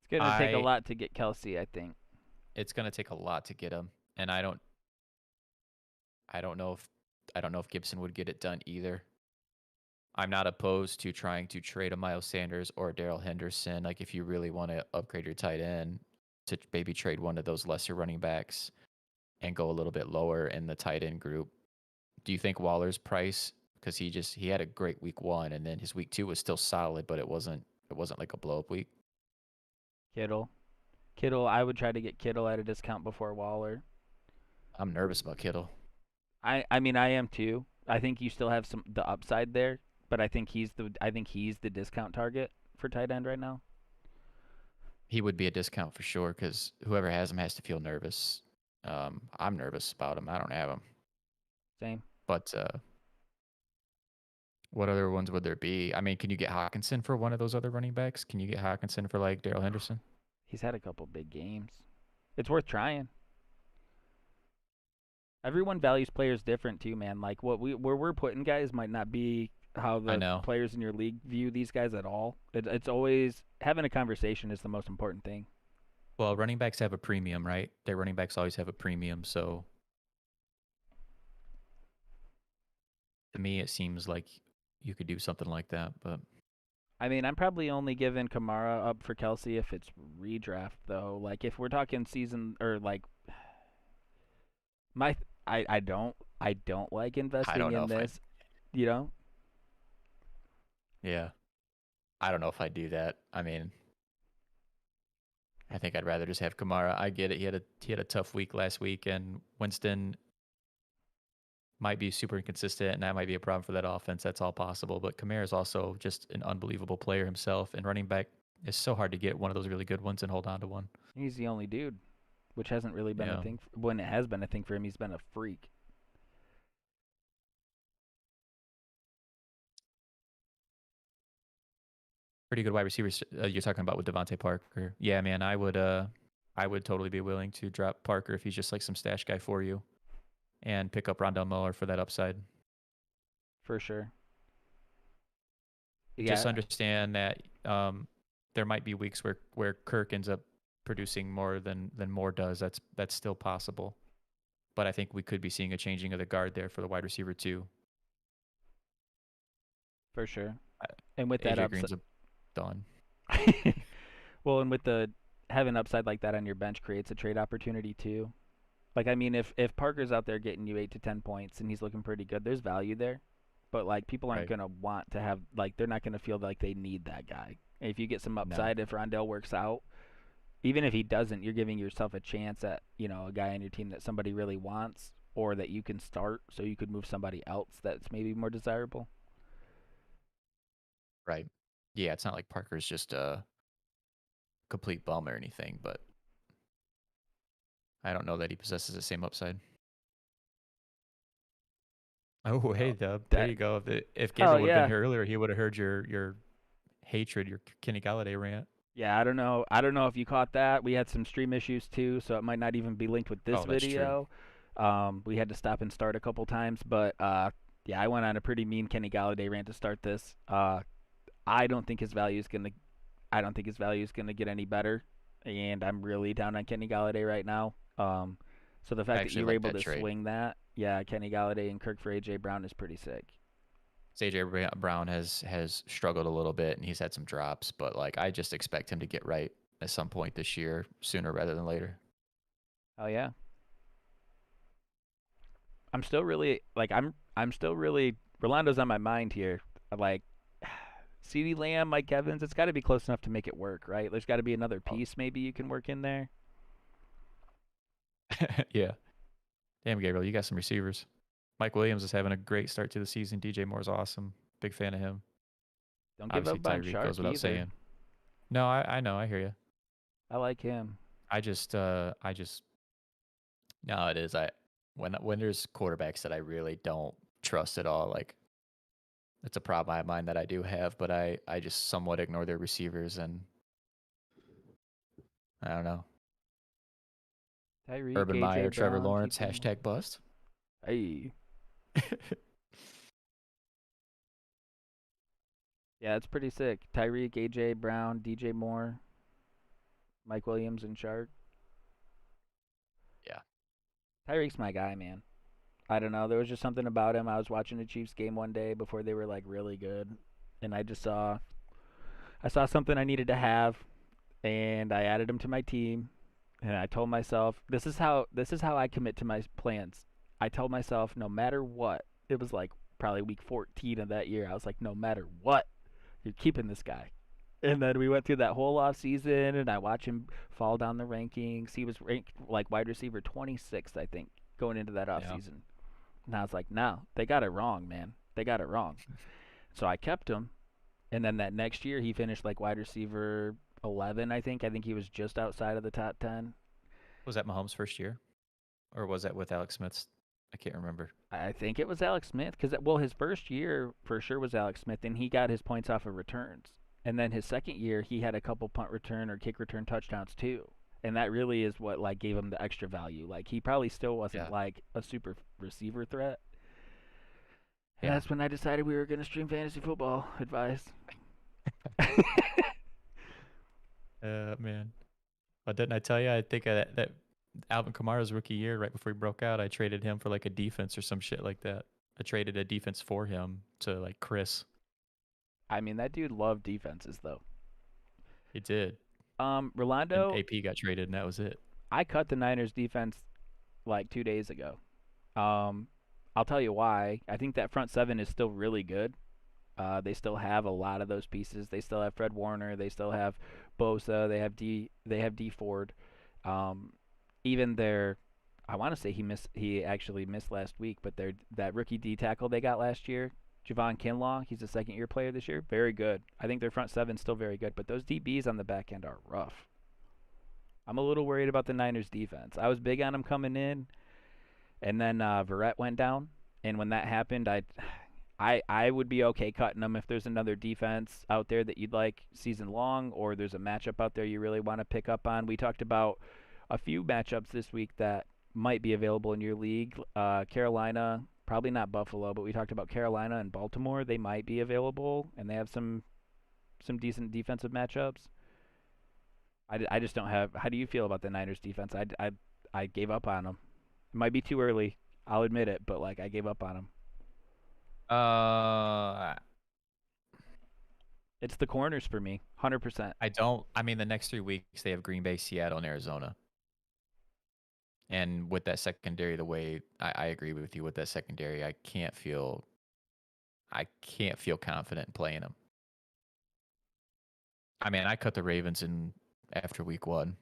It's going to take a I. lot to get Kelsey, I think. It's gonna take a lot to get him, and I don't know if I don't know if Gibson would get it done either. I'm not opposed to trying to trade a Milo Sanders or a Daryl Henderson. Like if you really want to upgrade your tight end, to maybe trade one of those lesser running backs and go a little bit lower in the tight end group. Do you think Waller's price, because he had a great week 1 and then his week 2 was still solid, but it wasn't like a blow up week? Kittle. Kittle, I would try to get Kittle at a discount before Waller. I'm nervous about Kittle. I mean I am too. I think you still have some the upside there, but I think he's the discount target for tight end right now. He would be a discount for sure because whoever has him has to feel nervous. I'm nervous about him. I don't have him, Same. but what other ones would there be? I mean, can you get Hawkinson for one of those other running backs? Can you get Hawkinson for like Daryl Henderson? He's had a couple big games. It's worth trying. Everyone values players different too, man. Like where we're putting guys might not be how I the know. players in your league view these guys at all. It's always having a conversation is the most important thing. Well, running backs have a premium, right? Their running backs always have a premium. So to me, it seems like you could do something like that. But I mean, I'm probably only giving Kamara up for Kelsey if it's redraft though. Like if we're talking season or like my I don't like I investing don't know in if I, this, you know? yeah, I don't know if I do that. I mean, I think I'd rather just have Kamara. I get it. He had a tough week last week, and Winston might be super inconsistent, and that might be a problem for that offense. That's all possible. But Kamara is also just an unbelievable player himself, and running back is so hard to get one of those really good ones and hold on to one. He's the only dude, which hasn't really been a Yeah, thing. When it has been a thing for him, he's been a freak. pretty good wide receivers. You're talking about with Devonte Parker. Yeah, man, I would totally be willing to drop Parker if he's just like some stash guy for you, and pick up Rondell Moore for that upside. For sure. Just Yeah, understand that there might be weeks where Kirk ends up producing more than Moore does. That's still possible. But I think we could be seeing a changing of the guard there for the wide receiver too. for sure. And with that AJ upside, Green's a done. well, and with the having upside like that on your bench creates a trade opportunity too. Like I mean, if Parker's out there getting you 8 to 10 points and he's looking pretty good, there's value there. But like people aren't Right. gonna want to have like they're not gonna feel like they need that guy. If you get some No. upside, if Rondell works out, even if he doesn't, you're giving yourself a chance at a guy on your team that somebody really wants or that you can start, so you could move somebody else that's maybe more desirable. Right. Yeah, it's not like Parker's just a complete bum or anything, but I don't know that he possesses the same upside. Oh, hey, So Dub. There that you go. If hell Gabriel would have been yeah. here earlier, he would have heard your hatred, your Kenny Golladay rant. Yeah, I don't know. I don't know if you caught that. We had some stream issues too, so it might not even be linked with this Oh, that's true. video. We had to stop and start a couple times, but yeah, I went on a pretty mean Kenny Galladay rant to start this. I don't think his value is gonna. I don't think his value is gonna get any better, and I'm really down on Kenny Galladay right now. So the I fact that actually you were like able that to trade. swing that, yeah, Kenny Galladay and Kirk for AJ Brown is pretty sick. Brown has struggled a little bit and he's had some drops, but like I just expect him to get right at some point this year, sooner rather than later. Oh yeah, I'm still really like I'm still really Rolando's on my mind here. Like CeeDee Lamb, Mike Evans, it's got to be close enough to make it work, right? There's got to be another Oh, piece maybe you can work in there. yeah. Damn, Gabriel, you got some receivers. Mike Williams is having a great start to the season. DJ Moore's awesome. Big fan of him. Don't give Obviously, up on Tyreek goes Shark without either. saying. No, I know. I hear you. I like him. I just, no, it is. When there's quarterbacks that I really don't trust at all, like it's a problem of mine that I do have, but I just somewhat ignore their receivers and I don't know. Tyreek, Urban AJ Meyer, Trevor Brown, Lawrence, DJ Moore. hashtag bust. Hey. Yeah, it's pretty sick. Tyreek, AJ Brown, DJ Moore, Mike Williams, and Shark. Yeah. Tyreek's my guy, man. I don't know. There was just something about him. I was watching the Chiefs game one day before they were like really good, and I saw something I needed to have, and I added him to my team. And I told myself, this is how I commit to my plans. I told myself, no matter what, it was like probably week 14 of that year. I was like, no matter what, you're keeping this guy. And then we went through that whole off season, and I watched him fall down the rankings. He was ranked like wide receiver 26th, I think, going into that off Yeah. season. And I was like, no, they got it wrong, man. They got it wrong. So I kept him, and then that next year he finished like wide receiver 11, I think. I think he was just outside of the top 10. Was that Mahomes' first year? Or was that with Alex Smith's? I can't remember. I think it was Alex Smith because well, his first year for sure was Alex Smith, and he got his points off of returns. And then his second year, he had a couple punt return or kick return touchdowns too. And that really is what like gave him the extra value. Like he probably still wasn't Yeah. like a super receiver threat. And Yeah. that's when I decided we were gonna stream fantasy football advice. Man. But didn't I tell you? I think that Alvin Kamara's rookie year, right before he broke out, I traded him for like a defense or some shit like that. I traded a defense for him to like Chris. I mean, that dude loved defenses though. He did. And Rolando, AP got traded, and that was it. I cut the Niners defense like 2 days ago. Um, I'll tell you why. I think that front seven is still really good. They still have a lot of those pieces. They still have Fred Warner. They still have Bosa. They have D. They have D Ford. Um, even their, I want to say he missed. He actually missed last week, but their that rookie D tackle they got last year, Javon Kinlaw. He's a second-year player this year. Very good. I think their front seven's still very good, but those DBs on the back end are rough. I'm a little worried about the Niners defense. I was big on them coming in, and then Verrett went down, and when that happened, I would be okay cutting them if there's another defense out there that you'd like season long, or there's a matchup out there you really want to pick up on. We talked about a few matchups this week that might be available in your league. Carolina, probably not Buffalo, but we talked about Carolina and Baltimore. They might be available, and they have some decent defensive matchups. I just don't have. How do you feel about the Niners defense? I gave up on them. It might be too early. I'll admit it, but like I gave up on them. Uh, It's the corners for me, 100%. I don't. I mean, the next 3 weeks they have Green Bay, Seattle, and Arizona. And with that secondary, the way I agree with you with that secondary, I can't feel confident in playing them. I mean, I cut the Ravens in after week 1.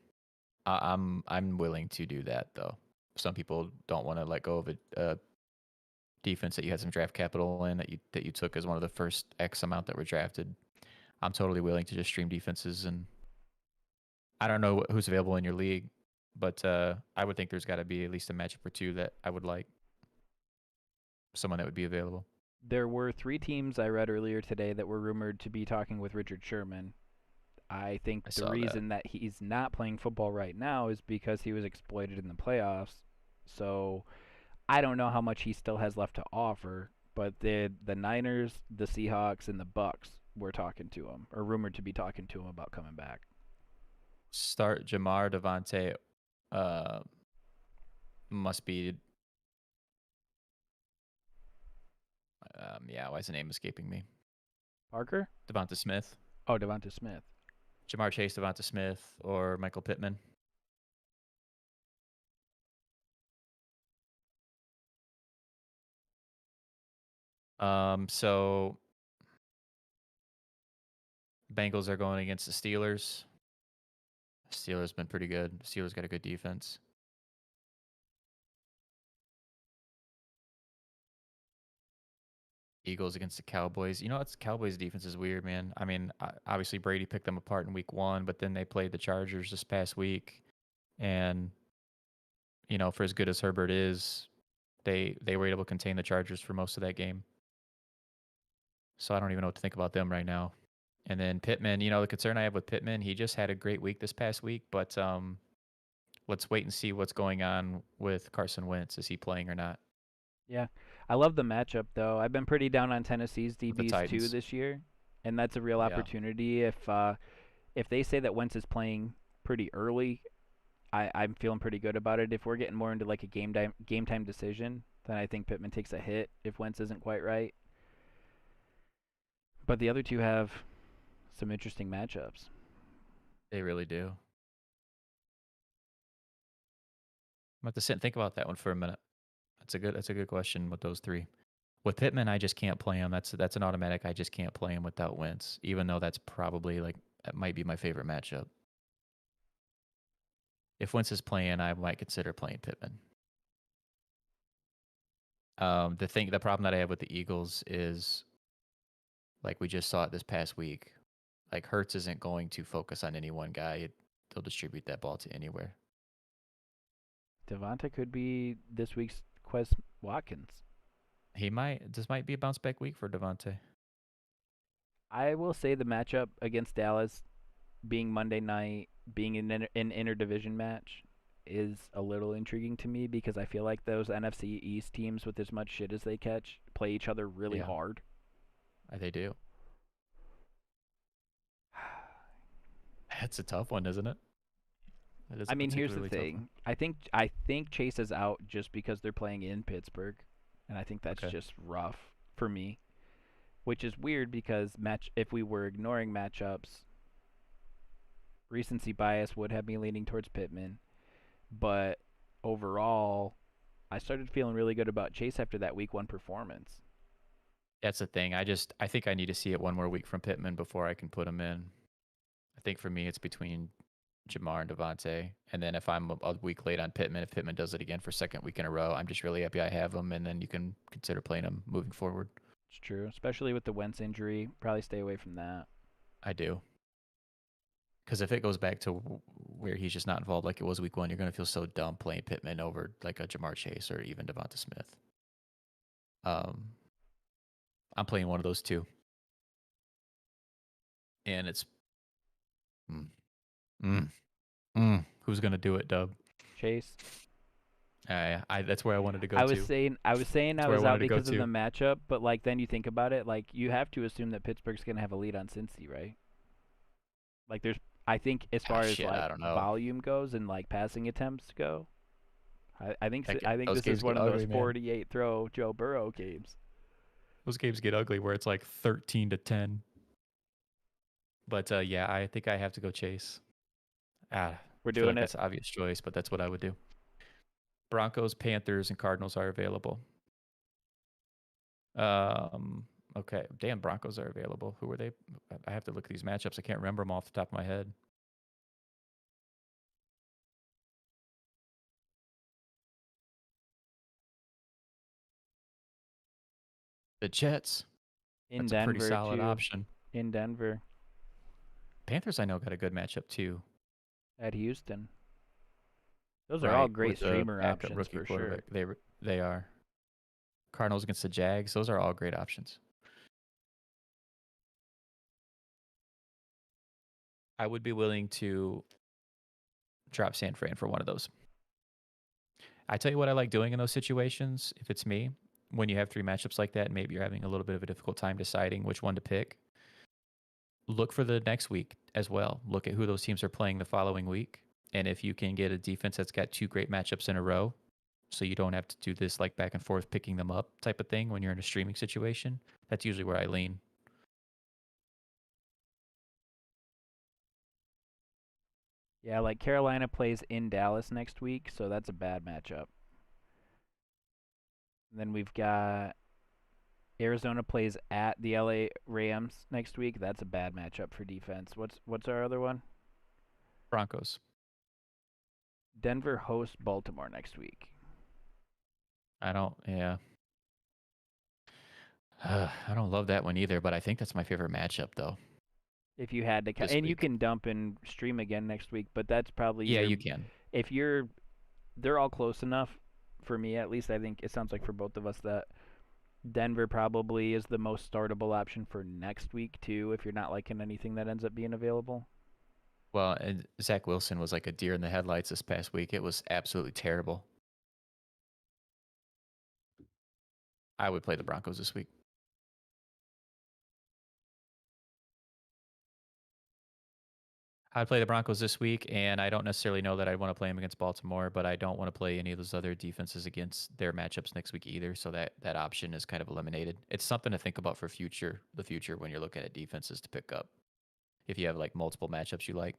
I'm willing to do that though. Some people don't want to let go of a defense that you had some draft capital in that you took as one of the first X amount that were drafted. I'm totally willing to just stream defenses, and I don't know who's available in your league, but I would think there's got to be at least a matchup or two that I would like. someone that would be available. There were 3 teams I read earlier today that were rumored to be talking with Richard Sherman. I think I the saw that. reason that he's not playing football right now is because he was exploited in the playoffs. So I don't know how much he still has left to offer, but the Niners, the Seahawks, and the Bucks were talking to him, or rumored to be talking to him about coming back. Start Jamar Devonte. Must be. Yeah, why is the name escaping me? Parker? Devonte Smith. Oh, Devonte Smith. Jamar Chase, Devonte Smith, or Michael Pittman. So Bengals are going against the Steelers. Steelers been pretty good. Steelers got a good defense. Eagles against the Cowboys. You know, it's Cowboys defense is weird, man. I mean, obviously Brady picked them apart in week 1, but then they played the Chargers this past week, and you know, for as good as Herbert is, they were able to contain the Chargers for most of that game. So I don't even know what to think about them right now. And then Pittman, you know, the concern I have with Pittman, he just had a great week this past week, but let's wait and see what's going on with Carson Wentz. Is he playing or not? Yeah, I love the matchup though. I've been pretty down on Tennessee's With the DBs too Titans. this year, and that's a real Yeah. opportunity. If they say that Wentz is playing pretty early, I'm feeling pretty good about it. If we're getting more into like a game time decision, then I think Pittman takes a hit if Wentz isn't quite right. But the other two have some interesting matchups. They really do. I'm about to sit and think about that one for a minute. That's a good question with those 3. With Pittman, I just can't play him. That's an automatic. I just can't play him without Wentz, even though that's probably like that might be my favorite matchup. If Wentz is playing, I might consider playing Pittman. The problem that I have with the Eagles is, like we just saw it this past week, like Hurts isn't going to focus on any one guy. They'll distribute that ball to anywhere. Devonta could be this week's Quez Watkins. This might be a bounce back week for Devonte. I will say the matchup against Dallas being Monday night, being an interdivision match, is a little intriguing to me because I feel like those NFC East teams, with as much shit as they catch, play each other really Yeah, hard. they do. That's a tough one, isn't it? That is I a mean, here's the particularly tough one. thing. I think Chase is out just because they're playing in Pittsburgh, and I think that's Okay. just rough for me, which is weird because if we were ignoring matchups, recency bias would have me leaning towards Pittman, but overall, I started feeling really good about Chase after that week 1 performance. That's the thing. I think I need to see it one more week from Pittman before I can put him in. I think for me it's between Jamar and Devontae. And then if I'm a week late on Pittman, if Pittman does it again for second week in a row, I'm just really happy I have him, and then you can consider playing him moving forward. It's true, especially with the Wentz injury. Probably stay away from that. I do. Because if it goes back to where he's just not involved like it was week 1, you're going to feel so dumb playing Pittman over like a Jamar Chase or even Devonta Smith. I'm playing one of those 2. And it's mm, who's going to do it, Dub? Chase. That's where I wanted to go I was to. saying I was saying That's I where I was wanted out to go because of the to. matchup, but like then you think about it, like you have to assume that Pittsburgh's gonna have a lead on Cincy, right? Like there's, I think as far as Shit, like I don't know. volume goes and like passing attempts go, Heck, I think those this is games get one of those ugly, man. 48 throw Joe Burrow games. Those games get ugly where it's like 13-10. But yeah, I think I have to go Chase. I We're feel doing like it. that's an obvious choice, but that's what I would do. Broncos, Panthers, and Cardinals are available. Okay. Damn, Broncos are available. Who are they? I have to look at these matchups. I can't remember them off the top of my head. The Jets. In That's a pretty Denver solid too. option. In Denver Panthers, I know, got a good matchup too. at Houston. Those are all Right, great with the streamer backup options rookie for sure. quarterback. They are. Cardinals against the Jags. Those are all great options. I would be willing to drop San Fran for one of those. I tell you what I like doing in those situations, if it's me, when you have 3 matchups like that, and maybe you're having a little bit of a difficult time deciding which one to pick, look for the next week as well. Look at who those teams are playing the following week. And if you can get a defense that's got 2 great matchups in a row, so you don't have to do this like back and forth picking them up type of thing when you're in a streaming situation, that's usually where I lean. Yeah, like Carolina plays in Dallas next week, so that's a bad matchup. And then we've got Arizona plays at the LA Rams next week. That's a bad matchup for defense. What's our other one? Broncos. Denver hosts Baltimore next week. I don't love that one either, but I think that's my favorite matchup though. If you had to, and you can dump and stream again next week, but that's probably you can. If they're all close enough for me at least. I think it sounds like for both of us that Denver probably is the most startable option for next week too. If you're not liking anything that ends up being available. Well, and Zach Wilson was like a deer in the headlights this past week. It was absolutely terrible. I would play the Broncos this week. I'd play the Broncos this week, and I don't necessarily know that I'd want to play them against Baltimore, but I don't want to play any of those other defenses against their matchups next week either, so that option is kind of eliminated. It's something to think about for the future when you're looking at defenses to pick up if you have like multiple matchups you like.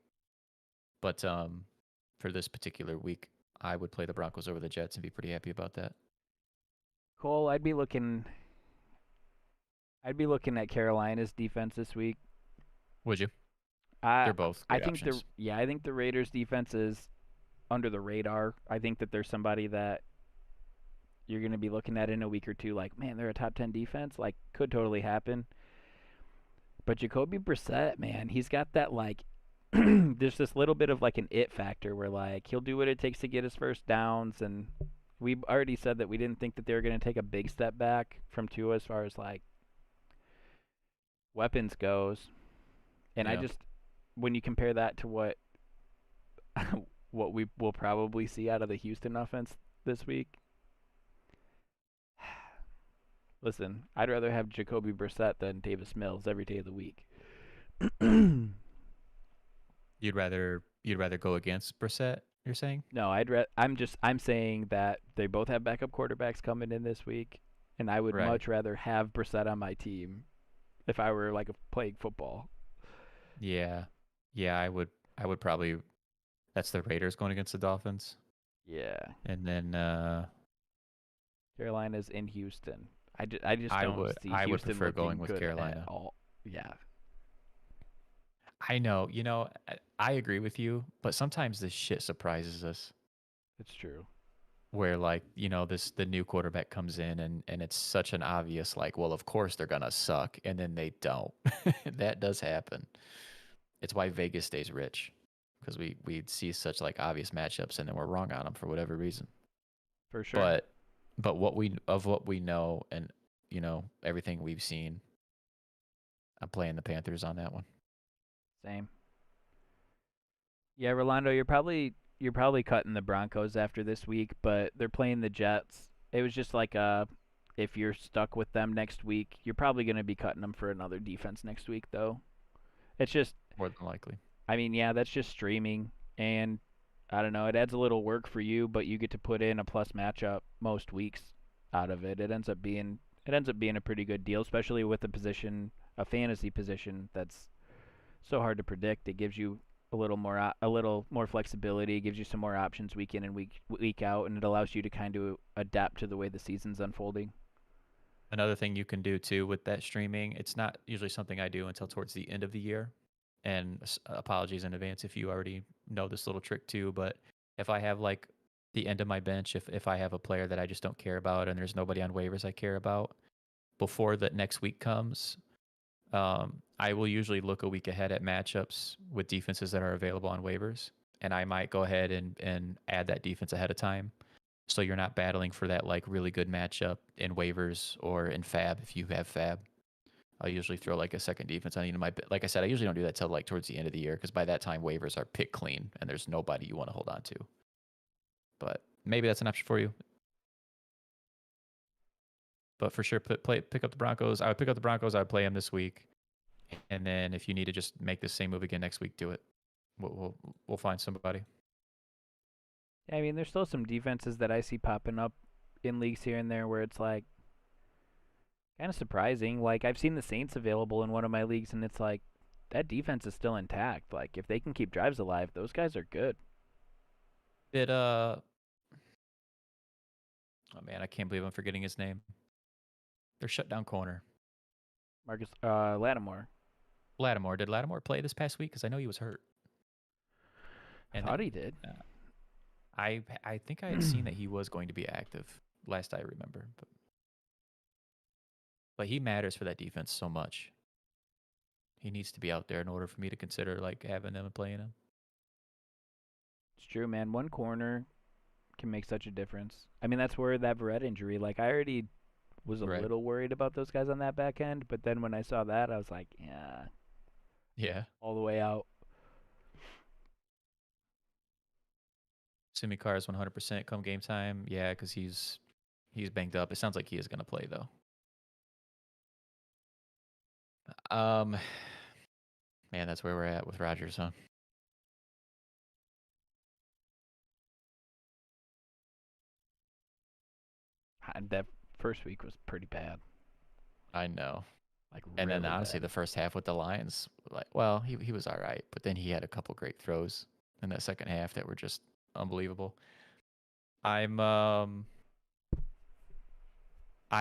But for this particular week, I would play the Broncos over the Jets and be pretty happy about that. Cole, I'd be looking at Carolina's defense this week. Would you? They're both great options. I think the Raiders defense is under the radar. I think that there's somebody that you're going to be looking at in a week or two like, man, they're a top 10 defense. Like, could totally happen. But Jacoby Brissett, man, he's got that, like, there's this little bit of, like, an it factor where, like, he'll do what it takes to get his first downs. And we already said that we didn't think that they were going to take a big step back from Tua as far as, like, weapons goes. And I just, when you compare that to what we will probably see out of the Houston offense this week, listen, I'd rather have Jacoby Brissett than Davis Mills every day of the week. You'd rather go against Brissett, you're saying? No, I'm saying that they both have backup quarterbacks coming in this week, and I would much rather have Brissett on my team if I were like playing football. Yeah, I would probably. That's the Raiders going against the Dolphins. Yeah, and then Carolina's in Houston. I just don't see Houston. I would prefer going with Carolina. Yeah. I know. I agree with you, but sometimes this shit surprises us. It's true. Where the new quarterback comes in and it's such an obvious like, well, of course they're gonna suck, and then they don't. That does happen. It's why Vegas stays rich, because we see such like obvious matchups and then we're wrong on them for whatever reason. For sure. But what we know and everything we've seen, I'm playing the Panthers on that one. Same. Yeah, Rolando, you're probably cutting the Broncos after this week, but they're playing the Jets. It was just like if you're stuck with them next week, you're probably going to be cutting them for another defense next week, though. It's just more than likely. I mean, yeah, that's just streaming, and I don't know. It adds a little work for you, but you get to put in a plus matchup most weeks out of it. It ends up being a pretty good deal, especially with a fantasy position that's so hard to predict. It gives you a little more flexibility. It gives you some more options week in and week out, and it allows you to kind of adapt to the way the season's unfolding. Another thing you can do too with that streaming, it's not usually something I do until towards the end of the year. And apologies in advance if you already know this little trick too, but if I have like the end of my bench, if I have a player that I just don't care about and there's nobody on waivers I care about, before the next week comes, I will usually look a week ahead at matchups with defenses that are available on waivers, and I might go ahead and add that defense ahead of time. So you're not battling for that like really good matchup in waivers or in fab if you have fab. I'll usually throw like a second defense on like I said, I usually don't do that till like towards the end of the year because by that time waivers are pick clean and there's nobody you want to hold on to. But maybe that's an option for you. But for sure, pick up the Broncos. I would pick up the Broncos. I would play them this week, and then if you need to just make the same move again next week, do it. We'll find somebody. I mean, there's still some defenses that I see popping up in leagues here and there where it's like kind of surprising. Like I've seen the Saints available in one of my leagues, and it's like that defense is still intact. Like if they can keep drives alive, those guys are good. Did oh man, I can't believe I'm forgetting his name. Their shutdown corner. Marcus Lattimore. Lattimore. Did Lattimore play this past week? Because I know he was hurt. I thought he did. I think I had seen that he was going to be active last I remember. But he matters for that defense so much. He needs to be out there in order for me to consider like having him and playing him. It's true, man. One corner can make such a difference. I mean, that's where that Verrett injury. Like I already was a little worried about those guys on that back end, but then when I saw that, I was like, yeah, all the way out. Simi Carr is 100% come game time. Yeah, because he's banged up. It sounds like he is going to play though. Man, that's where we're at with Rodgers, huh? That first week was pretty bad. I know. Like, and really then honestly, bad. the first half with the Lions, like, well, he was all right, but then he had a couple great throws in that second half that were just unbelievable. I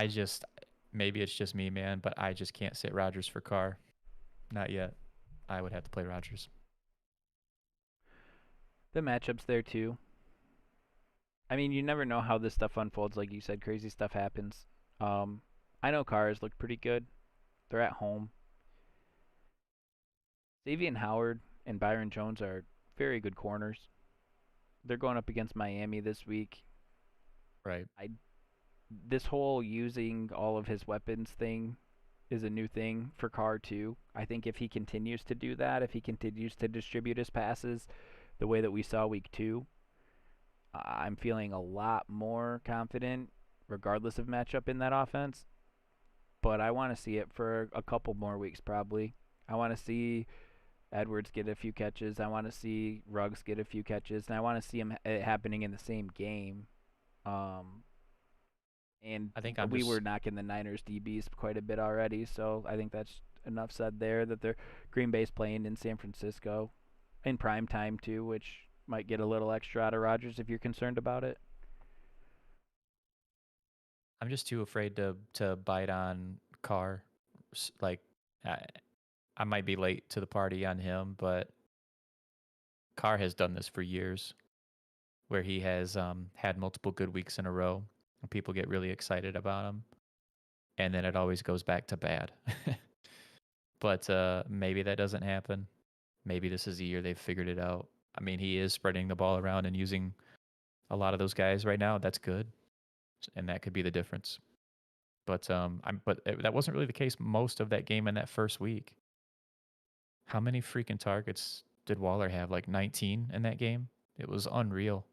just maybe it's just me, man, but I just can't sit Rodgers for Carr. Not yet. I would have to play Rodgers. The matchups there too. I mean, you never know how this stuff unfolds. Like you said, crazy stuff happens. I know Carr's look pretty good. They're at home. Xavier Howard and Byron Jones are very good corners. They're going up against Miami this week. Right. This whole using all of his weapons thing is a new thing for Carr too. I think if he continues to do that, if he continues to distribute his passes the way that we saw week 2, I'm feeling a lot more confident regardless of matchup in that offense. But I want to see it for a couple more weeks probably. I want to see Edwards get a few catches. I want to see Ruggs get a few catches, and I want to see it happening in the same game. And I think we were knocking the Niners DBs quite a bit already, so I think that's enough said there that they're Green Bay's playing in San Francisco in prime time too, which might get a little extra out of Rodgers if you're concerned about it. I'm just too afraid to bite on Carr. Like I might be late to the party on him, but Carr has done this for years, where he has had multiple good weeks in a row, and people get really excited about him, and then it always goes back to bad. But maybe that doesn't happen. Maybe this is the year they've figured it out. I mean, he is spreading the ball around and using a lot of those guys right now. That's good, and that could be the difference. But that wasn't really the case most of that game in that first week. How many freaking targets did Waller have? Like 19 in that game? It was unreal.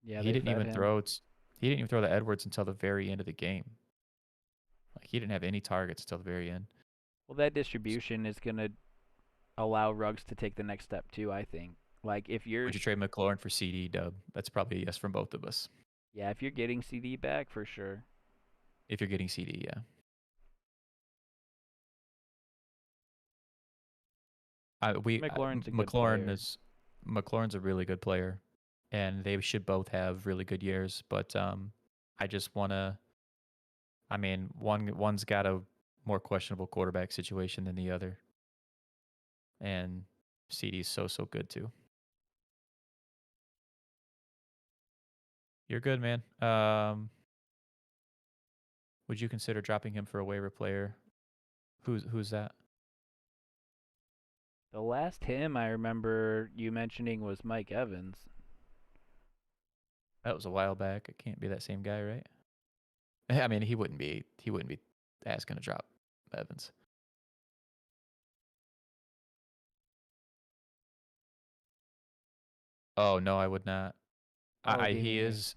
Yeah, he didn't even throw to Edwards until the very end of the game. Like he didn't have any targets until the very end. Well, that distribution is going to allow Ruggs to take the next step too, I think. Like if you're Would you trade McLaurin for CD, Dub? That's probably a yes from both of us. Yeah, if you're getting CD back, for sure. If you're getting CD, yeah. McLaurin's a really good player, and they should both have really good years. But I just wanna. I mean, one's got a more questionable quarterback situation than the other, and CD's so good too. You're good, man. Would you consider dropping him for a waiver player? Who's that? The last him I remember you mentioning was Mike Evans. That was a while back. It can't be that same guy, right? I mean, he wouldn't be asking to drop Evans. Oh no, I would not. Oh, He Damien Harris. is.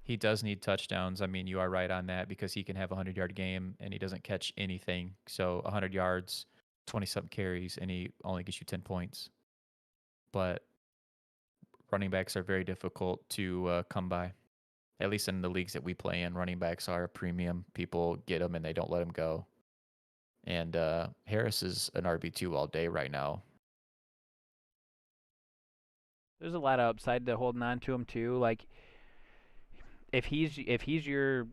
He does need touchdowns. I mean, you are right on that because he can have a 100-yard game and he doesn't catch anything. So 100 yards, 20-something carries, and he only gets you 10 points. But running backs are very difficult to come by. At least in the leagues that we play in, running backs are a premium. People get them and they don't let them go. And Harris is an RB2 all day right now. There's a lot of upside to holding on to him too. Like if he's your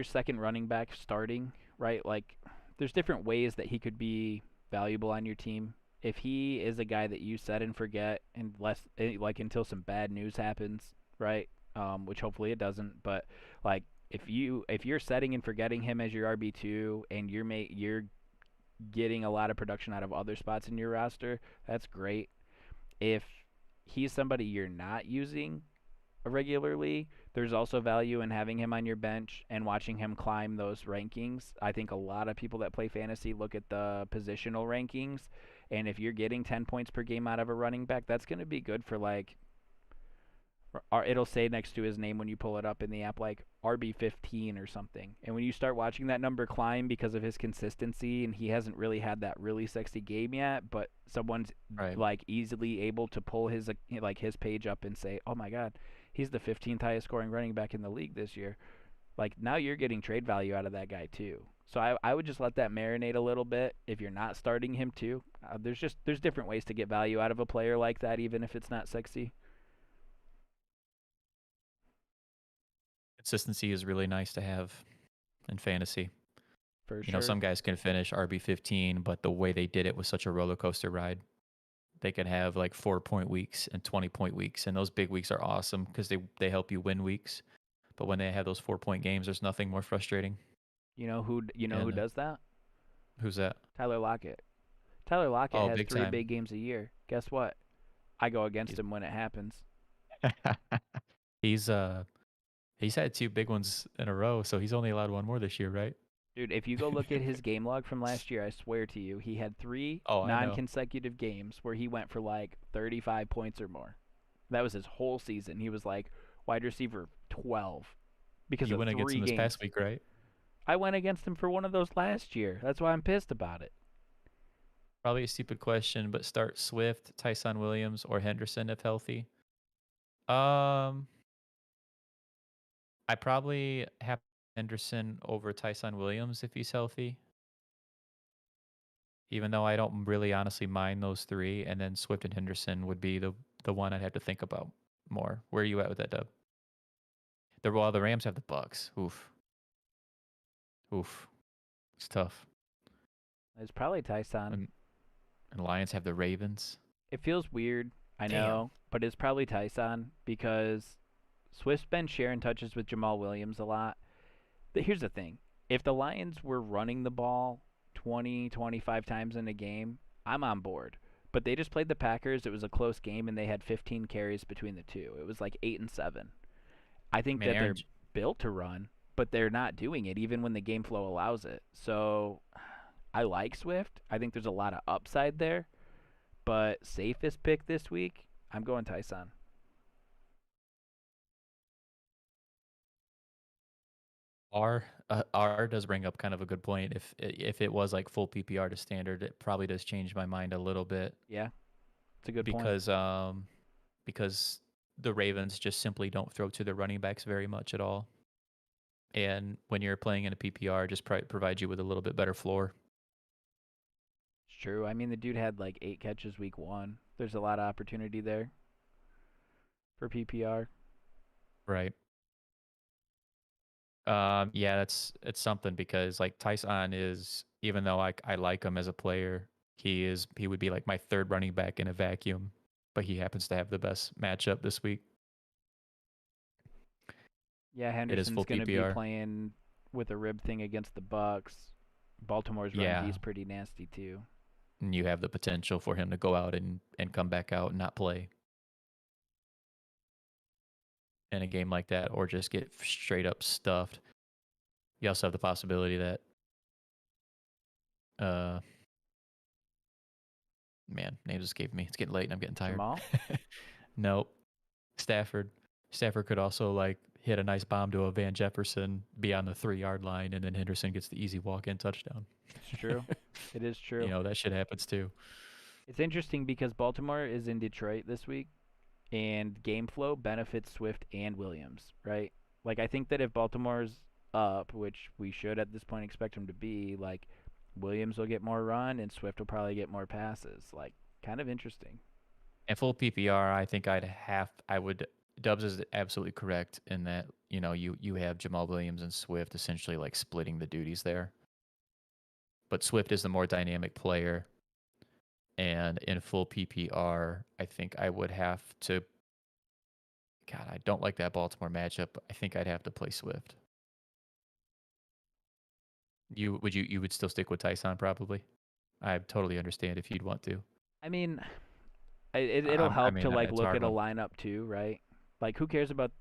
second running back starting, right? Like there's different ways that he could be valuable on your team. If he is a guy that you set and forget like until some bad news happens, right? Which hopefully it doesn't, but like if you're setting and forgetting him as your RB2 and you're getting a lot of production out of other spots in your roster, that's great. If he's somebody you're not using regularly, there's also value in having him on your bench and watching him climb those rankings. I think a lot of people that play fantasy look at the positional rankings, and if you're getting 10 points per game out of a running back, that's going to be good for like or it'll say next to his name when you pull it up in the app like RB15 or something. And when you start watching that number climb because of his consistency and he hasn't really had that really sexy game yet, but someone's Right. like easily able to pull his page up and say, "Oh my god, he's the 15th highest scoring running back in the league this year." Like now you're getting trade value out of that guy too. So I would just let that marinate a little bit if you're not starting him too. There's different ways to get value out of a player like that even if it's not sexy. Consistency is really nice to have in fantasy. For You know, sure. some guys can finish RB15, but the way they did it was such a roller coaster ride. They can have like 4-point weeks and 20-point weeks, and those big weeks are awesome because they help you win weeks. But when they have those 4-point games, there's nothing more frustrating. You know who And does that? who's that? Tyler Lockett. Tyler Lockett Oh, has big three time. big games a year. Guess what? I go against He's him when it happens. he's he's had 2 big ones in a row, so he's only allowed one more this year, right? Dude, if you go look at his game log from last year, I swear to you, he had three Oh, I know. non-consecutive games where he went for like 35 points or more. That was his whole season. He was like wide receiver 12 because You of went against him three this games. past week, right? I went against him for one of those last year. That's why I'm pissed about it. Probably a stupid question, but start Swift, Tyson Williams, or Henderson if healthy. Um, I probably have Henderson over Tyson Williams if he's healthy, even though I don't really honestly mind those 3. And then Swift and Henderson would be the one I'd have to think about more. Where are you at with that, Dub? The Rams have the Bucks. Oof, oof, it's tough. It's probably Tyson. And, and Lions have the Ravens. It feels weird, I Damn. know, but it's probably Tyson because Swift's been sharing touches with Jamal Williams a lot. But here's the thing. If the Lions were running the ball 20, 25 times in a game, I'm on board. But they just played the Packers. It was a close game, and they had 15 carries between the two. It was like 8 and 7. I I think mean, that they're built to run, but they're not doing it even when the game flow allows it. So I like Swift. I think there's a lot of upside there. But safest pick this week, I'm going Tyson. R does bring up kind of a good point. If it was like full PPR to standard, it probably does change my mind a little bit Yeah, it's a good point. because the Ravens just simply don't throw to their running backs very much at all. And when you're playing in a PPR, just provides you with a little bit better floor. It's true. I mean, the dude had like 8 catches week 1. There's a lot of opportunity there for PPR. Right. Yeah, it's something because like Tyson is, even though I like him as a player, he would be like my 3rd running back in a vacuum, but he happens to have the best matchup this week. Yeah, It is Henderson's full going to be PPR. playing with a rib thing against the Bucks. Baltimore's run D Yeah, is pretty nasty too. and you have the potential for him to go out and come back out and not play. in a game like that, or just get straight up stuffed. You also have the possibility that, man, names escaped me. It's getting late and I'm getting tired. Jamal? Nope. Stafford. Stafford could also like hit a nice bomb to a Van Jefferson, be on the 3-yard line, and then Henderson gets the easy walk-in touchdown. It's true. It is true. That shit happens too. It's interesting because Baltimore is in Detroit this week, and game flow benefits Swift and Williams, right? Like, I think that if Baltimore's up, which we should at this point expect them to be, like, Williams will get more run and Swift will probably get more passes. Like, kind of interesting. And full PPR, I think Dubs is absolutely correct in that, you have Jamal Williams and Swift essentially like splitting the duties there. But Swift is the more dynamic player. And in full PPR, I think I would have to. God, I don't like that Baltimore matchup. I think I'd have to play Swift. You would still stick with Tyson probably? I totally understand if you'd want to. I mean, it'll help to like it's look hard at a one. lineup too, right? Like, who cares about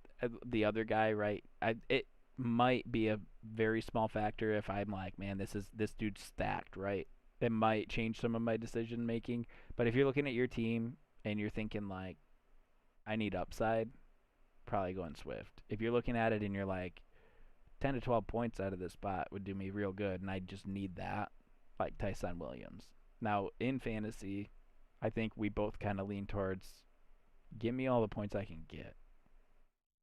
the other guy, right? It might be a very small factor if I'm like, man, this dude's stacked, right? It might change some of my decision making. But if you're looking at your team and you're thinking like, I need upside, probably going Swift. If you're looking at it and you're like, 10 to 12 points out of this spot would do me real good, and I just need that, like Tyson Williams. Now, in fantasy, I think we both kind of lean towards give me all the points I can get.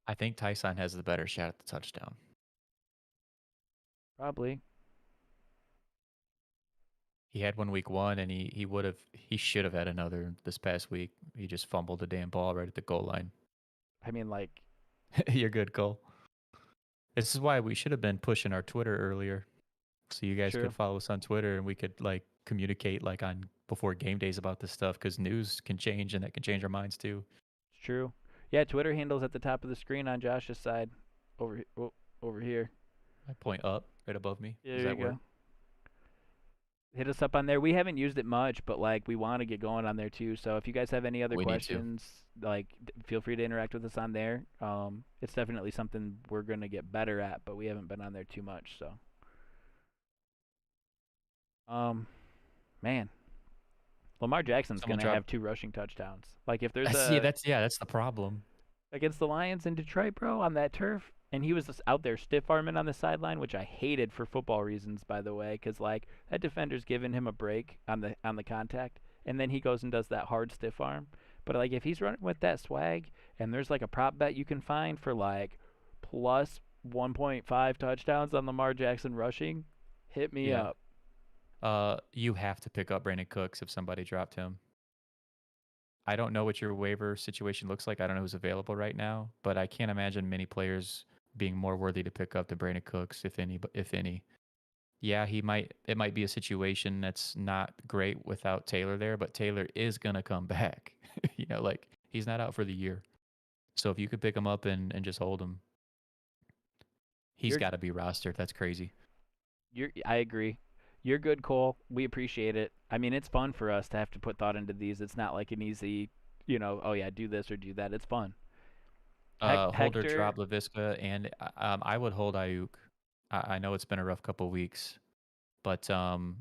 I think Tyson has the better shot at the touchdown. Probably. He had one week 1, and he should have had another this past week. He just fumbled the damn ball right at the goal line. I mean, like, You're good, Cole. This is why we should have been pushing our Twitter earlier, so you guys True. could follow us on Twitter and we could like communicate like on before game days about this stuff, because news can change and that can change our minds too. It's true. Yeah, Twitter handle's at the top of the screen on Josh's side, over here. I point up right above me. Yeah, Does there that you work? go. Hit us up on there. We haven't used it much, but like we want to get going on there too. So if you guys have any other We need to. questions, like feel free to interact with us on there. It's definitely something we're gonna get better at, but we haven't been on there too much. So, man, Lamar Jackson's Someone gonna have 2 rushing touchdowns. Like if there's See, that's the problem. against the Lions in Detroit, bro, on that turf. And he was just out there stiff arming on the sideline, which I hated for football reasons, by the way, because like that defender's giving him a break on the contact, and then he goes and does that hard stiff arm. But like if he's running with that swag, and there's like a prop bet you can find for like plus 1.5 touchdowns on Lamar Jackson rushing, hit me Yeah. up. You have to pick up Brandon Cooks if somebody dropped him. I don't know what your waiver situation looks like. I don't know who's available right now, but I can't imagine many players being more worthy to pick up than Brandon Cooks, if any. Yeah, it might be a situation that's not great without Taylor there, but Taylor is gonna come back. Like he's not out for the year. So if you could pick him up and just hold him, he's You're got to be rostered. That's crazy. I agree. You're good, Cole. We appreciate it. I mean, it's fun for us to have to put thought into these. It's not like an easy, oh yeah, do this or do that. It's fun. Hold or Hector, drop LaVisca, and I would hold Ayuk. I know it's been a rough couple weeks, but Dub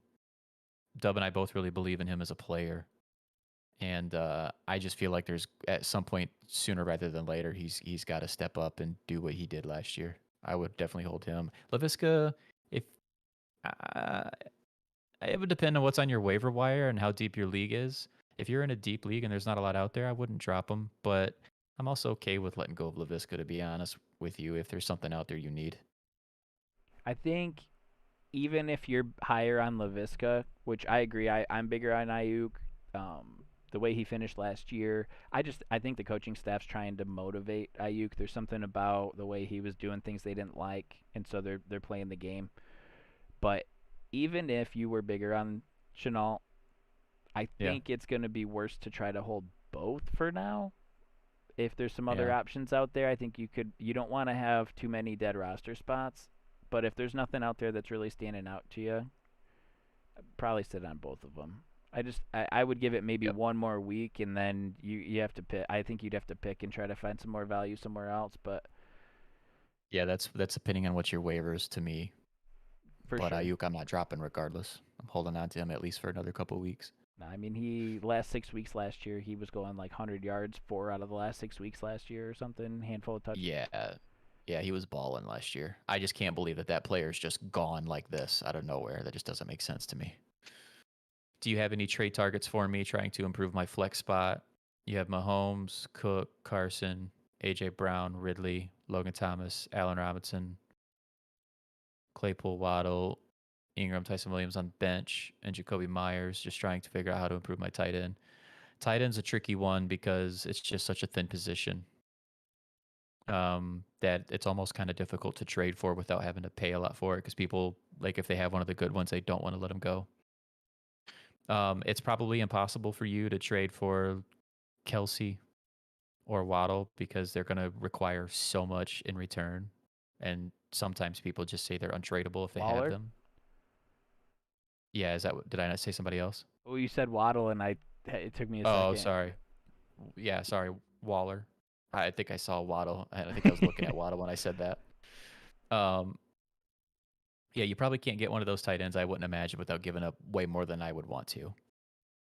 and I both really believe in him as a player, and I just feel like there's at some point sooner rather than later he's got to step up and do what he did last year. I would definitely hold him. LaVisca, if it would depend on what's on your waiver wire and how deep your league is. If you're in a deep league and there's not a lot out there, I wouldn't drop him, but I'm also okay with letting go of LaVisca, to be honest with you, if there's something out there you need. I think even if you're higher on LaVisca, which I agree, I'm bigger on Ayuk. The way he finished last year, I think the coaching staff's trying to motivate Ayuk. There's something about the way he was doing things they didn't like, and so they're playing the game. But even if you were bigger on Chenault, I think it's going to be worse to try to hold both for now. If there's some other options out there, I think you don't want to have too many dead roster spots. But if there's nothing out there that's really standing out to you, I'd probably sit on both of them. I would give it maybe Yep. one more week, and then you have to pick. I think you'd have to pick and try to find some more value somewhere else. But Yeah, that's depending on what your waivers to me. for But sure. Ayuk, I'm not dropping regardless. I'm holding on to him at least for another couple weeks. No, I mean, he last 6 weeks last year, he was going like 100 yards 4 out of the last 6 weeks last year or something, handful of touches. Yeah, yeah, he was balling last year. I just can't believe that player's just gone like this out of nowhere. That just doesn't make sense to me. Do you have any trade targets for me trying to improve my flex spot? You have Mahomes, Cook, Carson, AJ Brown, Ridley, Logan Thomas, Allen Robinson, Claypool, Waddle, Ingram, Tyson Williams on bench, and Jacoby Myers. Just trying to figure out how to improve my tight end. Tight end's a tricky one because it's just such a thin position that it's almost kind of difficult to trade for without having to pay a lot for it because people, like, if they have one of the good ones, they don't want to let them go. It's probably impossible for you to trade for Kelsey or Waddle because they're going to require so much in return. And sometimes people just say they're untradeable if they have Waller? them. Yeah, did I not say somebody else? Well, you said Waddle, and it took me a Oh, second. sorry. Yeah, sorry, Waller. I think I saw Waddle. I think I was looking at Waddle when I said that. Um, yeah, you probably can't get one of those tight ends, I wouldn't imagine, without giving up way more than I would want to.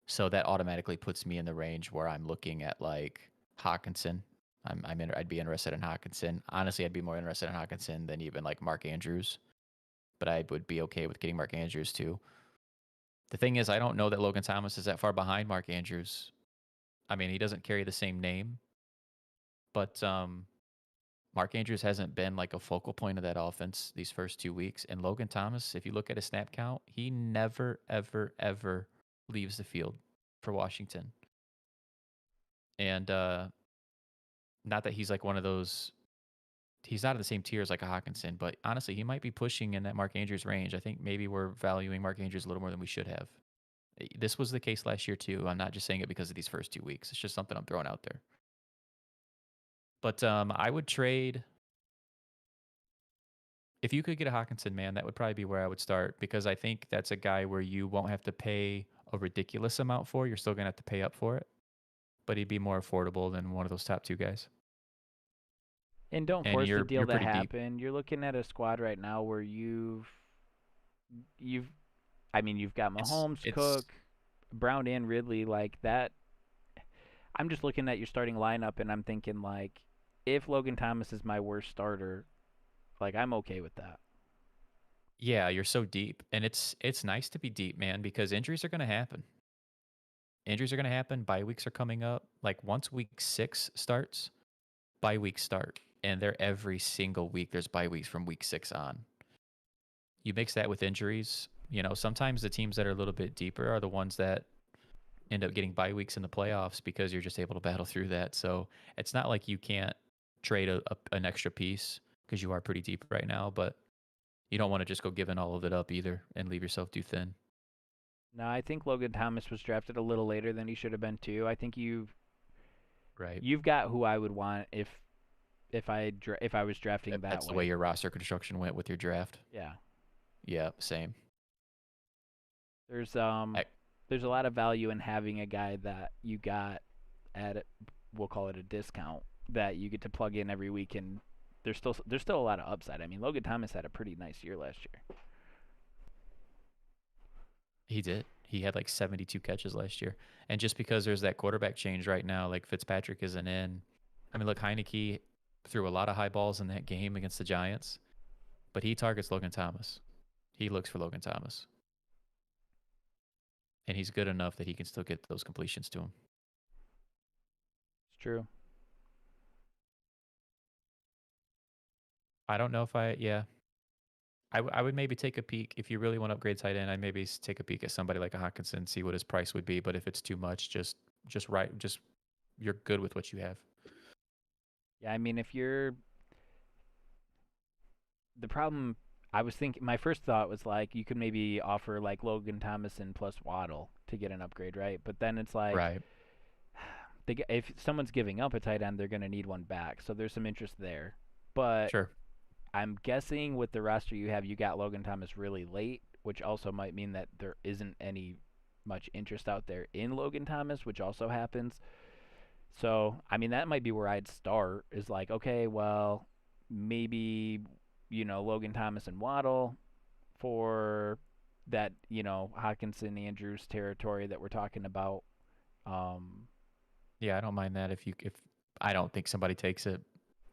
So that automatically puts me in the range where I'm looking at like Hawkinson. I'd be interested in Hawkinson. Honestly, I'd be more interested in Hawkinson than even like Mark Andrews, but I would be okay with getting Mark Andrews too. The thing is, I don't know that Logan Thomas is that far behind Mark Andrews. I mean, he doesn't carry the same name, but Mark Andrews hasn't been like a focal point of that offense these first 2 weeks. And Logan Thomas, if you look at his snap count, he never, ever, ever leaves the field for Washington. And not that he's like one of those, he's not in the same tier as like a Hawkinson, but honestly, he might be pushing in that Mark Andrews range. I think maybe we're valuing Mark Andrews a little more than we should have. This was the case last year too. I'm not just saying it because of these first 2 weeks. It's just something I'm throwing out there. But I would trade. If you could get a Hawkinson, man, that would probably be where I would start because I think that's a guy where you won't have to pay a ridiculous amount for. You're still going to have to pay up for it, but he'd be more affordable than one of those top two guys. And don't And force the you're deal to pretty deep. happen. You're looking at a squad right now where you've I mean, you've got It's Mahomes, it's Cook, Brown, and Ridley like that. I'm just looking at your starting lineup, and I'm thinking like, if Logan Thomas is my worst starter, like I'm okay with that. yeah, you're so deep, and it's nice to be deep, man, because injuries are going to happen. Injuries are going to happen. Bye weeks are coming up. Like once week 6 starts, bye weeks start, and they're every single week. There's bye weeks from week 6 on. You mix that with injuries. You know, sometimes the teams that are a little bit deeper are the ones that end up getting bye weeks in the playoffs because you're just able to battle through that. So it's not like you can't trade an extra piece because you are pretty deep right now, but you don't want to just go giving all of it up either and leave yourself too thin. No, I think Logan Thomas was drafted a little later than he should have been too. I think Right. you've got who I would want if I was drafting that That's the way way. your roster construction went with your draft. Yeah. Yeah, same. There's I, there's a lot of value in having a guy that you got at we'll call it a discount that you get to plug in every week, and there's still a lot of upside. I mean, Logan Thomas had a pretty nice year last year. he did. He had like 72 catches last year. And just because there's that quarterback change right now, like Fitzpatrick isn't in. I mean, look, Heineke threw a lot of high balls in that game against the Giants, but he targets Logan Thomas. He looks for Logan Thomas. And he's good enough that he can still get those completions to him. It's true. I don't know if yeah. I would maybe take a peek. If you really want to upgrade tight end, I'd maybe take a peek at somebody like a Hawkinson, see what his price would be. But if it's too much, just you're good with what you have. Yeah, I mean, if you're the problem, I was thinking my first thought was like you could maybe offer like Logan Thomason plus Waddle to get an upgrade, right? But then it's like Right. if someone's giving up a tight end, they're going to need one back. So there's some interest there. But Sure. I'm guessing with the roster you have, you got Logan Thomas really late, which also might mean that there isn't any much interest out there in Logan Thomas, which also happens. So, I mean, that might be where I'd start is like, okay, well, maybe, Logan Thomas and Waddle for that, Hawkinson Andrews territory that we're talking about. Um, Yeah, I don't mind that if I don't think somebody takes it,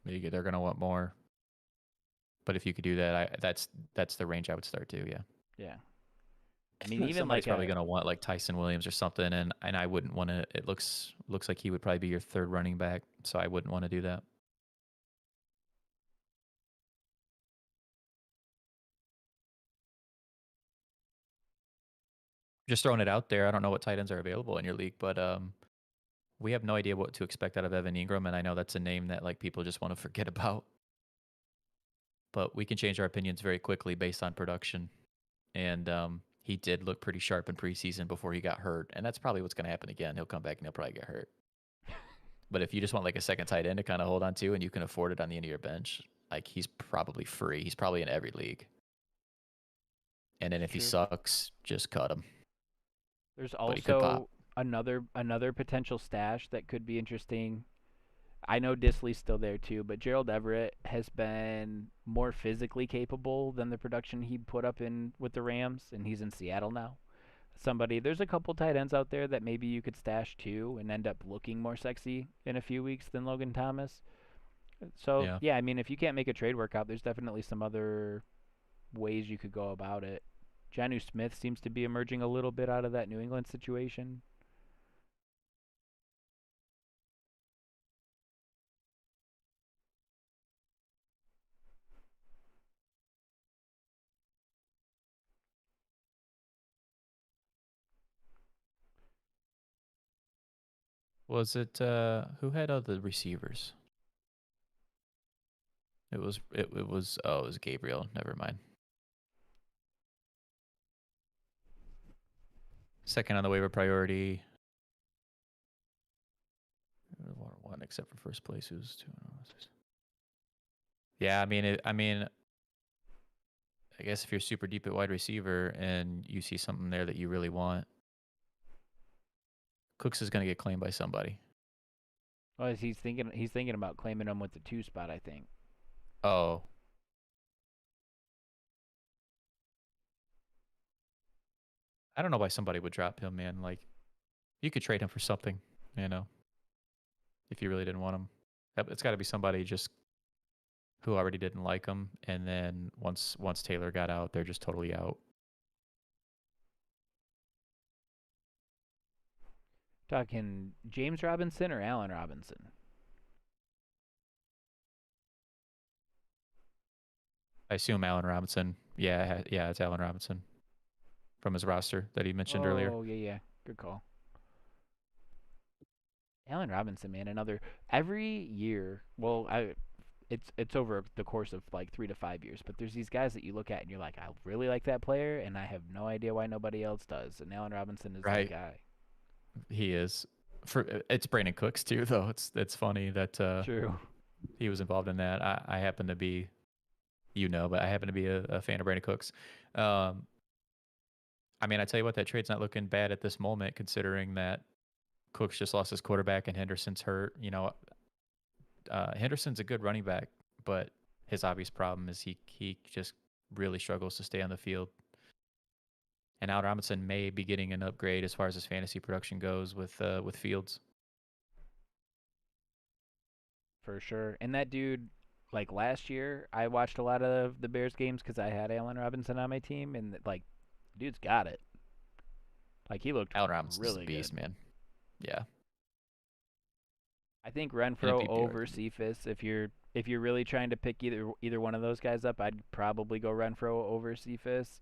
maybe they're gonna want more. But if you could do that, that's the range I would start to. Yeah. yeah. I mean, even Somebody's like probably going to want like Tyson Williams or something, and I wouldn't want to. It looks like he would probably be your third running back, so I wouldn't want to do that. Just throwing it out there. I don't know what tight ends are available in your league, but we have no idea what to expect out of Evan Ingram, and I know that's a name that like people just want to forget about. But we can change our opinions very quickly based on production, and he did look pretty sharp in preseason before he got hurt, and that's probably what's going to happen again. He'll come back and he'll probably get hurt. But if you just want like a second tight end to kind of hold on to and you can afford it on the end of your bench, like he's probably free. He's probably in every league. And then if he sucks, just cut him. There's also another potential stash that could be interesting. I know Disley's still there too, but Gerald Everett has been more physically capable than the production he put up in with the Rams, and he's in Seattle now. There's a couple tight ends out there that maybe you could stash too and end up looking more sexy in a few weeks than Logan Thomas. So, yeah, I mean, if you can't make a trade work out, there's definitely some other ways you could go about it. Jonnu Smith seems to be emerging a little bit out of that New England situation. Was it who had other receivers? It was Gabriel. Never mind. Second on the waiver priority. One except for first place, who's two. Yeah, I mean, I guess if you're super deep at wide receiver and you see something there that you really want, Cooks is going to get claimed by somebody. Well, he's thinking about claiming him with the 2 spot, I think. Oh. I don't know why somebody would drop him, man. Like, you could trade him for something, if you really didn't want him. It's got to be somebody just who already didn't like him, and then once Taylor got out, they're just totally out. Talking James Robinson or Allen Robinson? I assume Allen Robinson. Yeah, it's Allen Robinson from his roster that he mentioned earlier. Oh, yeah. Good call. Allen Robinson, man, every year. Well, it's over the course of like 3 to 5 years, but there's these guys that you look at and you're like, I really like that player, and I have no idea why nobody else does. And Allen Robinson is the guy. He is. It's Brandon Cooks too, though. It's funny that True. He was involved in that. I happen to be, but I happen to be a fan of Brandon Cooks. I mean, I tell you what, that trade's not looking bad at this moment, considering that Cooks just lost his quarterback and Henderson's hurt. Henderson's a good running back, but his obvious problem is he just really struggles to stay on the field. And Allen Robinson may be getting an upgrade as far as his fantasy production goes with Fields. For sure. And that dude, like last year, I watched a lot of the Bears games because I had Allen Robinson on my team, and like, dude's got it. Like he looked Allen Robinson's really a beast, good. Man. Yeah. I think Renfrow over Cephas. If you're really trying to pick either one of those guys up, I'd probably go Renfrow over Cephas.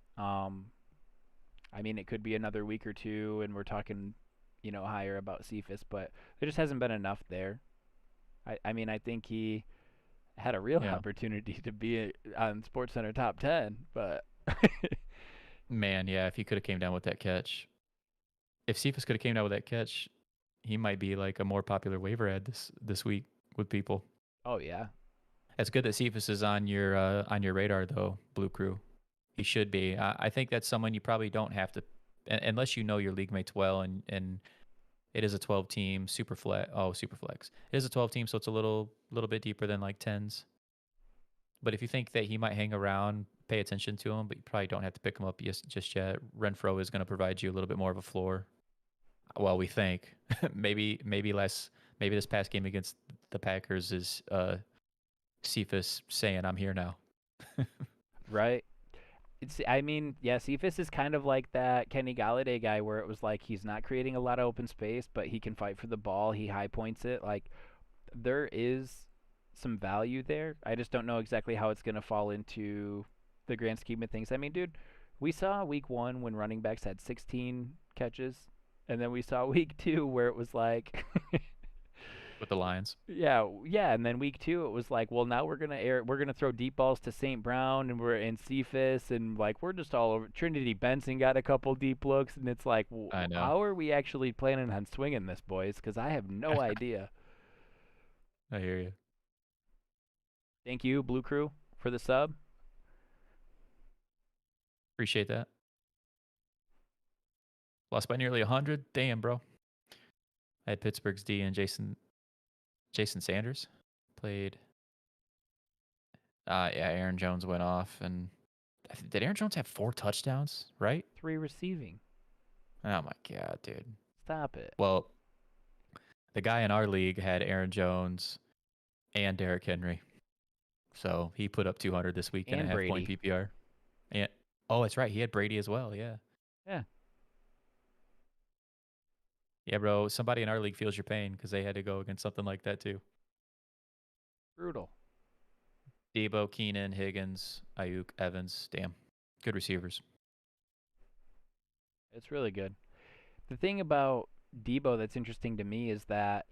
I mean, it could be another week or two, and we're talking, higher about Cephas, but there just hasn't been enough there. I mean, I think he had a real opportunity to be on SportsCenter top 10, but man, yeah, if he could have came down with that catch, if Cephas could have came down with that catch, he might be like a more popular waiver ad this week with people. Oh yeah, it's good that Cephas is on your radar though, Blue Crew. He should be. I think that's someone you probably don't have to unless you know your league mates well, and it is a 12 team super flex. Oh, super flex. It is a 12 team, so it's a little bit deeper than like 10s. But if you think that he might hang around, pay attention to him, but you probably don't have to pick him up just yet. Renfro is going to provide you a little bit more of a floor. Well, we think maybe less. Maybe this past game against the Packers is Cephas saying, "I'm here now." Right. I mean, yeah, Cephas is kind of like that Kenny Golladay guy where it was like he's not creating a lot of open space, but he can fight for the ball. He high points it. Like there is some value there. I just don't know exactly how it's going to fall into the grand scheme of things. I mean, dude, we saw week 1 when running backs had 16 catches, and then we saw week 2 where it was like With the Lions. yeah, and then week 2 it was like, well, now we're gonna throw deep balls to St. Brown and we're in Cephas and like we're just all over. Trinity Benson got a couple deep looks, and it's like, I know. how are we actually planning on swinging this, boys? Because I have no idea. I hear you. Thank you, Blue Crew, for the sub. Appreciate that. Lost by nearly 100. Damn, bro. I had Pittsburgh's D and Jason Sanders played. Yeah, Aaron Jones went off, and did Aaron Jones have 4 touchdowns? Right? 3 receiving. Oh my god, dude. Stop it. Well, the guy in our league had Aaron Jones and Derrick Henry, so he put up 200 this week in a And half-point Brady. PPR. And oh, that's right, he had Brady as well. Yeah. Yeah. Yeah, bro. Somebody in our league feels your pain because they had to go against something like that too. Brutal. Debo, Keenan, Higgins, Ayuk, Evans. Damn, good receivers. It's really good. The thing about Debo that's interesting to me is that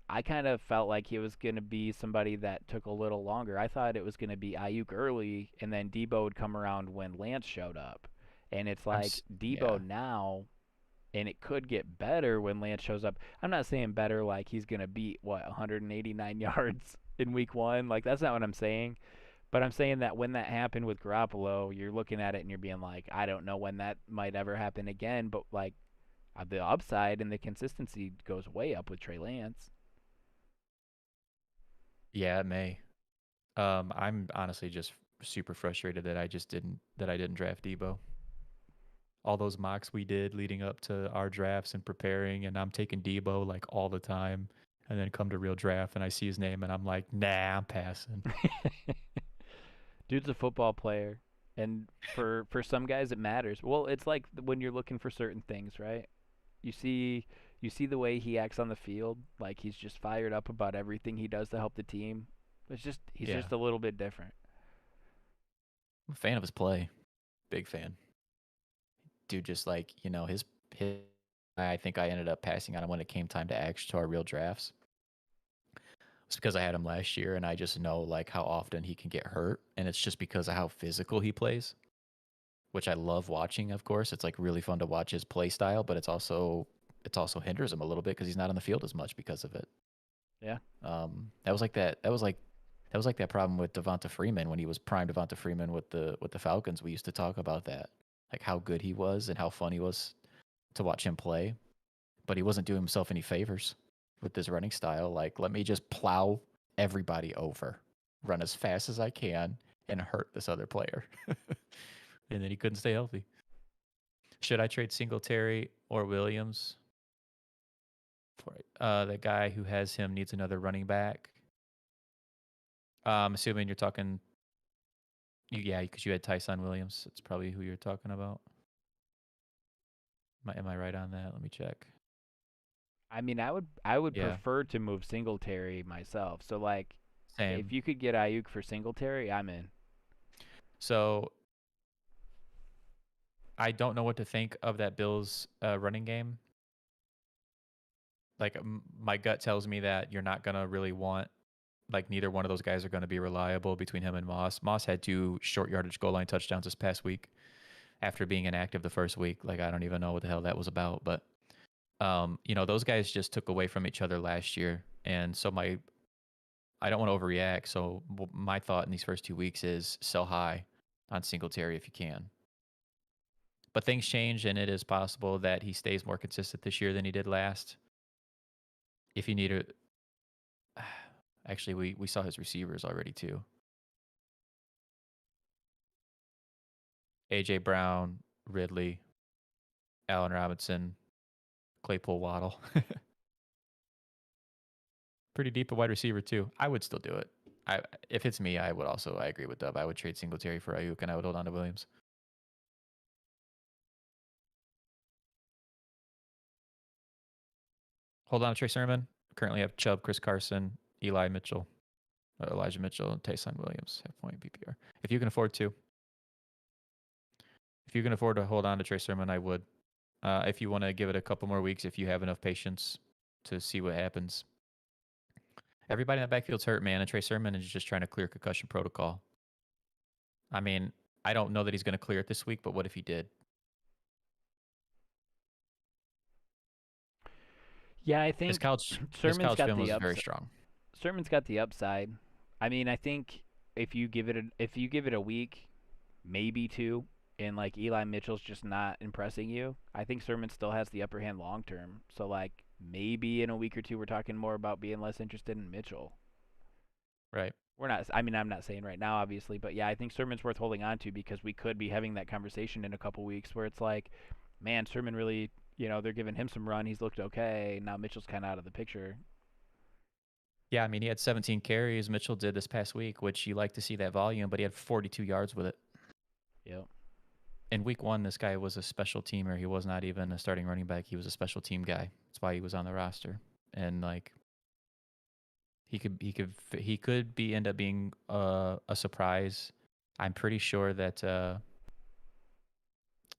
I kind of felt like he was going to be somebody that took a little longer. I thought it was going to be Ayuk early, and then Debo would come around when Lance showed up. And it's like Yeah. Debo now, and it could get better when Lance shows up. I'm not saying better like he's going to beat, 189 yards in week 1. Like, that's not what I'm saying. But I'm saying that when that happened with Garoppolo, you're looking at it and you're being like, I don't know when that might ever happen again. But, like, the upside and the consistency goes way up with Trey Lance. Yeah, it may. I'm honestly just super frustrated that I didn't draft Debo. All those mocks we did leading up to our drafts and preparing, and I'm taking Debo like all the time, and then come to real draft and I see his name and I'm like, nah, I'm passing. Dude's a football player, and for some guys it matters. Well, it's like when you're looking for certain things, right? You see the way he acts on the field, like he's just fired up about everything he does to help the team. It's just he's Yeah, just a little bit different. I'm a fan of his play, big fan. Dude, just like his. I think I ended up passing on him when it came time to actually to our real drafts. It's because I had him last year, and I just know like how often he can get hurt, and it's just because of how physical he plays, which I love watching. Of course, it's like really fun to watch his play style, but it's also hinders him a little bit because he's not on the field as much because of it. Yeah. That was like that. That was like that problem with Devonta Freeman when he was prime Devonta Freeman with the Falcons. We used to talk about that, like how good he was and how fun he was to watch him play, but he wasn't doing himself any favors with this running style. Like, let me just plow everybody over, run as fast as I can, and hurt this other player. And then he couldn't stay healthy. Should I trade Singletary or Williams? For the guy who has him needs another running back. I'm assuming you're talking. Yeah, because you had Tyson Williams. That's probably who you're talking about. Am I right on that? Let me check. I mean, I would Yeah, prefer to move Singletary myself. So like, if same. you could get Ayuk for Singletary, I'm in. So I don't know what to think of that Bills running game. Like my gut tells me that you're not gonna really want, like neither one of those guys are gonna be reliable between him and Moss. Moss had 2 short yardage goal line touchdowns this past week after being inactive the first week. Like I don't even know what the hell that was about, but those guys just took away from each other last year, and so I don't want to overreact. So my thought in these first 2 weeks is sell high on Singletary if you can. But things change, and it is possible that he stays more consistent this year than he did last. If you need a, actually, we saw his receivers already too. AJ Brown, Ridley, Allen Robinson, Claypool, Waddle. Pretty deep at wide receiver too. I would still do it. If it's me, I agree with Dub. I would trade Singletary for Ayuk, and I would hold on to Williams. Hold on to Trey Sermon. Currently have Chubb, Chris Carson, Elijah Mitchell, and Tyson Williams have point PPR. If you can afford to. If you can afford to hold on to Trey Sermon, I would. If you want to give it a couple more weeks, if you have enough patience to see what happens. Everybody in that backfield's hurt, man, and Trey Sermon is just trying to clear concussion protocol. I mean, I don't know that he's going to clear it this week, but what if he did? Yeah, I think His college Sermon's got film the was very strong. Sermon's got the upside. I mean, I think if you give it a week, maybe two, and like Eli Mitchell's just not impressing you, I think Sermon still has the upper hand long term. So like maybe in a week or two we're talking more about being less interested in Mitchell. Right. We're not. I mean, I'm not saying right now, obviously, but yeah, I think Sermon's worth holding on to because we could be having that conversation in a couple weeks where it's like, man, Sermon really, they're giving him some run. He's looked okay. Now Mitchell's kind of out of the picture. Yeah, I mean, he had 17 carries. Mitchell did this past week, which you like to see that volume, but he had 42 yards with it. Yep. In week 1, this guy was a special teamer. He was not even a starting running back. He was a special team guy. That's why he was on the roster. And like, he could end up being a surprise. I'm pretty sure that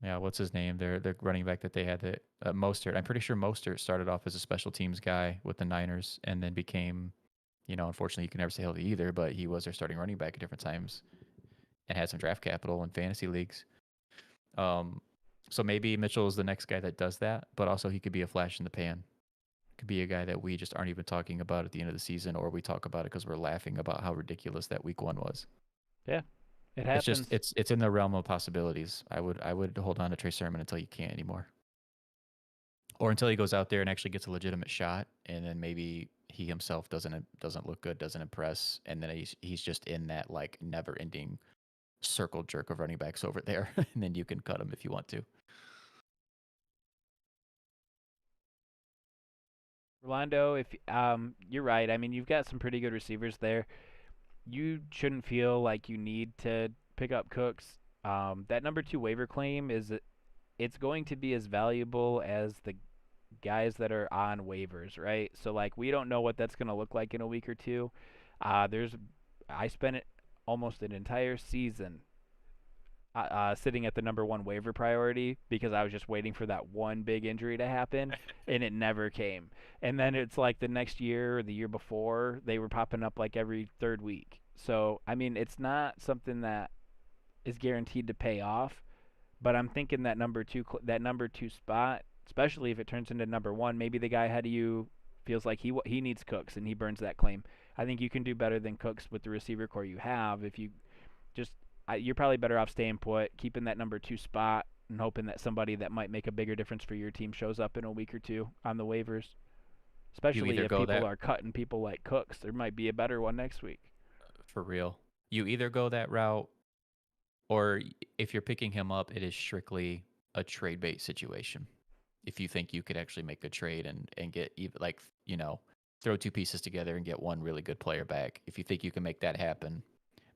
what's his name? Their running back that they had, Mostert. I'm pretty sure Mostert started off as a special teams guy with the Niners and then became, unfortunately you can never say healthy either, but he was their starting running back at different times and had some draft capital in fantasy leagues. So maybe Mitchell is the next guy that does that, but also he could be a flash in the pan. Could be a guy that we just aren't even talking about at the end of the season, or we talk about it because we're laughing about how ridiculous that week 1 was. Yeah, it happens. It's just it's in the realm of possibilities. I would hold on to Trey Sermon until you can't anymore, or until he goes out there and actually gets a legitimate shot, and then maybe he himself doesn't look good, doesn't impress, and then he's just in that like never-ending circle jerk of running backs over there, and then you can cut him if you want to. Rolando, if you're right. I mean, you've got some pretty good receivers there. You shouldn't feel like you need to pick up Cooks. That number 2 waiver claim it's going to be as valuable as the guys that are on waivers, right? So like we don't know what that's going to look like in a week or two. I spent almost an entire season sitting at the number 1 waiver priority because I was just waiting for that one big injury to happen, and it never came. And then it's like the next year or the year before, they were popping up like every 3rd week. So, I mean, it's not something that is guaranteed to pay off, but I'm thinking that number 2 spot, especially if it turns into number 1, maybe the guy ahead of you feels like he needs Cooks and he burns that claim. I think you can do better than Cooks with the receiver core you have if you just you're probably better off staying put, keeping that number 2 spot, and hoping that somebody that might make a bigger difference for your team shows up in a week or two on the waivers. Especially if people are cutting people like Cooks. There might be a better one next week. For real. You either go that route, or if you're picking him up, it is strictly a trade bait situation. If you think you could actually make a trade and get, like, throw 2 pieces together and get one really good player back. If you think you can make that happen,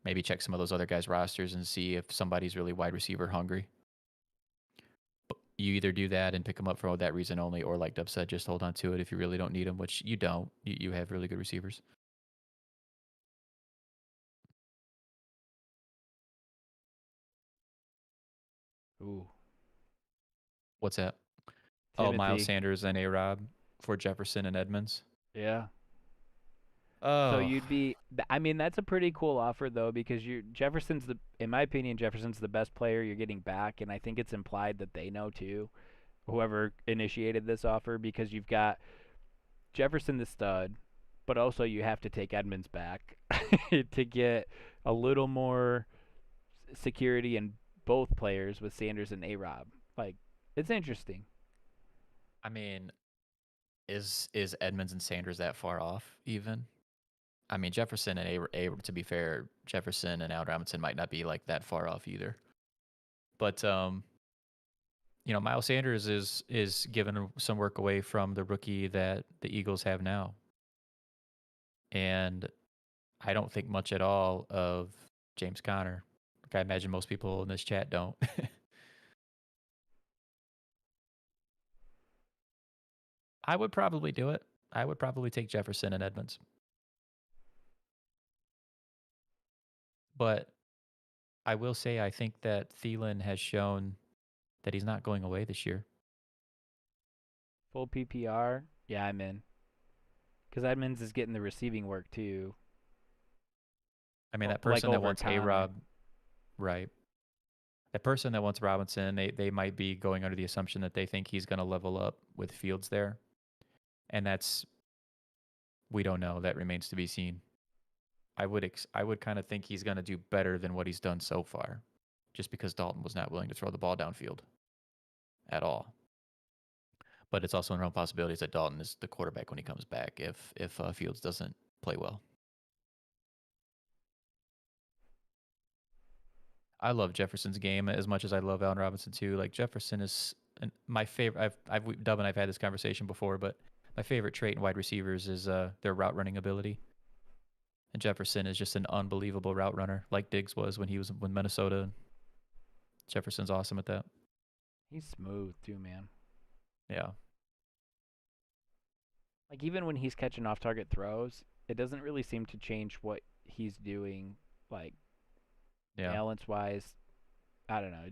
maybe check some of those other guys' rosters and see if somebody's really wide receiver hungry. But you either do that and pick them up for that reason only, or like Dub said, just hold on to it if you really don't need them, which you don't. You have really good receivers. Ooh. What's that? Timothy. Oh, Milo Sanders and A-Rob for Jefferson and Edmonds. Yeah. Oh. So you'd be. I mean, that's a pretty cool offer though, because in my opinion, Jefferson's the best player you're getting back, and I think it's implied that they know too, whoever initiated this offer, because you've got Jefferson the stud, but also you have to take Edmonds back to get a little more security in both players with Sanders and A-Rob. Like, it's interesting. I mean, is Edmonds and Sanders that far off even? I mean, Jefferson and to be fair, Jefferson and Allen Robinson might not be like that far off either. But Miles Sanders is giving some work away from the rookie that the Eagles have now. And I don't think much at all of James Conner. Like I imagine most people in this chat don't. I would probably do it. I would probably take Jefferson and Edmonds. But I will say I think that Thielen has shown that he's not going away this year. Full PPR, yeah, I'm in. Because Edmonds is getting the receiving work too. I mean, that Like person that over wants Connor. A-Rob, right? That person that wants Robinson, they might be going under the assumption that they think he's going to level up with Fields there. And we don't know. That remains to be seen. I would kind of think he's going to do better than what he's done so far, just because Dalton was not willing to throw the ball downfield at all. But it's also a real possibility that Dalton is the quarterback when he comes back if Fields doesn't play well. I love Jefferson's game as much as I love Allen Robinson too. Like Jefferson is my favorite. Dub and I've had this conversation before, but my favorite trait in wide receivers is their route running ability. And Jefferson is just an unbelievable route runner, like Diggs was when he was with Minnesota. Jefferson's awesome at that. He's smooth too, man. Yeah. Like even when he's catching off-target throws, it doesn't really seem to change what he's doing, like Yeah. balance-wise. I don't know.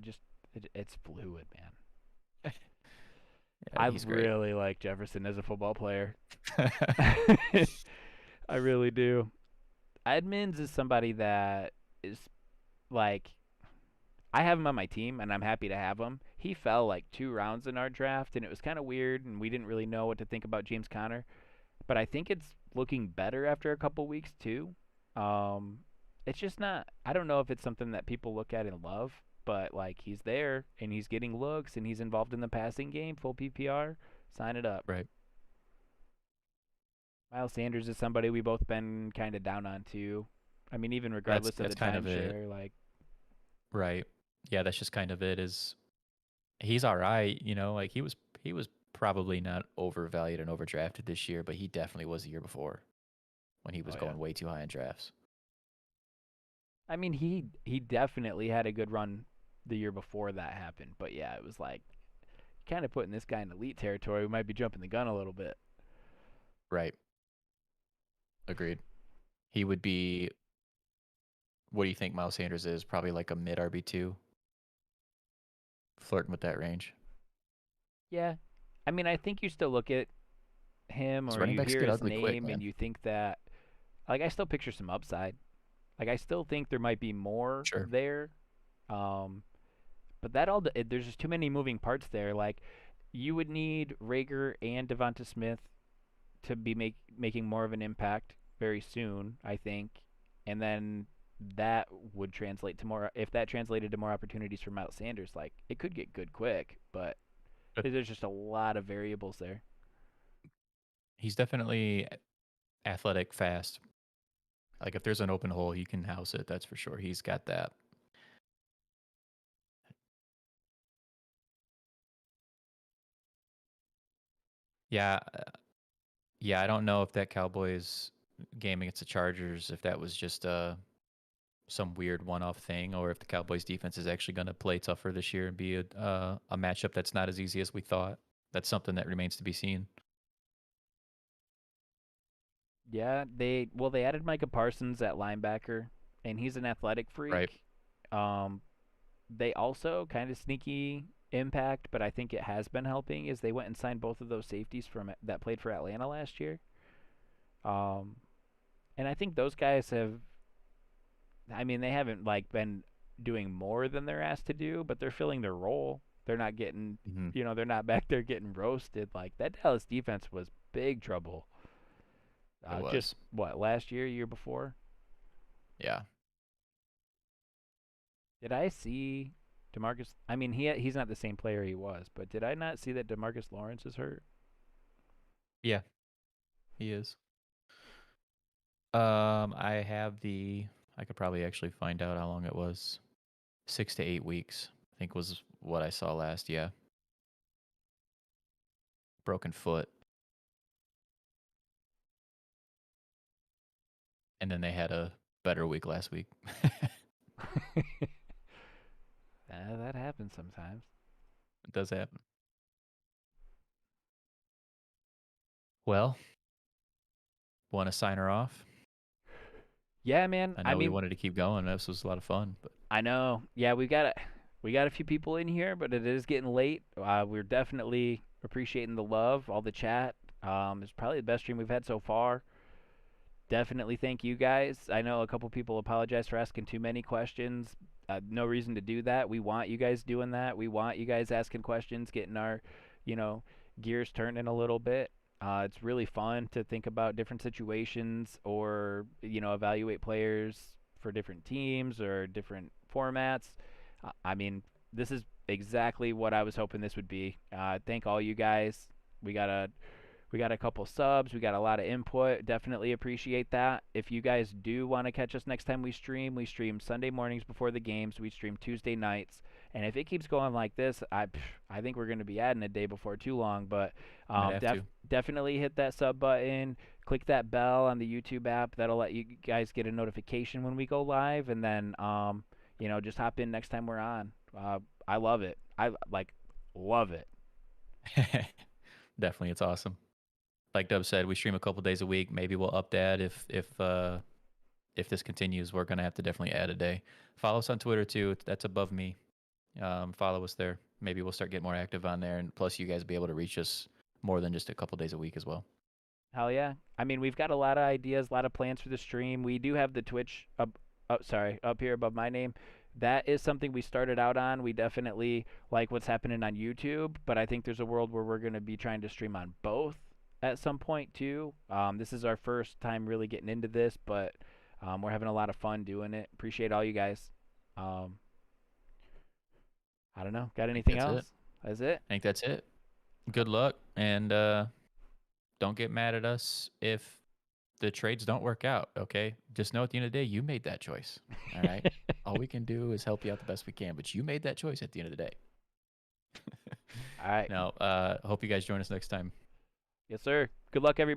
It's fluid, man. Yeah, I he's great. really like Jefferson as a football player. I really do. Edmonds is somebody that is like I have him on my team and I'm happy to have him. He fell like 2 rounds in our draft and it was kind of weird and we didn't really know what to think about James Conner, but I think it's looking better after a couple weeks too. Um it's just not I don't know if it's something that people look at and love, but like he's there and he's getting looks and he's involved in the passing game, full PPR, sign it up. Right. Miles Sanders is somebody we both been kind of down on too. I mean, even regardless of That's the kind of it. timeshare, like Right. Yeah, that's just kind of it. Is he's all right, like he was probably not overvalued and overdrafted this year, but he definitely was the year before when he was oh yeah. going way too high in drafts. I mean, he definitely had a good run the year before that happened, but yeah, it was like kind of putting this guy in elite territory. We might be jumping the gun a little bit. Right. Agreed. He would be. What do you think Miles Sanders is? Probably like a mid RB2, flirting with that range. Yeah, I mean, I think you still look at him His or running you backs hear get his ugly quick, name and man. you think that, like, I still picture some upside. Like, I still think there might be more Sure. there. Um, but there's just too many moving parts there. Like, you would need Rager and Devonte Smith to be making more of an impact very soon, I think, and then that would translate to more. If that translated to more opportunities for Miles Sanders, like it could get good quick, but But there's just a lot of variables there. he's definitely athletic, fast. Like if there's an open hole, you can house it. That's for sure. He's got that. Yeah, yeah. I don't know if that Cowboys game against the Chargers, if that was just some weird one-off thing, or if the Cowboys defense is actually going to play tougher this year and be a matchup that's not as easy as we thought. That's something that remains to be seen. Yeah, they added Micah Parsons at linebacker, and he's an athletic Right. freak. They also kind of sneaky impact, but I think it has been helping. Is they went and signed both of those safeties from that played for Atlanta last year. Um, and I think those guys have. I mean, they haven't like been doing more than they're asked to do, but they're filling their role. They're not getting, Mm-hmm. they're not back there getting roasted. Like that Dallas defense was big trouble. It Just was. what last year before? Yeah. Did I see DeMarcus. I mean, he's not the same player he was, but did I not see that DeMarcus Lawrence is hurt? Yeah, he is. I have I could probably actually find out how long it was. 6 to 8 weeks, I think was what I saw last. Yeah. Broken foot. And then they had a better week last week. That happens sometimes. It does happen. Well, want to sign her off? Yeah, man. I know we wanted to keep going. This was a lot of fun, but I know. Yeah, we got a few people in here, but it is getting late. We're definitely appreciating the love, all the chat. It's probably the best stream we've had so far. Definitely thank you guys. I know a couple people apologize for asking too many questions. No reason to do that. We want you guys doing that. We want you guys asking questions, getting our, gears turning a little bit. It's really fun to think about different situations or, evaluate players for different teams or different formats. I mean, this is exactly what I was hoping this would be. Thank all you guys. We got a couple subs. We got a lot of input. Definitely appreciate that. If you guys do want to catch us next time we stream Sunday mornings before the games. We stream Tuesday nights. And if it keeps going like this, I think we're going to be adding a day before too long. But definitely hit that sub button. Click that bell on the YouTube app. That'll let you guys get a notification when we go live. And then, just hop in next time we're on. I love it. I love it. Definitely, it's awesome. Like Dub said, we stream a couple days a week. Maybe we'll up that if this continues. We're gonna have to definitely add a day. Follow us on Twitter too. That's above me. Follow us there. Maybe we'll start getting more active on there, and plus you guys will be able to reach us more than just a couple days a week as well. Hell yeah! I mean, we've got a lot of ideas, a lot of plans for the stream. We do have the Twitch up here above my name. That is something we started out on. We definitely like what's happening on YouTube, but I think there's a world where we're going to be trying to stream on both at some point too. This is our first time really getting into this, but we're having a lot of fun doing it. Appreciate all you guys. I don't know. Got anything else? That's it. I think that's it. Good luck, and don't get mad at us if the trades don't work out, okay? Just know at the end of the day, you made that choice, all right? All we can do is help you out the best we can, but you made that choice at the end of the day. All right. Now, hope you guys join us next time. Yes, sir. Good luck, everybody.